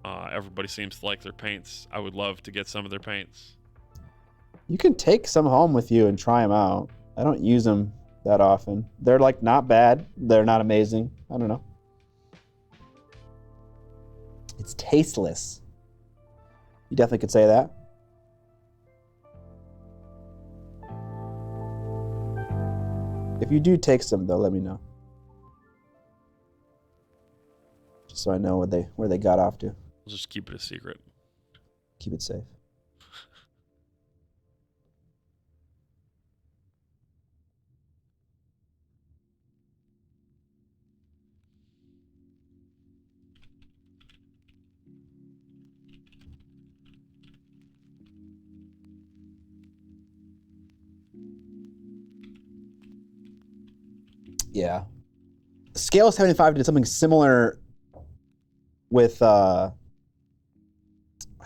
Everybody seems to like their paints. I would love to get some of their paints. You can take some home with you and try them out. I don't use them that often. They're like not bad. They're not amazing. I don't know. It's tasteless. You definitely could say that. If you do take some, though, let me know. Just so I know where they got off to. We'll just keep it a secret. Keep it safe. Yeah. Scale 75 did something similar with, I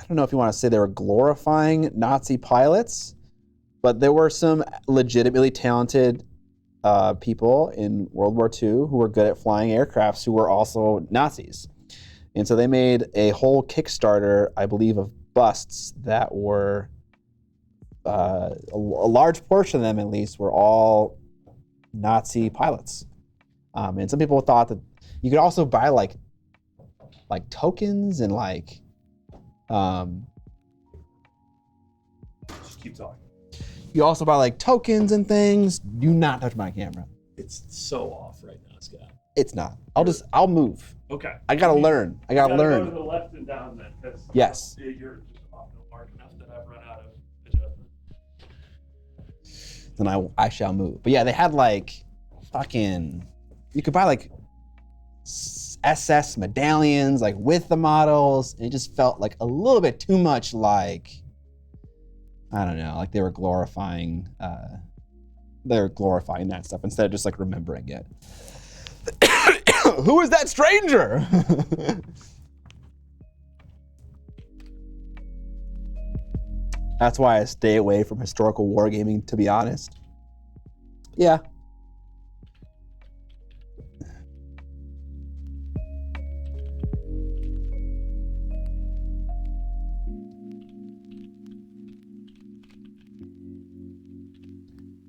don't know if you want to say they were glorifying Nazi pilots, but there were some legitimately talented people in World War II who were good at flying aircrafts who were also Nazis. And so they made a whole Kickstarter, I believe, of busts that were, a large portion of them at least, were all Nazi pilots. And some people thought that you could also buy like tokens and like Just keep talking. you also buy like tokens and things. Do not touch my camera. It's so off right now, Scott. It's not. I'll move. Okay. I gotta learn. I gotta Go to learn. the left and down then, because Yes. you're just off the mark enough that I've run out of adjustment. Then I shall move. But yeah, they had like fucking, you could buy like SS medallions like with the models, and it just felt like a little bit too much like, I don't know, like they were glorifying that stuff instead of just like remembering it. Who is that stranger? That's why I stay away from historical wargaming, to be honest. Yeah.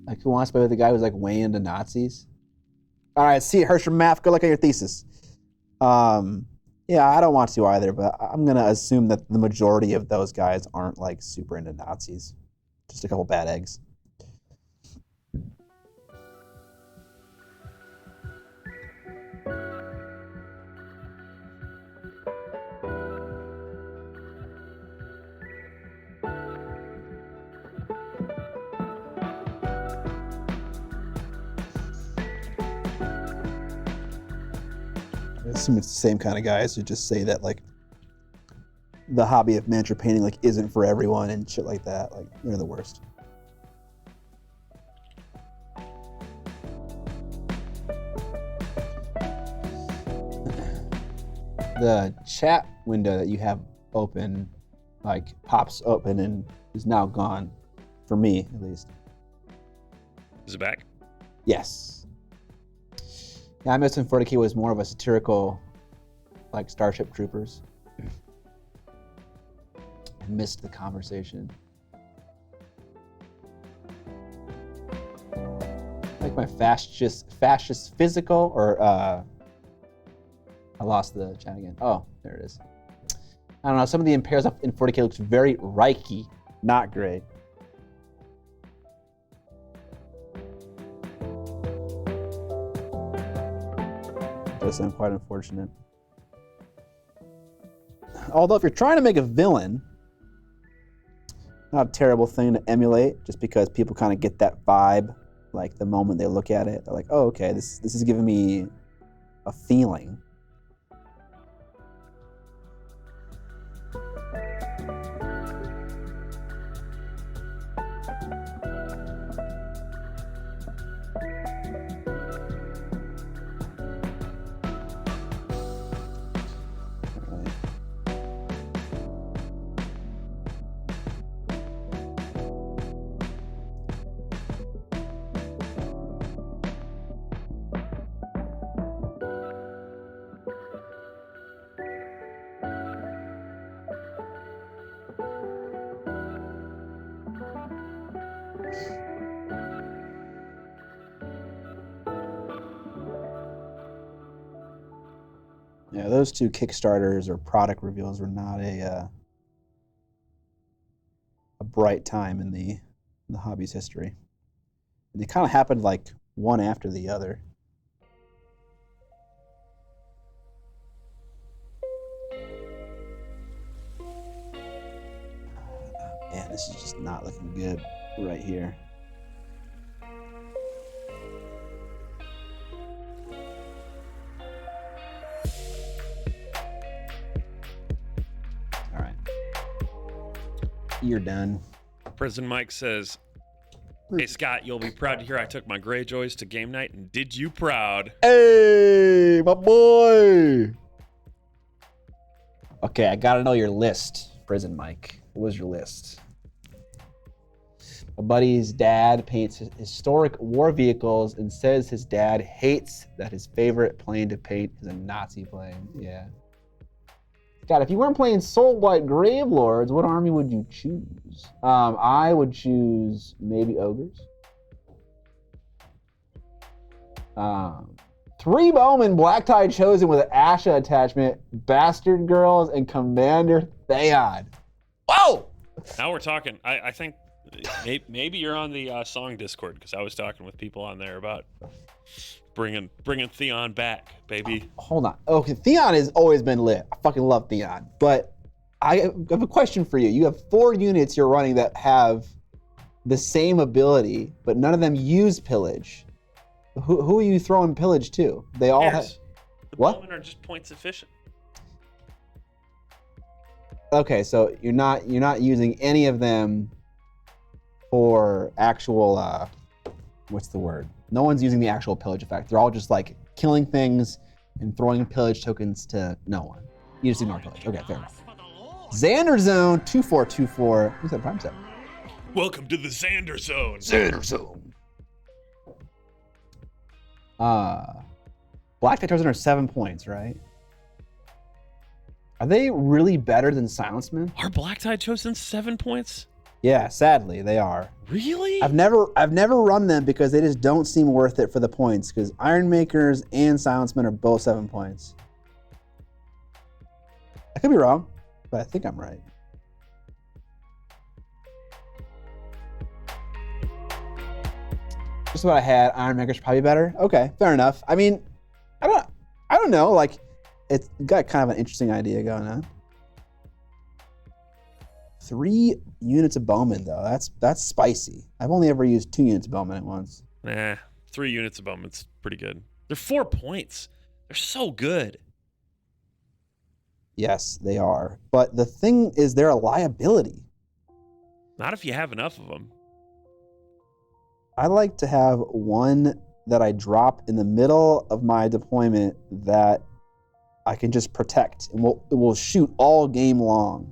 Like, who wants to play with the guy who's like way into Nazis? All right, see, Hersham Math, good luck on your thesis. Yeah, I don't want to either, but I'm gonna assume that the majority of those guys aren't like super into Nazis. Just a couple bad eggs. I assume it's the same kind of guys who just say that like the hobby of miniature painting like isn't for everyone and shit like that. Like, they're the worst. The chat window that you have open like pops open and is now gone, for me at least. Is it back? Yes. Yeah, I missed when 40K was more of a satirical, like Starship Troopers. I missed the conversation. Like my fascist physical, or I lost the chat again. Oh, there it is. I don't know. Some of the impairs in 40K looks very Reiki, not great. Does sound quite unfortunate. Although if you're trying to make a villain, not a terrible thing to emulate, just because people kind of get that vibe, like the moment they look at it, they're like, oh, okay, this is giving me a feeling. Yeah, those two Kickstarters or product reveals were not a bright time in the hobby's history. And they kind of happened like one after the other. Man, this is just not looking good right here. All right. You're done. Prison Mike says, hey, Scott, you'll be proud to hear I took my Greyjoys to game night and did you proud. Hey, my boy. Okay, I gotta know your list, Prison Mike. What was your list? My buddy's dad paints historic war vehicles and says his dad hates that his favorite plane to paint is a Nazi plane. Yeah. God, if you weren't playing Soulblight Gravelords, what army would you choose? I would choose maybe Ogres. 3 Bowmen, Black Tide Chosen with an Asha attachment, Bastard Girls, and Commander Theod. Whoa! Now we're talking. I think maybe you're on the song Discord, because I was talking with people on there about bringing Theon back, baby. Hold on. Okay, Theon has always been lit. I fucking love Theon. But I have a question for you. You have 4 units you're running that have the same ability, but none of them use pillage. Who are you throwing pillage to? They all have. The What? bowmen are just points efficient. Okay, so you're not using any of them for actual what's the word? No one's using the actual pillage effect. They're all just like killing things and throwing pillage tokens to no one. You just ignore pillage. Okay, fair enough. Xander Zone 2424. Who's that prime set? Welcome to the Xander Zone. Xander Zone. Black tie chosen are 7 points, right? Are they really better than Silencemen? Are black tie chosen 7 points? Yeah, sadly they are. Really? I've never run them because they just don't seem worth it for the points. Because Iron Makers and Silencemen are both 7 points. I could be wrong, but I think I'm right. Just what I had. Iron Maker's probably better. Okay, fair enough. I mean, I don't know. Like, it's got kind of an interesting idea going on. 3 units of Bowman though. That's spicy. I've only ever used 2 units of Bowman at once. Nah, 3 units of Bowman's pretty good. They're 4 points. They're so good. Yes, they are. But the thing is, they're a liability. Not if you have enough of them. I like to have one that I drop in the middle of my deployment that I can just protect, and it will shoot all game long.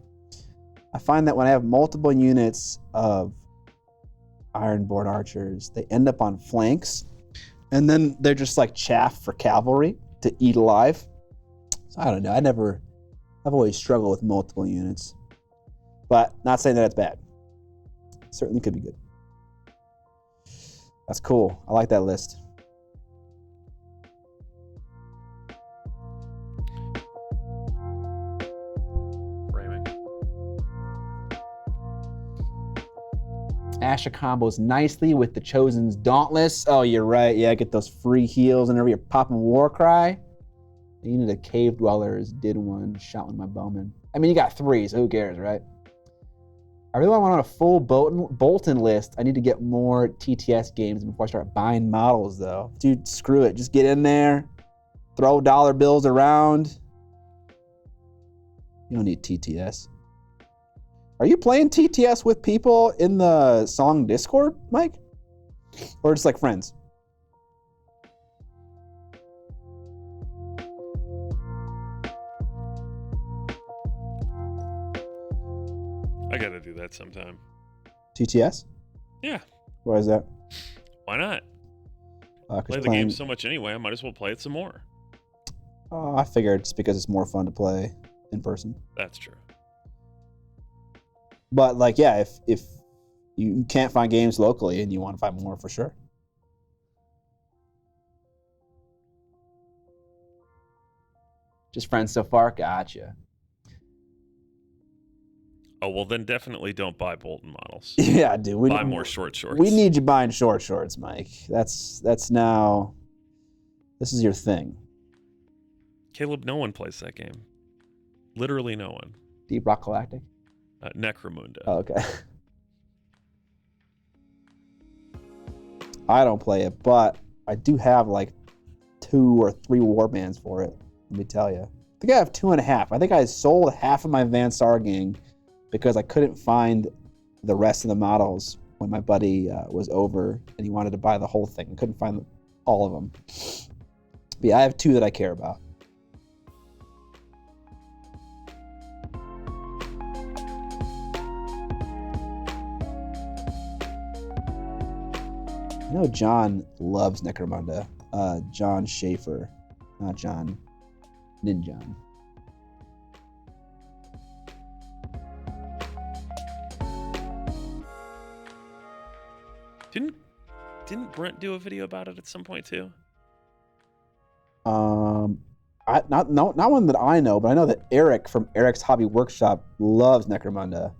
I find that when I have multiple units of Ironborn archers, they end up on flanks, and then they're just like chaff for cavalry to eat alive. So I don't know. I've always struggled with multiple units, but not saying that it's bad. Certainly could be good. That's cool. I like that list. Framing. Asher combos nicely with the Chosen's Dauntless. Oh, you're right. Yeah, get those free heals whenever you're popping Warcry. You need a Cave Dwellers, did one, shot one my Bowman. I mean, you got 3, so who cares, right? I really want on a full Bolton list. I need to get more TTS games before I start buying models, though. Dude, screw it. Just get in there, throw dollar bills around. You don't need TTS. Are you playing TTS with people in the Song Discord, Mike? Or just like friends? I gotta do that sometime. TTS? Yeah. Why is that? Why not? 'Cause Play the playing- game so much anyway, I might as well play it some more. I figured it's because it's more fun to play in person. That's true. But like, yeah, if you can't find games locally and you want to find more, for sure. Just friends so far? Gotcha. Oh, well, then definitely don't buy Bolton models. Yeah, dude. Buy more short shorts. We need you buying short shorts, Mike. That's now, this is your thing. Caleb, no one plays that game. Literally no one. Deep Rock Galactic? Necromunda. Oh, okay. I don't play it, but I do have like 2 or 3 warbands for it. Let me tell you. I think I have 2.5. I think I sold half of my Van Sar gang because I couldn't find the rest of the models when my buddy was over and he wanted to buy the whole thing. I couldn't find all of them. But yeah, I have 2 that I care about. I know John loves Necromunda. John Schaefer, not John Ninjon. Didn't Brent do a video about it at some point too? Not one that I know, but I know that Eric from Eric's Hobby Workshop loves Necromunda.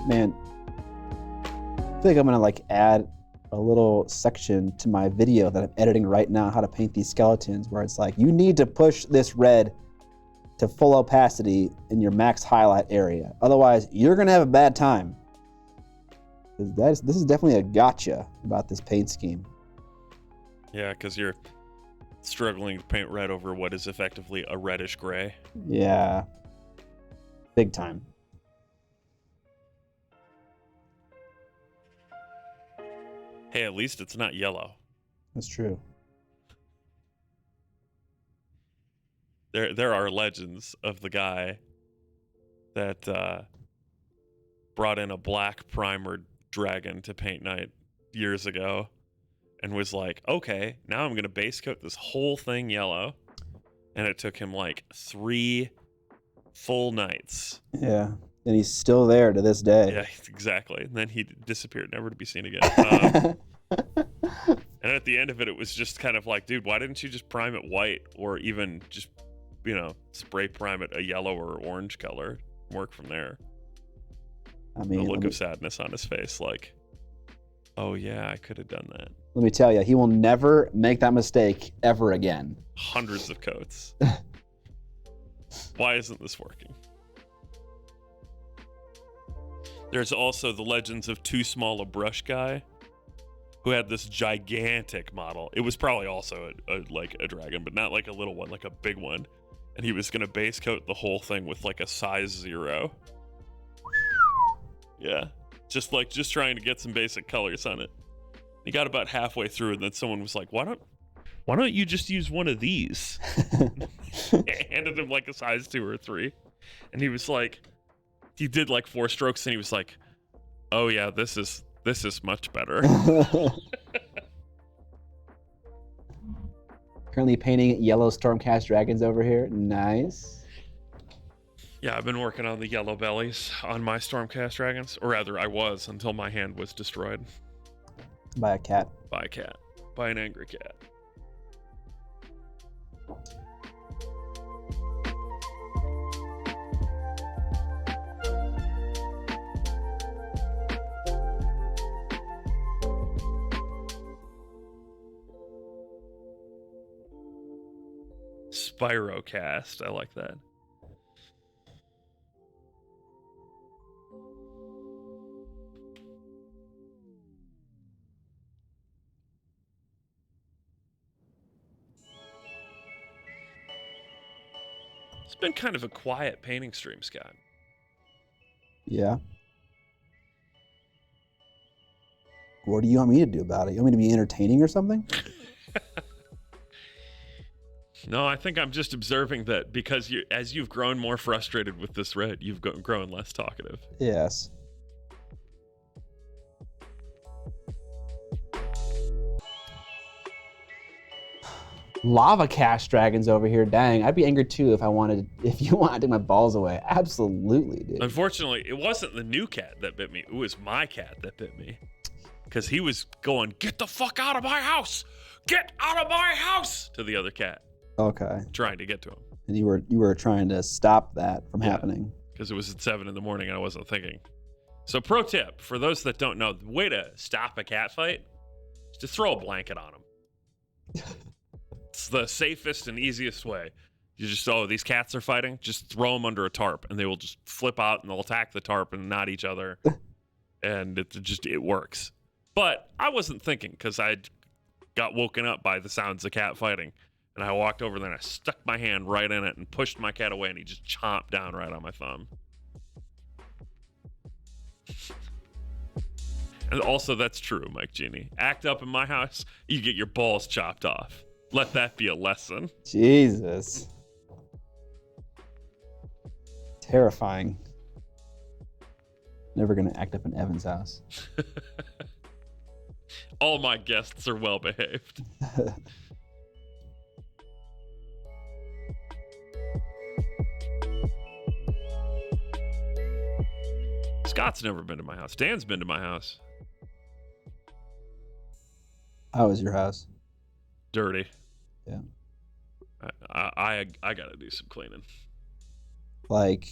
Man, I feel like I'm gonna like add a little section to my video that I'm editing right now, how to paint these skeletons, where it's like, you need to push this red to full opacity in your max highlight area. Otherwise, you're gonna have a bad time. This is definitely a gotcha about this paint scheme. Yeah, because you're struggling to paint red over what is effectively a reddish gray. Yeah. Big time. Hey, at least it's not yellow. That's true. There are legends of the guy that brought in a black primered dragon to paint night years ago and was like, okay, now I'm going to base coat this whole thing yellow. And it took him like 3 full nights. Yeah. And he's still there to this day. Yeah, exactly. And then he disappeared, never to be seen again. And at the end of it, it was just kind of like, dude, why didn't you just prime it white or even just, spray prime it a yellow or orange color? Work from there. I mean, The look of sadness on his face, like, oh yeah, I could have done that. let me tell you, he will never make that mistake ever again. Hundreds of coats. Why isn't this working? There's also the legends of Too Small a Brush Guy, who had this gigantic model. It was probably also a dragon, but not like a little one, like a big one. And he was gonna base coat the whole thing with like a size 0. Yeah, just trying to get some basic colors on it. He got about halfway through, and then someone was like, "Why don't you just use one of these?" Handed him like a size 2 or 3, and he was like, he did like 4 strokes, and he was like, "Oh yeah, this is much better." Currently painting yellow Stormcast dragons over here. Nice. Yeah, I've been working on the yellow bellies on my Stormcast dragons, or rather, I was until my hand was destroyed By a cat. by a cat, by an angry cat. Spirocast, I like that. It's been kind of a quiet painting stream, Scott. Yeah. What do you want me to do about it? You want me to be entertaining or something? No, I think I'm just observing that because as you've grown more frustrated with this red, you've grown less talkative. Yes. Lava cast dragons over here. Dang, I'd be angry too if you wanted to take my balls away. Absolutely, dude. Unfortunately, it wasn't the new cat that bit me. It was my cat that bit me. Because he was going, "Get the fuck out of my house! Get out of my house!" to the other cat. Okay. Trying to get to him. And you were trying to stop that from happening. Because it was at 7 in the morning and I wasn't thinking. So pro tip, for those that don't know, the way to stop a cat fight is to throw a blanket on them. It's the safest and easiest way. You just, these cats are fighting, just throw them under a tarp and they will just flip out and they'll attack the tarp and not each other. And it works. But I wasn't thinking because I got woken up by the sounds of cat fighting. And I walked over there and I stuck my hand right in it and pushed my cat away and he just chomped down right on my thumb. And also, that's true, Mike Genie. Act up in my house, you get your balls chopped off. Let that be a lesson. Jesus. Terrifying. Never gonna act up in Evan's house. All my guests are well behaved. Scott's never been to my house. Dan's been to my house. How was your house? Dirty. Yeah. I gotta do some cleaning. Like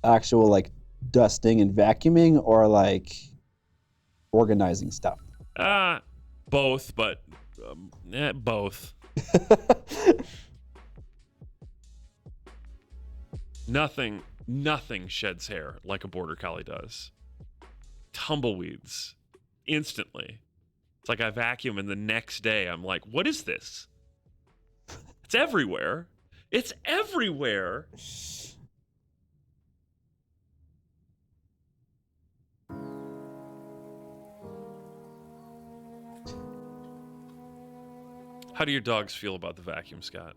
actual like dusting and vacuuming, or like organizing stuff? Both, but both. Nothing sheds hair like a border collie does. Tumbleweeds, instantly. It's like I vacuum and the next day I'm like, what is this? It's everywhere. It's everywhere. How do your dogs feel about the vacuum, Scott?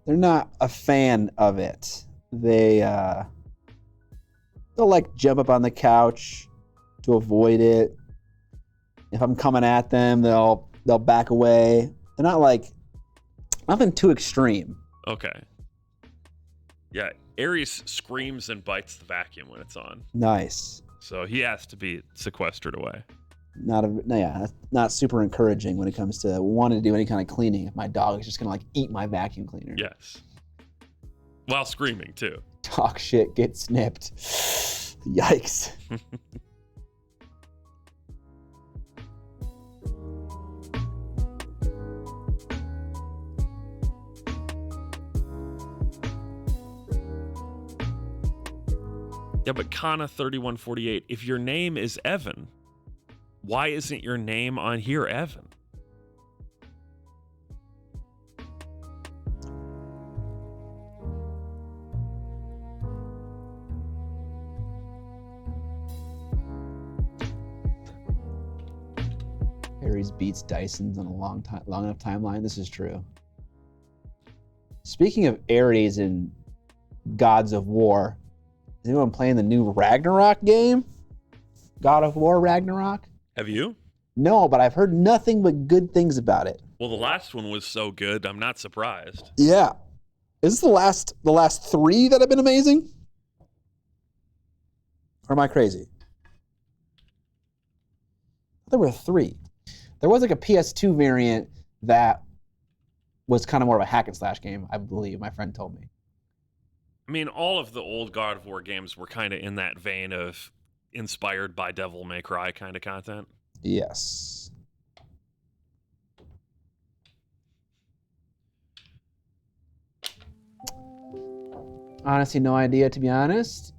They're not a fan of it. They'll like jump up on the couch to avoid it. If I'm coming at them, they'll back away. They're not like nothing too extreme. Okay. Yeah, Aries screams and bites the vacuum when it's on. Nice. So he has to be sequestered away. That's not super encouraging when it comes to wanting to do any kind of cleaning. If my dog is just gonna like eat my vacuum cleaner. Yes. While screaming too. Talk shit, get snipped. Yikes. Yeah, but Kana 3148, if your name is Evan, why isn't your name on here Evan? Ares beats Dyson's on a long enough timeline. This is true. Speaking of Ares and Gods of War, is anyone playing the new Ragnarok game? God of War Ragnarok? Have you? No, but I've heard nothing but good things about it. Well, the last one was so good, I'm not surprised. Yeah. Is this the last three that have been amazing? Or am I crazy? There were three. There was like a PS2 variant that was kind of more of a hack and slash game, I believe. My friend told me. I mean, all of the old God of War games were kind of in that vein of inspired by Devil May Cry kind of content. Yes. Honestly, no idea, to be honest.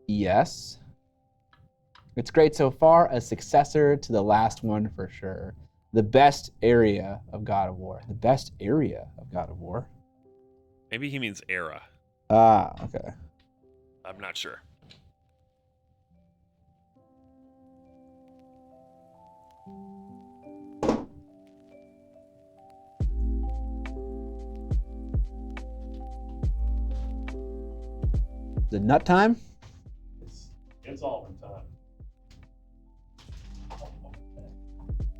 Yes. It's great so far, a successor to the last one for sure. The best area of God of War. The best area of God of War. Maybe he means era. Ah, okay. I'm not sure. The nut time? It's almond time.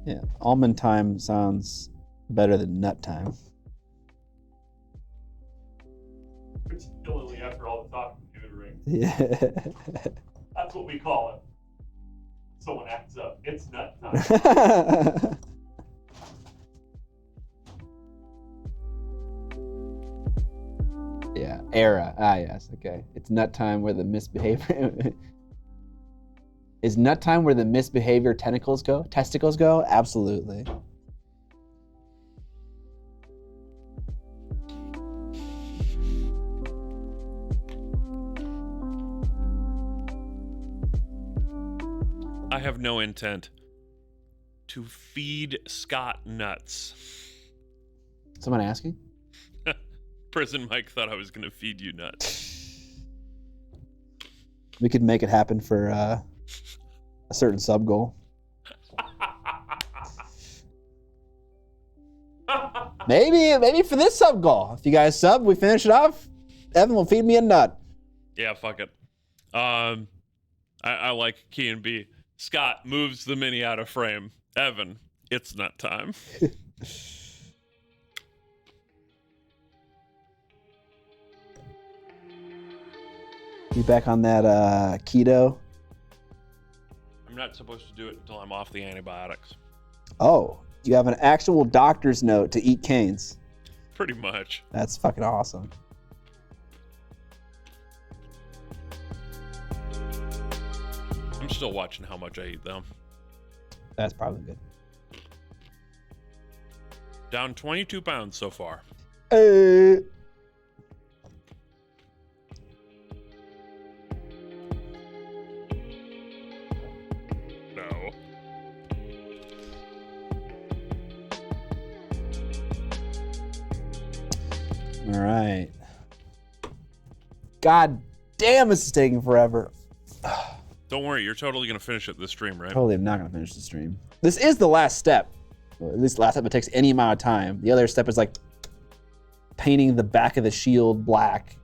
Yeah, almond time sounds better than nut time. Particularly after all the talking tutoring. Yeah. That's what we call it. Someone acts up. It's nut time. Yeah, era. Ah, yes, okay. It's nut time where the misbehavior... Is nut time where the misbehavior testicles go? Absolutely. I have no intent to feed Scott nuts. Someone asking? Prison Mike thought I was going to feed you nuts. We could make it happen for a certain sub goal. Maybe for this sub goal. If you guys sub, we finish it off. Evan will feed me a nut. Yeah, fuck it. I like Key and B. Scott moves the mini out of frame. Evan, it's nut time. You back on that keto? I'm not supposed to do it until I'm off the antibiotics. Oh, you have an actual doctor's note to eat canes. Pretty much. That's fucking awesome. I'm still watching how much I eat, though. That's probably good. Down 22 pounds so far. No. All right. God damn, this is taking forever. Don't worry, you're totally gonna finish it this stream, right? Totally, I'm not gonna finish the stream. This is the last step. Or at least the last step it takes any amount of time. The other step is like painting the back of the shield black,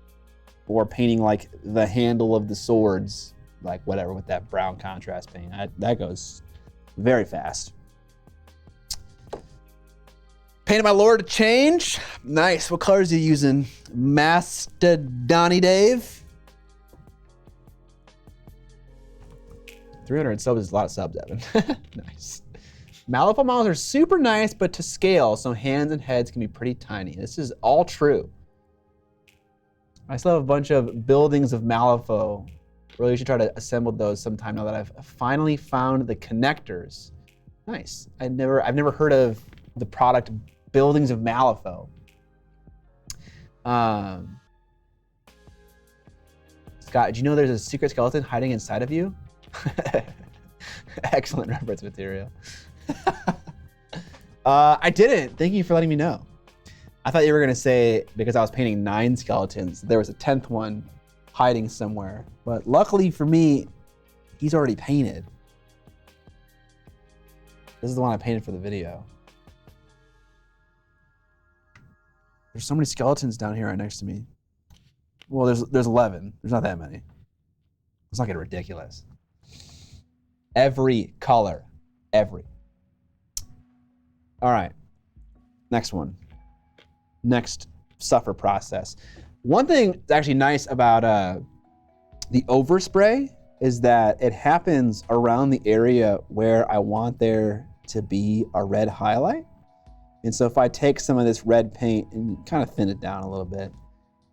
or painting like the handle of the swords, like whatever, with that brown contrast paint. That goes very fast. Painted my lore to change. Nice. What colors are you using? Mastodoni Dave. 300 subs is a lot of subs, Evan. Nice. Malifaux models are super nice, but to scale, so hands and heads can be pretty tiny. This is all true. I still have a bunch of buildings of Malifaux. Really should try to assemble those sometime now that I've finally found the connectors. Nice. I've never heard of the product Buildings of Malifaux. Scott, did you know there's a secret skeleton hiding inside of you? Excellent reference material. I didn't. Thank you for letting me know. I thought you were gonna say because I was painting 9 skeletons, there was a 10th one hiding somewhere. But luckily for me, he's already painted. This is the one I painted for the video. There's so many skeletons down here right next to me. Well, there's 11. There's not that many. Let's not get ridiculous. Every color. Every. All right. Next one. Next suffer process. One thing that's actually nice about the overspray is that it happens around the area where I want there to be a red highlight. And so if I take some of this red paint and kind of thin it down a little bit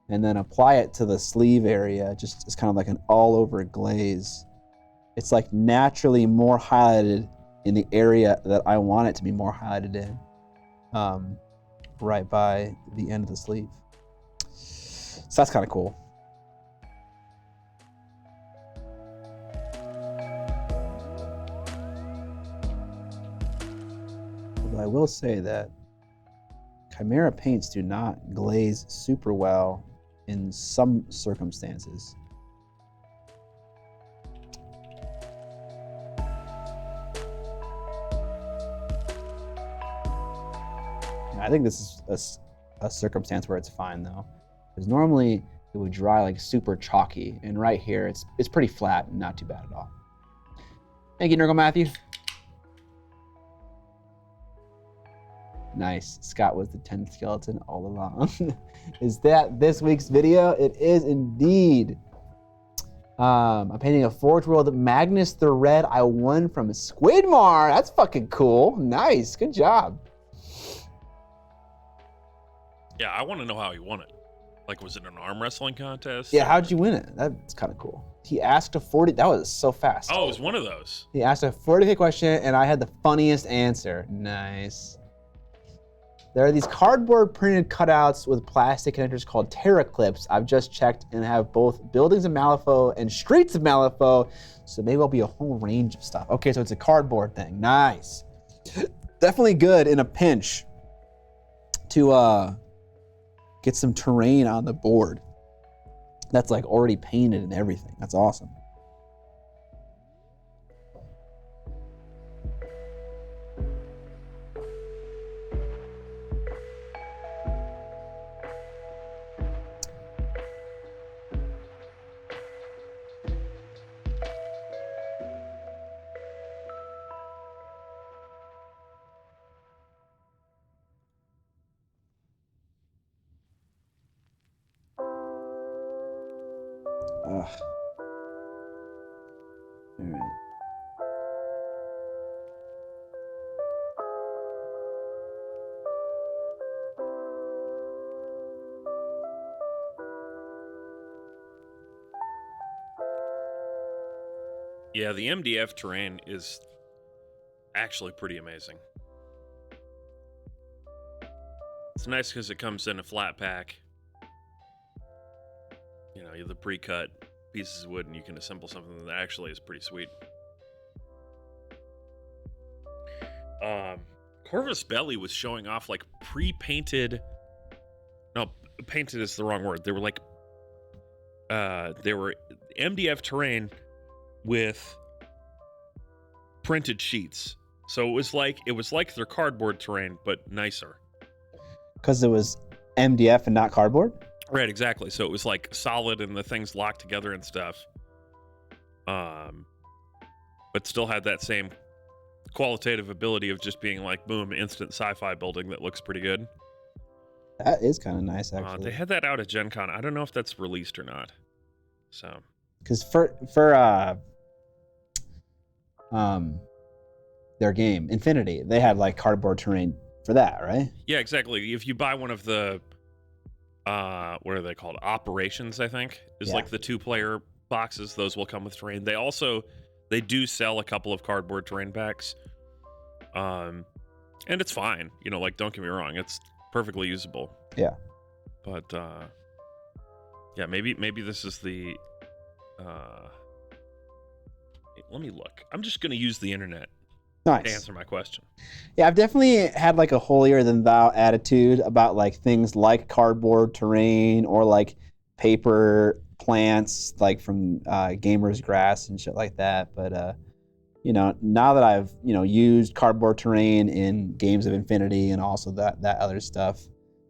and then apply it to the sleeve area, just as kind of like an all over glaze, it's like naturally more highlighted in the area that I want it to be more highlighted in, right by the end of the sleeve. So that's kind of cool. Although I will say that Chimera paints do not glaze super well in some circumstances. I think this is a circumstance where it's fine though, because normally it would dry like super chalky, and right here it's pretty flat and not too bad at all. Thank you, Nurgle Matthew. Nice. Scott was the 10th skeleton all along. Is that this week's video? It is indeed. I'm painting a Forge World Magnus the Red I won from Squidmar. That's fucking cool. Nice. Good job. Yeah, I want to know how he won it. Like, was it an arm wrestling contest? Yeah, how'd you win it? That's kind of cool. He asked a 40, that was so fast. Oh, it was one of those. He asked a 40K question and I had the funniest answer. Nice. There are these cardboard printed cutouts with plastic connectors called Terra Clips. I've just checked and have both Buildings of Malifaux and Streets of Malifaux, so maybe it'll be a whole range of stuff. Okay, so it's a cardboard thing. Nice. Definitely good in a pinch to get some terrain on the board that's like already painted and everything. That's awesome. Ugh. All right. Yeah, the MDF terrain is actually pretty amazing. It's nice because it comes in a flat pack. You know, you have the pre-cut pieces of wood and you can assemble something that actually is pretty sweet. Corvus Belli was showing off like pre-painted, no, painted is the wrong word. They were like, they were MDF terrain with printed sheets. So it was like their cardboard terrain, but nicer. Because it was MDF and not cardboard? Right, exactly. So it was like solid and the things locked together and stuff. But still had that same qualitative ability of just being like, boom, instant sci-fi building that looks pretty good. That is kind of nice, actually. They had that out at Gen Con. I don't know if that's released or not. So, because for their game Infinity, they had like cardboard terrain for that, right? yeah, exactly. If you buy one of the what are they called? Operations, I think, is Yeah. like the 2-player boxes. Those will come with terrain. They do sell a couple of cardboard terrain packs. And it's fine. You know, like, don't get me wrong, it's perfectly usable. Yeah. But yeah, maybe this is the let me look. I'm just gonna use the internet to Nice. answer my question. Yeah, I've definitely had like a holier than thou attitude about like things like cardboard terrain or like paper plants, like from Gamer's Grass and shit like that. But you know, now that I've used cardboard terrain in Games of Infinity and also that other stuff,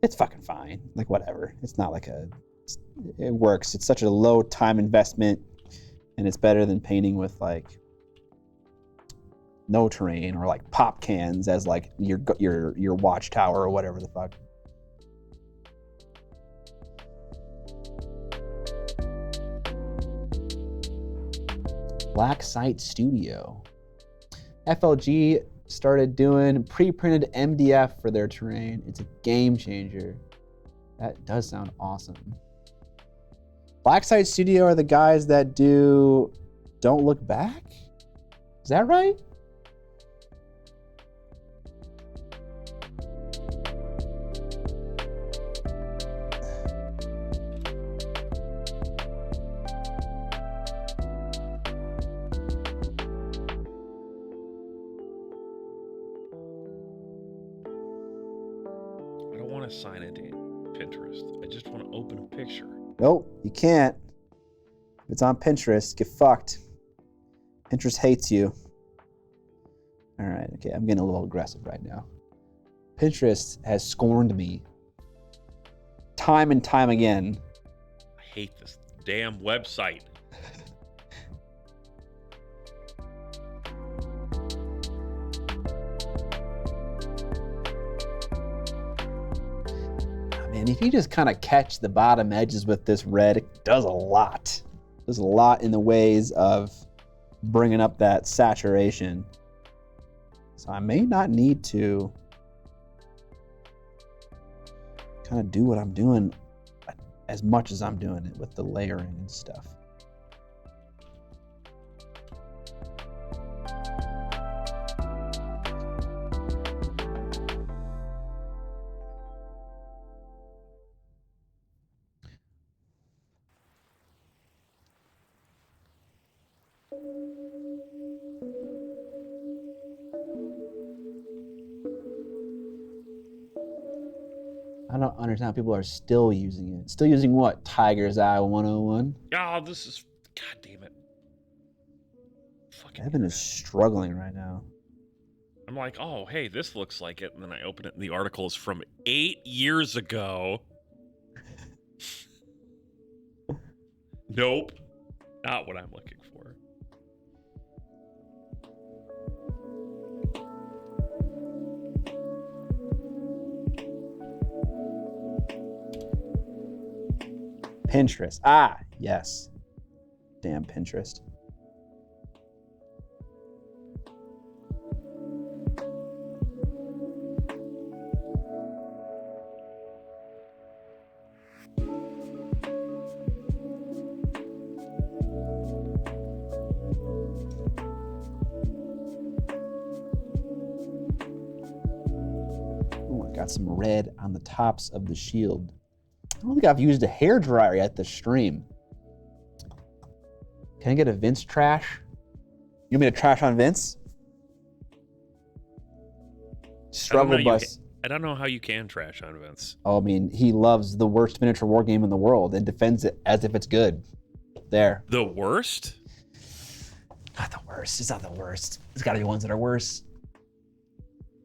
it's fucking fine. Like whatever. It's not like it works. It's such a low time investment, and it's better than painting with like no terrain or like pop cans as like your watchtower or whatever the fuck. Black Site Studio. FLG started doing pre-printed MDF for their terrain. It's a game changer. That does sound awesome. Black Site Studio are the guys that do Don't Look Back? Is that right? I don't want to sign into Pinterest. I just want to open a picture. Nope, you can't. If it's on Pinterest, get fucked. Pinterest hates you. All right, okay, I'm getting a little aggressive right now. Pinterest has scorned me time and time again. I hate this damn website. Man, if you just kind of catch the bottom edges with this red, it does a lot. There's a lot in the ways of bringing up that saturation. So I may not need to kind of do what I'm doing as much as I'm doing it with the layering and stuff. I don't understand how people are still using it. Still using what? Tiger's Eye 101? Oh, this is... God damn it. Fucking Evan is struggling right now. I'm like, oh, hey, this looks like it. And then I open it and the article is from 8 years ago. Nope. Not what I'm looking for. Pinterest. Ah, yes. Damn Pinterest. Oh, I got some red on the tops of the shield. I don't think I've used a hairdryer yet this stream. Can I get a Vince trash? You want me to trash on Vince? Struggle bus. I don't know how you can trash on Vince. Oh, I mean, he loves the worst miniature war game in the world and defends it as if it's good. There. The worst? Not the worst. It's not the worst. There's got to be ones that are worse.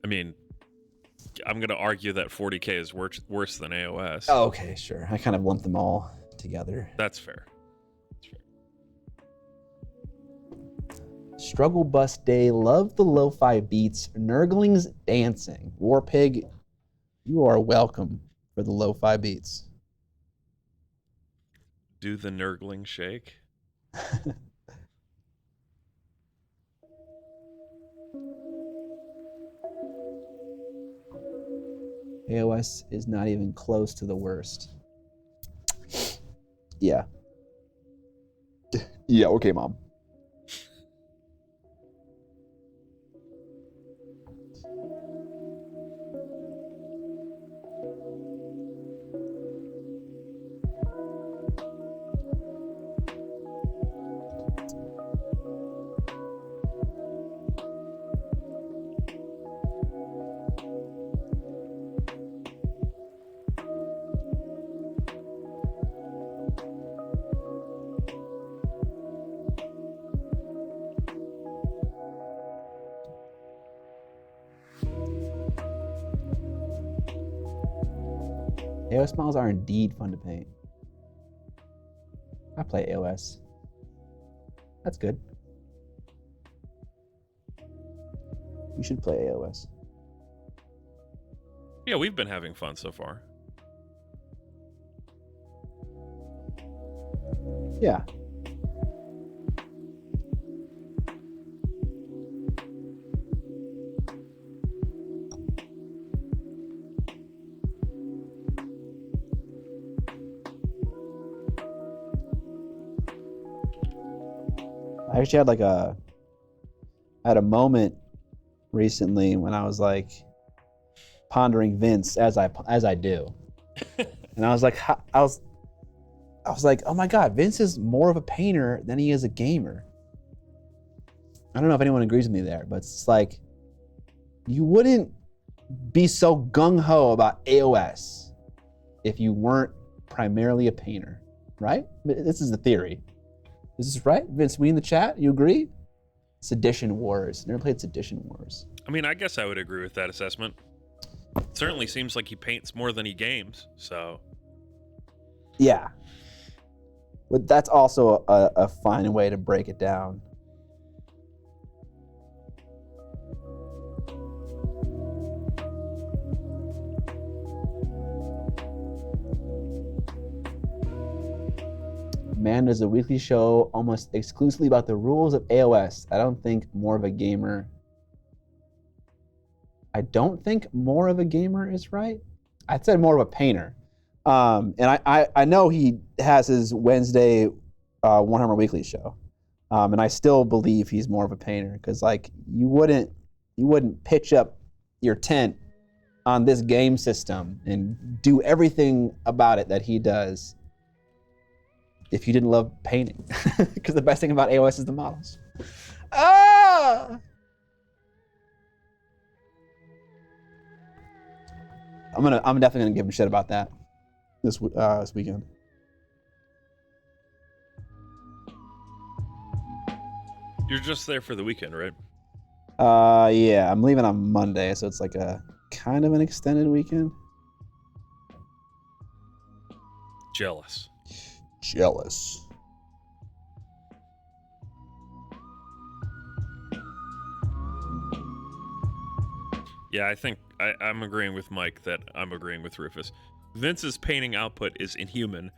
I mean, I'm going to argue that 40K is worse than AOS. Oh, okay, sure. I kind of lump them all together. That's fair. Struggle Bus Day, love the lo-fi beats, Nurgling's dancing. Warpig, you are welcome for the lo-fi beats. Do the Nurgling shake? AOS is not even close to the worst. Yeah. Yeah, okay, Mom. AOS models are indeed fun to paint. I play AOS. That's good. You should play AOS. Yeah, we've been having fun so far. Yeah. I actually had a moment recently when I was like pondering Vince as I do, and I was like, I was like, oh my God, Vince is more of a painter than he is a gamer. I don't know if anyone agrees with me there, but it's like you wouldn't be so gung ho about AOS if you weren't primarily a painter, right? This is the theory. Is this right? Vince, we in the chat, you agree? Sedition Wars. Never played Sedition Wars. I mean, I guess I would agree with that assessment. It certainly seems like he paints more than he games, so. Yeah. But that's also a fine way to break it down. Man does a weekly show almost exclusively about the rules of AOS. I don't think more of a gamer is right. I said more of a painter. And I know he has his Wednesday Warhammer Weekly show. And I still believe he's more of a painter because like you wouldn't pitch up your tent on this game system and do everything about it that he does if you didn't love painting. Because the best thing about AOS is the models. Ah! I'm definitely gonna give him shit about that this weekend. You're just there for the weekend, right? Yeah, I'm leaving on Monday, so it's like a kind of an extended weekend. Jealous. Yeah, I think I'm agreeing with Mike that I'm agreeing with Rufus. Vince's painting output is inhuman,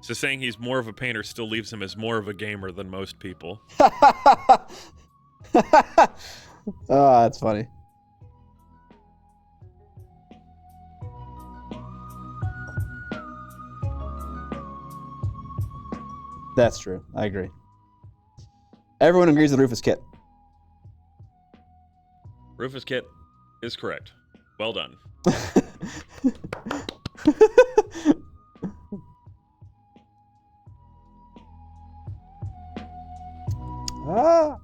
so saying he's more of a painter still leaves him as more of a gamer than most people. Oh, that's funny. That's true. I agree. Everyone agrees with Rufus Kit. Rufus Kit is correct. Well done. Ah.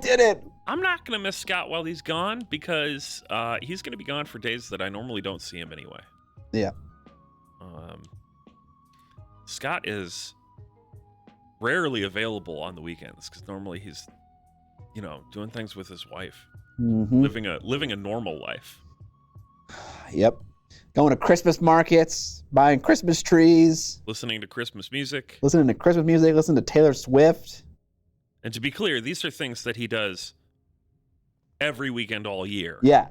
did it. I'm not gonna miss Scott while he's gone because he's gonna be gone for days that I normally don't see him anyway. Yeah. Scott is rarely available on the weekends because normally he's, doing things with his wife, living a normal life. Yep. Going to Christmas markets, buying Christmas trees, Listening to Christmas music. listening to Taylor Swift. And to be clear, these are things that he does every weekend all year. Yeah.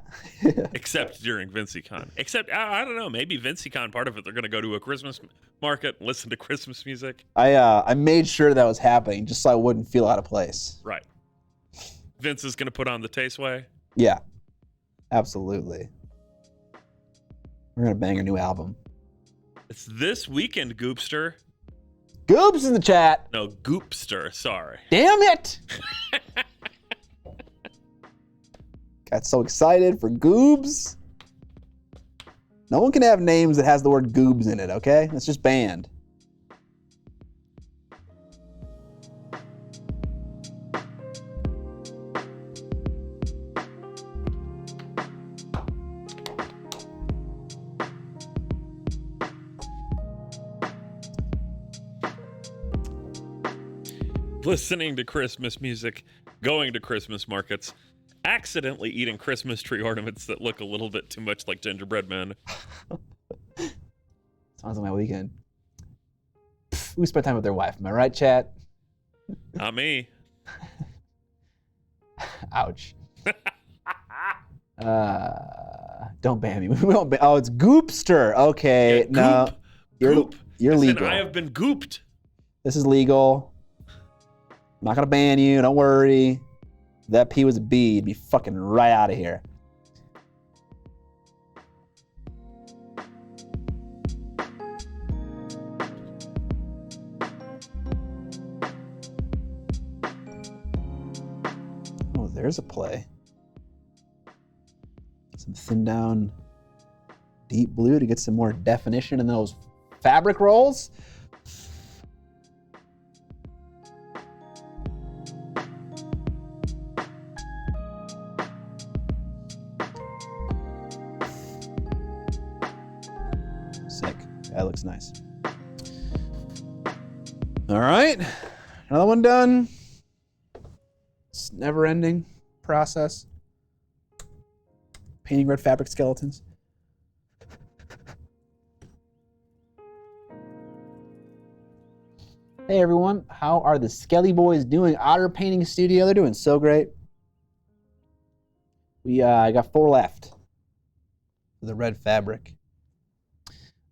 Except during VincyCon. Except, I don't know, maybe VincyCon, part of it, they're going to go to a Christmas market and listen to Christmas music. I made sure that was happening just so I wouldn't feel out of place. Right. Vince is going to put on the Tasteway. Yeah. Absolutely. We're going to bang a new album. It's this weekend, Goopster. Goobs in the chat. No, Goopster, sorry. Damn it. Got so excited for Goobs. No one can have names that has the word Goobs in it, okay? It's just banned. Listening to Christmas music, going to Christmas markets, accidentally eating Christmas tree ornaments that look a little bit too much like gingerbread men. Sounds like my weekend. We spent time with their wife. Am I right, chat? Not me. Ouch. Don't ban me. We won't ban. Oh, it's Goopster. Okay, Yeah, no, you're Listen, legal. I have been gooped. This is legal. I'm not gonna ban you. Don't worry. If that P was a B, you'd be fucking right out of here. Oh, there's a play. Some thin down deep blue to get some more definition in those fabric rolls. Sick. That looks nice. All right. Another one done. It's never ending process. Painting red fabric skeletons. Hey everyone, how are the Skelly Boys doing? Otter Painting Studio, they're doing so great. I got 4 left. The red fabric.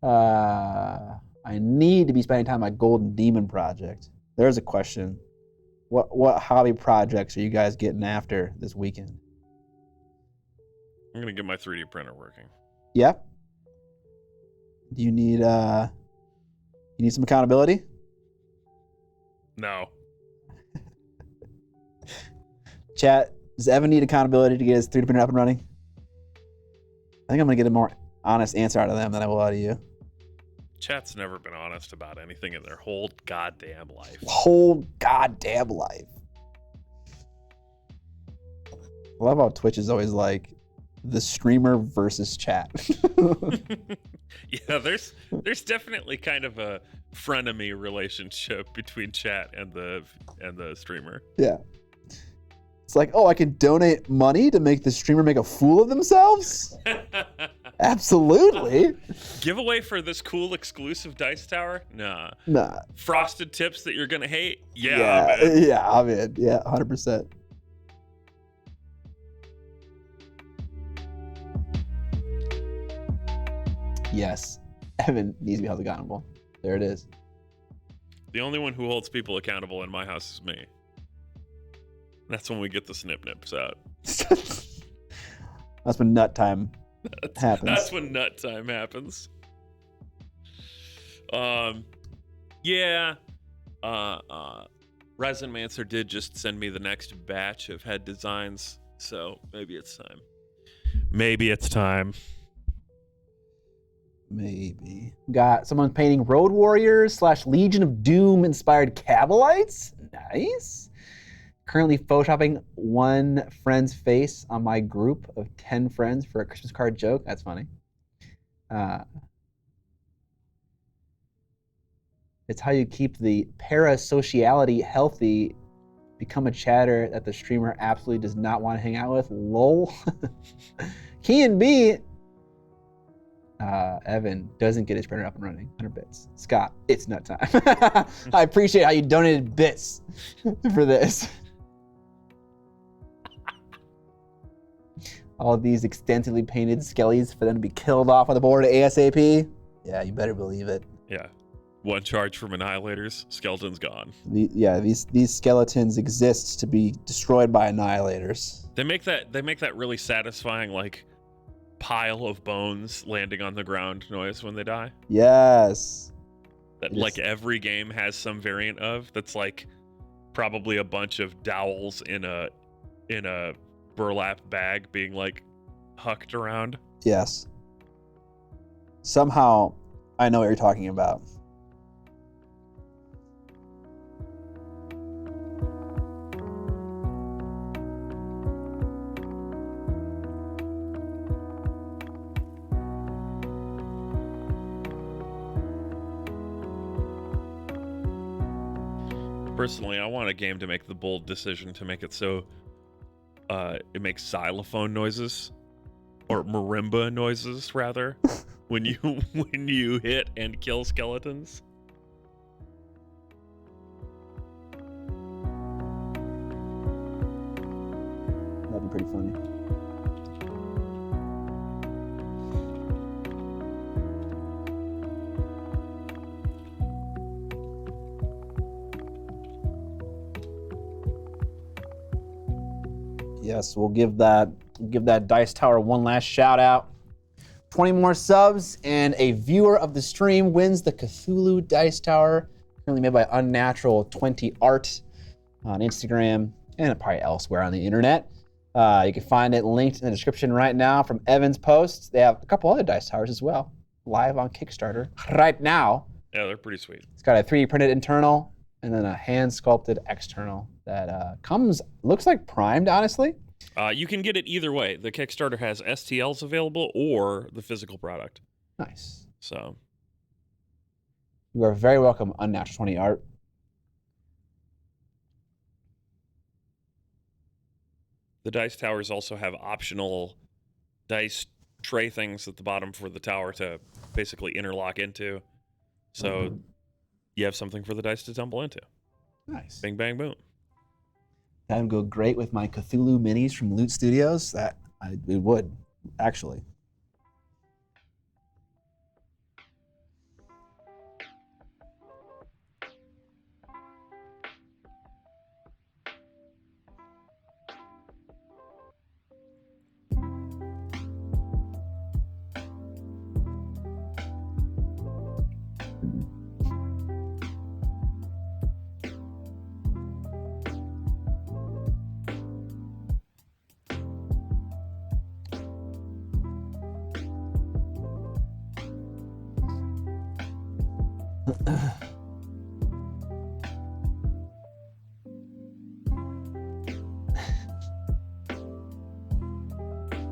I need to be spending time on my Golden Demon project. There's a question. What hobby projects are you guys getting after this weekend? I'm going to get my 3D printer working. Yeah? Do you need some accountability? No. Chat, does Evan need accountability to get his 3D printer up and running? I think I'm going to get a more honest answer out of them than I will out of you. Chat's never been honest about anything in their whole goddamn life. Whole goddamn life. I love how Twitch is always like the streamer versus chat. Yeah, there's definitely kind of a frenemy relationship between chat and the streamer. Yeah. It's like, oh, I can donate money to make the streamer make a fool of themselves? Absolutely. Giveaway for this cool exclusive dice tower? Nah. Nah. Frosted tips that you're gonna hate? Yeah, man. Yeah, I'm in. Yeah, 100%. Yes. Evan needs to be held accountable. There it is. The only one who holds people accountable in my house is me. That's when we get the snip nips out. That's when nut time happens. That's when nut time happens. Yeah. Resin Mancer did just send me the next batch of head designs, so maybe it's time. Maybe it's time. Maybe. Got someone painting Road Warriors / Legion of Doom inspired Cabalites. Nice. Currently photoshopping one friend's face on my group of 10 friends for a Christmas card joke. That's funny. It's how you keep the parasociality healthy. Become a chatter that the streamer absolutely does not want to hang out with. Lol. Key and B. Evan doesn't get his printer up and running. 100 bits. Scott, it's nut time. I appreciate how you donated bits for this. All of these extensively painted skellies for them to be killed off on the board ASAP. Yeah, you better believe it. Yeah. One charge from Annihilators, skeleton's gone. These skeletons exist to be destroyed by Annihilators. They make that really satisfying, like, pile of bones landing on the ground noise when they die. Yes. That like every game has some variant of. That's like probably a bunch of dowels in a burlap bag being like hucked around. Yes. Somehow I know what you're talking about. Personally, I want a game to make the bold decision to make it so it makes xylophone noises or marimba noises rather when you hit and kill skeletons. That'd be pretty funny. Yes, we'll give that Dice Tower one last shout out. 20 more subs and a viewer of the stream wins the Cthulhu Dice Tower, currently made by Unnatural 20 Art on Instagram and probably elsewhere on the internet. You can find it linked in the description right now from Evan's post. They have a couple other Dice Towers as well, live on Kickstarter right now. Yeah, they're pretty sweet. It's got a 3D printed internal and then a hand sculpted external that looks like primed, honestly. You can get it either way. The Kickstarter has STLs available or the physical product. Nice. So you are very welcome, Unnatural 20 Art. the dice towers also have optional dice tray things at the bottom for the tower to basically interlock into. So you have something for the dice to tumble into. Nice. Bing, bang, boom. That would go great with my Cthulhu minis from Loot Studios. It would, actually.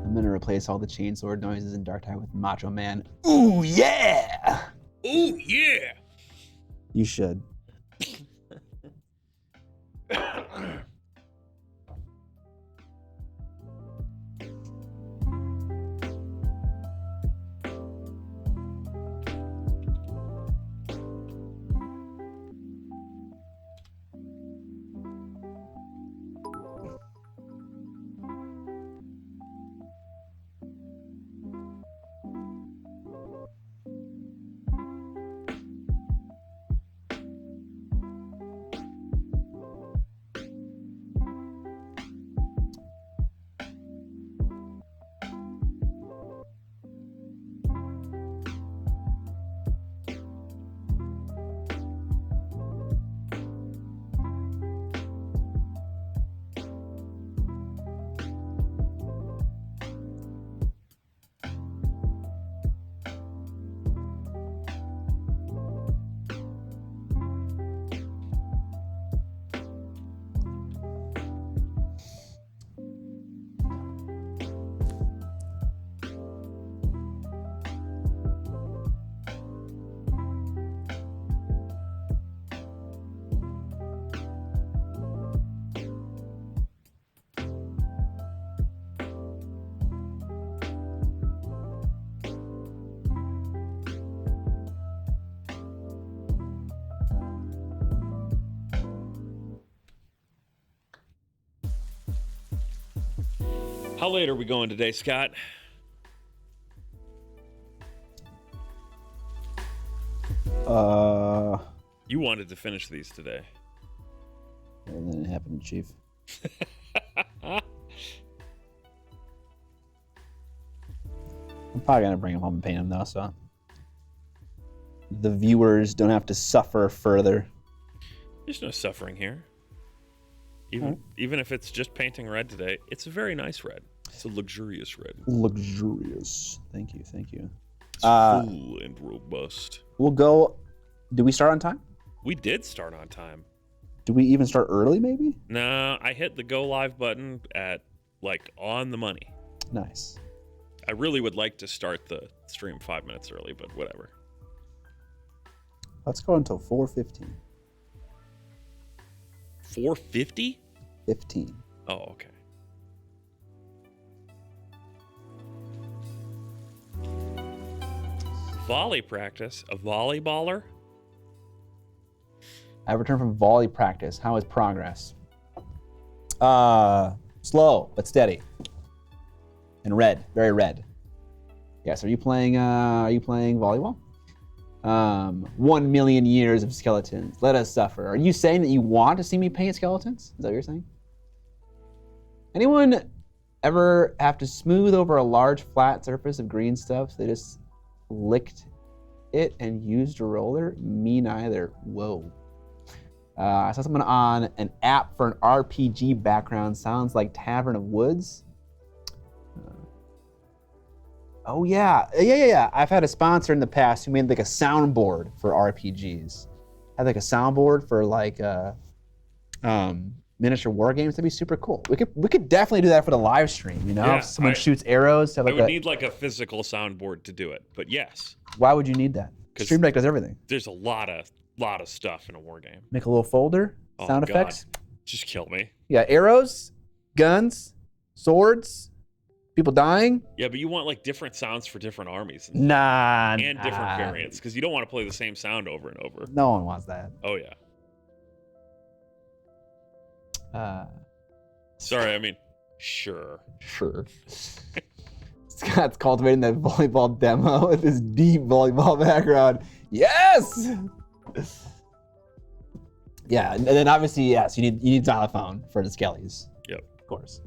I'm gonna replace all the chainsword noises in Dark Tide with Macho Man. Ooh yeah! Ooh yeah! You should. How late are we going today, Scott? You wanted to finish these today. And then it happened, Chief. I'm probably gonna bring him home and paint him though, so the viewers don't have to suffer further. There's no suffering here. Even if it's just painting red today, it's a very nice red. It's a luxurious red. Luxurious. Thank you, thank you. It's full and robust. We'll go. Do we start on time? We did start on time. Do we even start early, maybe? No, I hit the go live button at like on the money. Nice. I really would like to start the stream 5 minutes early, but whatever. Let's go until 4:15. 4:50? 15. Oh, okay. Volley practice? A volleyballer? I returned from volley practice. How is progress? Slow but steady. And red, very red. Yes. Are you playing volleyball? 1 million years of skeletons. Let us suffer. Are you saying that you want to see me paint skeletons? Is that what you're saying? Anyone ever have to smooth over a large flat surface of green stuff so they just licked it and used a roller? Me neither. Whoa. I saw someone on an app for an RPG background. Sounds like Tavern of Woods. Oh yeah. I've had a sponsor in the past who made like a soundboard for RPGs. Had like a soundboard for like miniature war games. That'd be super cool. We could definitely do that for the live stream. You know, Yeah, if someone shoots arrows. To have I like would need like a physical soundboard to do it, but yes. Why would you need that? 'Cause Stream Deck does everything. There's a lot of stuff in a war game. Make a little folder. Oh, Sound God. effects. Just kill me. Yeah, arrows, guns, swords, people dying. Yeah, but you want like different sounds for different armies Nah. and different variants because you don't want to play the same sound over and over. No one wants that. Oh yeah. Sorry, I mean, sure. Sure. Scott's cultivating that volleyball demo with his deep volleyball background. Yes. Yeah, and then obviously yes, you need xylophone for the skellies. Yep. Of course.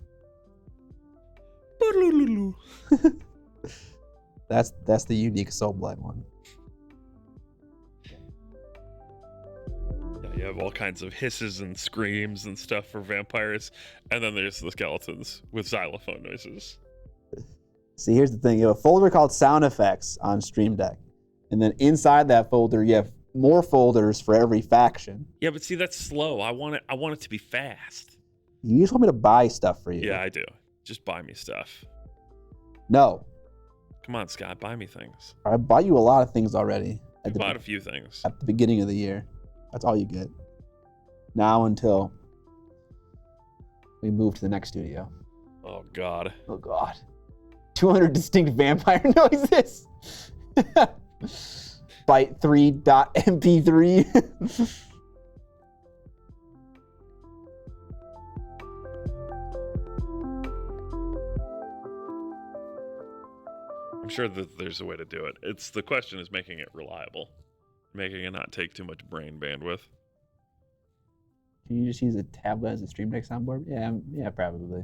That's the unique soul blind one. Yeah, you have all kinds of hisses and screams and stuff for vampires, and then there's the skeletons with xylophone noises. See, here's the thing. You have a folder called sound effects on Stream Deck. And then inside that folder, you have more folders for every faction. Yeah, but see, that's slow. I want it to be fast. You just want me to buy stuff for you. Yeah, I do. Just buy me stuff. No. Come on, Scott, buy me things. I bought you a lot of things already. I bought a few things. At the beginning of the year. That's all you get. Now until we move to the next studio. Oh, God. Oh, God. 200 distinct vampire noises. Byte3.mp3. I'm sure that there's a way to do it. The question is making it reliable, making it not take too much brain bandwidth. Can you just use a tablet as a Stream Deck soundboard? Yeah, probably.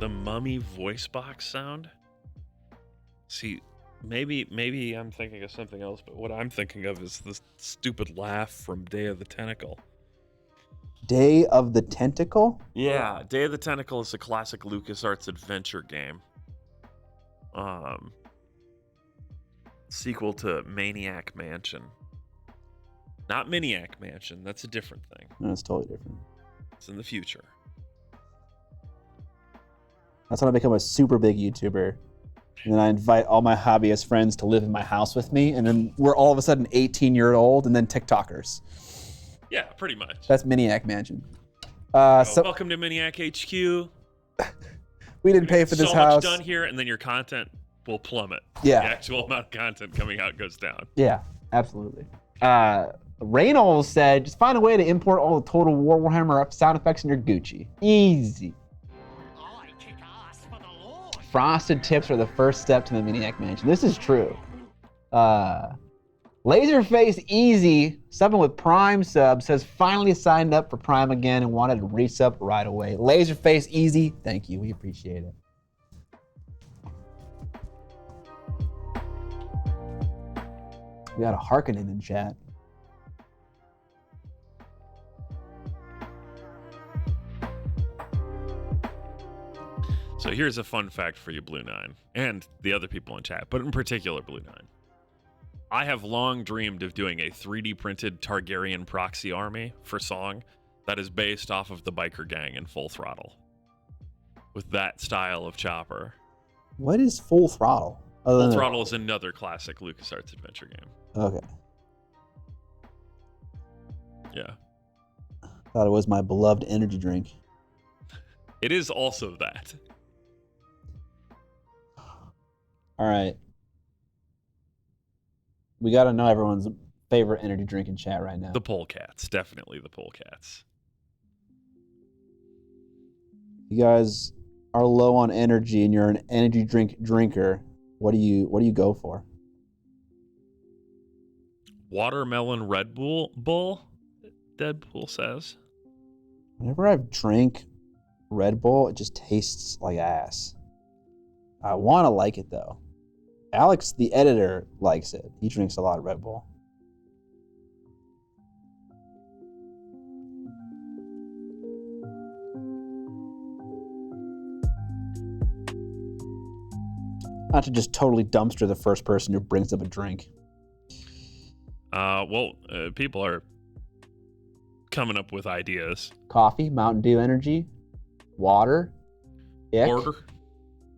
The mummy voice box sound? See, maybe I'm thinking of something else, but what I'm thinking of is the stupid laugh from Day of the Tentacle. Day of the Tentacle? Yeah, Day of the Tentacle is a classic LucasArts adventure game. Sequel to Maniac Mansion. Not Miniac Mansion, that's a different thing. No, it's totally different. It's in the future. That's when I become a super big YouTuber. And then I invite all my hobbyist friends to live in my house with me. And then we're all of a sudden 18-year-old and then TikTokers. Yeah, pretty much. That's Miniac Mansion. Welcome to Miniac HQ. We didn't pay for this so house. much done here, and then your content will plummet. Yeah. The actual amount of content coming out goes down. Yeah, absolutely. Reynolds said, just find a way to import all the Total War Warhammer sound effects in your Gucci. Easy. I kick ass for the Lord. Frosted tips are the first step to the Miniac mansion. This is true. Laserface Easy, subbing with Prime sub, says finally signed up for Prime again and wanted to resub right away. Laserface Easy, thank you. We appreciate it. We got a Harkonnen in chat. So here's a fun fact for you, Blue Nine, and the other people in chat, but in particular Blue Nine. I have long dreamed of doing a 3D printed Targaryen proxy army for Song that is based off of the biker gang in Full Throttle. With that style of chopper. What is Full Throttle? Full Throttle is another classic LucasArts adventure game. Okay. Yeah. Thought it was my beloved energy drink. It is also that. All right. We got to know everyone's favorite energy drink in chat right now. The polecats. Definitely the polecats. You guys are low on energy and you're an energy drink drinker. What do you go for? Watermelon Red Bull, Deadpool says. Whenever I've drank Red Bull, it just tastes like ass. I want to like it though. Alex, the editor, likes it. He drinks a lot of Red Bull. Not to just totally dumpster the first person who brings up a drink. People are coming up with ideas. Coffee, Mountain Dew Energy, water, ick,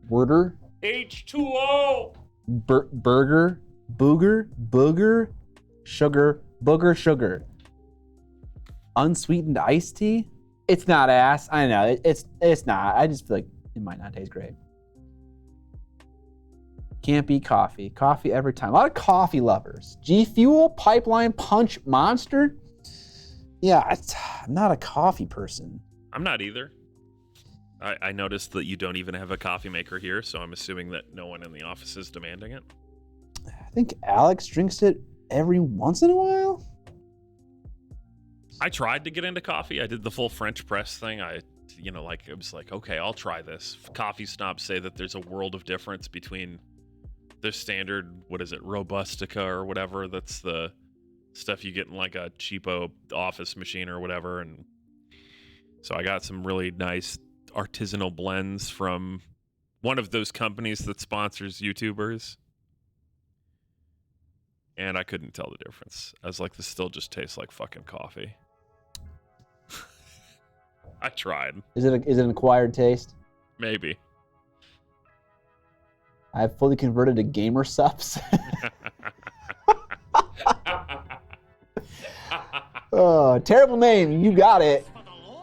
Order. H2O. Burger, booger, sugar, sugar. Unsweetened iced tea? It's not ass. I know, it's not. I just feel like it might not taste great. Can't beat coffee. Coffee every time. A lot of coffee lovers. G Fuel, Pipeline, Punch, Monster. Yeah, I'm not a coffee person. I'm not either. I noticed that you don't even have a coffee maker here, so I'm assuming that no one in the office is demanding it. I think Alex drinks it every once in a while. I tried to get into coffee. I did the full French press thing. It was like, okay, I'll try this. Coffee snobs say that there's a world of difference between the standard, Robustica or whatever. That's the stuff you get in like a cheapo office machine or whatever. And so I got some really nice artisanal blends from one of those companies that sponsors YouTubers. And I couldn't tell the difference. I was like, this still just tastes like fucking coffee. I tried. Is it an acquired taste? Maybe. I've fully converted to gamer subs. Oh, terrible name. You got it.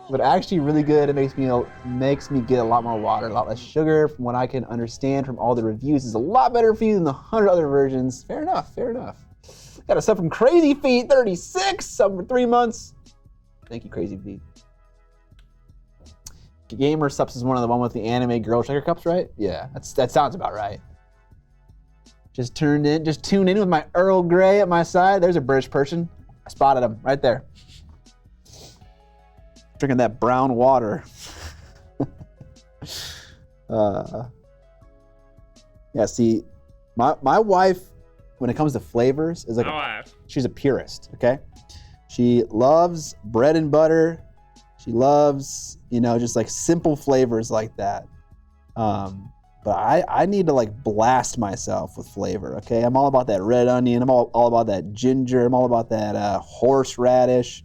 But actually really good. It makes me get a lot more water, a lot less sugar. From what I can understand from all the reviews, it's a lot better for you than the 100 other versions. Fair enough. Got a sub from Crazy Feet 36, sub for 3 months. Thank you, Crazy Feet. Gamer subs is one with the anime girl shaker cups, right? Yeah, that sounds about right. Just tune in with my Earl Grey at my side. There's a British person. I spotted him right there. Drinking that brown water. Yeah, see, my wife, when it comes to flavors, is like she's a purist, okay? She loves bread and butter. She loves, just like simple flavors like that. But I need to like blast myself with flavor, okay? I'm all about that red onion. I'm all about that ginger. I'm all about that horseradish.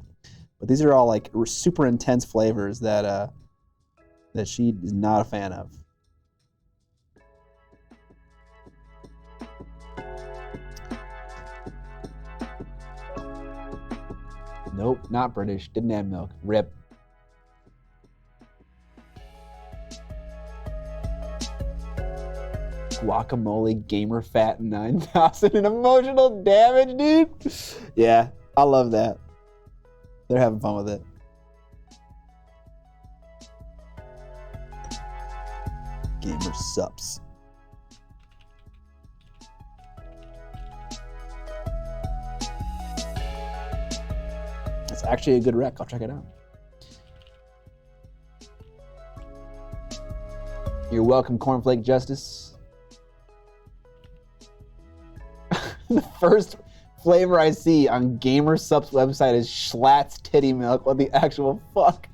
But these are all like super intense flavors that she is not a fan of. Nope, not British. Didn't have milk. Rip. Guacamole Gamer Fat 9000 and emotional damage, dude. Yeah, I love that. They're having fun with it. Gamer Sups. It's actually a good rec. I'll check it out. You're welcome, Cornflake Justice. The first flavor I see on Gamer Sup's website is Schlatt's titty milk. What the actual fuck?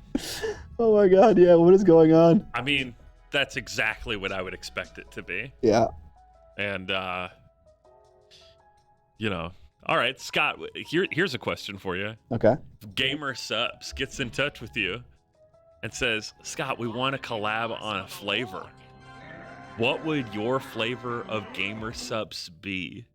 Oh my god, yeah, what is going on? I mean, that's exactly what I would expect it to be. Yeah. And, you know, all right, Scott, here's a question for you. Okay. Gamer Subs gets in touch with you and says, Scott, we want to collab on a flavor. What would your flavor of Gamer Subs be?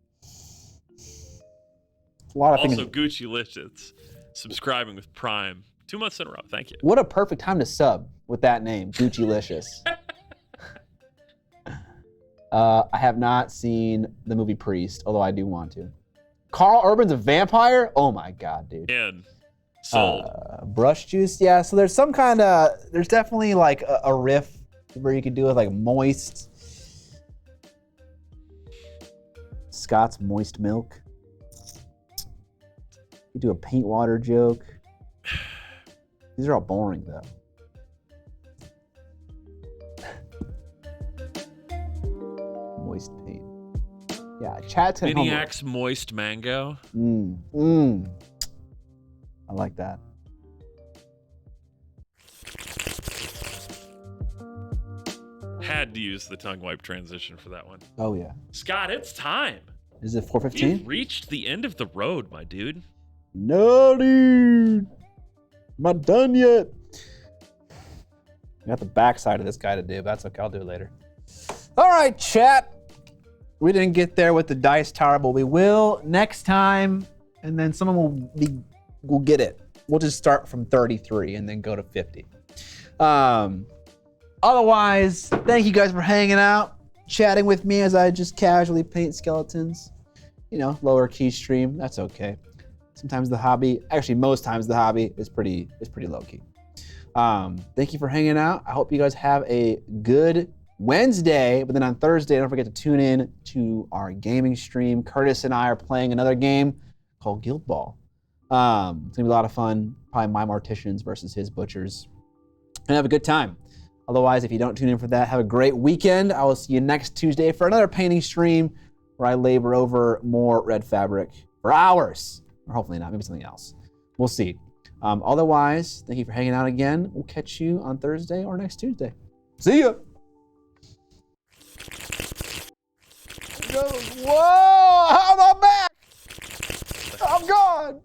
A lot of Also, things. Gucci-licious, subscribing with Prime 2 months in a row. Thank you. What a perfect time to sub with that name, Gucci-licious. I have not seen the movie Priest, although I do want to. Carl Urban's a vampire? Oh my god, dude. And sold. Brush juice, yeah. So there's some kind of, there's definitely like a riff where you could do it like moist. Scott's moist milk. You do a paint water joke. These are all boring though. Moist paint. Yeah, chat's gonna come. Miniac's moist mango. I like that. Had to use the tongue wipe transition for that one. Oh yeah. Scott, it's time. Is it We've 4:15? reached the end of the road, my dude. No, dude. I'm not done yet. I got the backside of this guy to do, but that's okay. I'll do it later. All right, chat. We didn't get there with the dice tower, but we will next time, and then someone will get it. We'll just start from 33 and then go to 50. Otherwise, thank you guys for hanging out, chatting with me as I just casually paint skeletons. You know, lower key stream. That's okay. Sometimes the hobby, actually most times the hobby is pretty low key. Thank you for hanging out. I hope you guys have a good Wednesday, but then on Thursday, don't forget to tune in to our gaming stream. Curtis and I are playing another game called Guild Ball. It's gonna be a lot of fun. Probably my Morticians versus his Butchers. And have a good time. Otherwise, if you don't tune in for that, have a great weekend. I will see you next Tuesday for another painting stream where I labor over more red fabric for hours. Or hopefully not, maybe something else. We'll see. Otherwise, thank you for hanging out again. We'll catch you on Thursday or next Tuesday. See ya. Whoa, how am I back? I'm gone.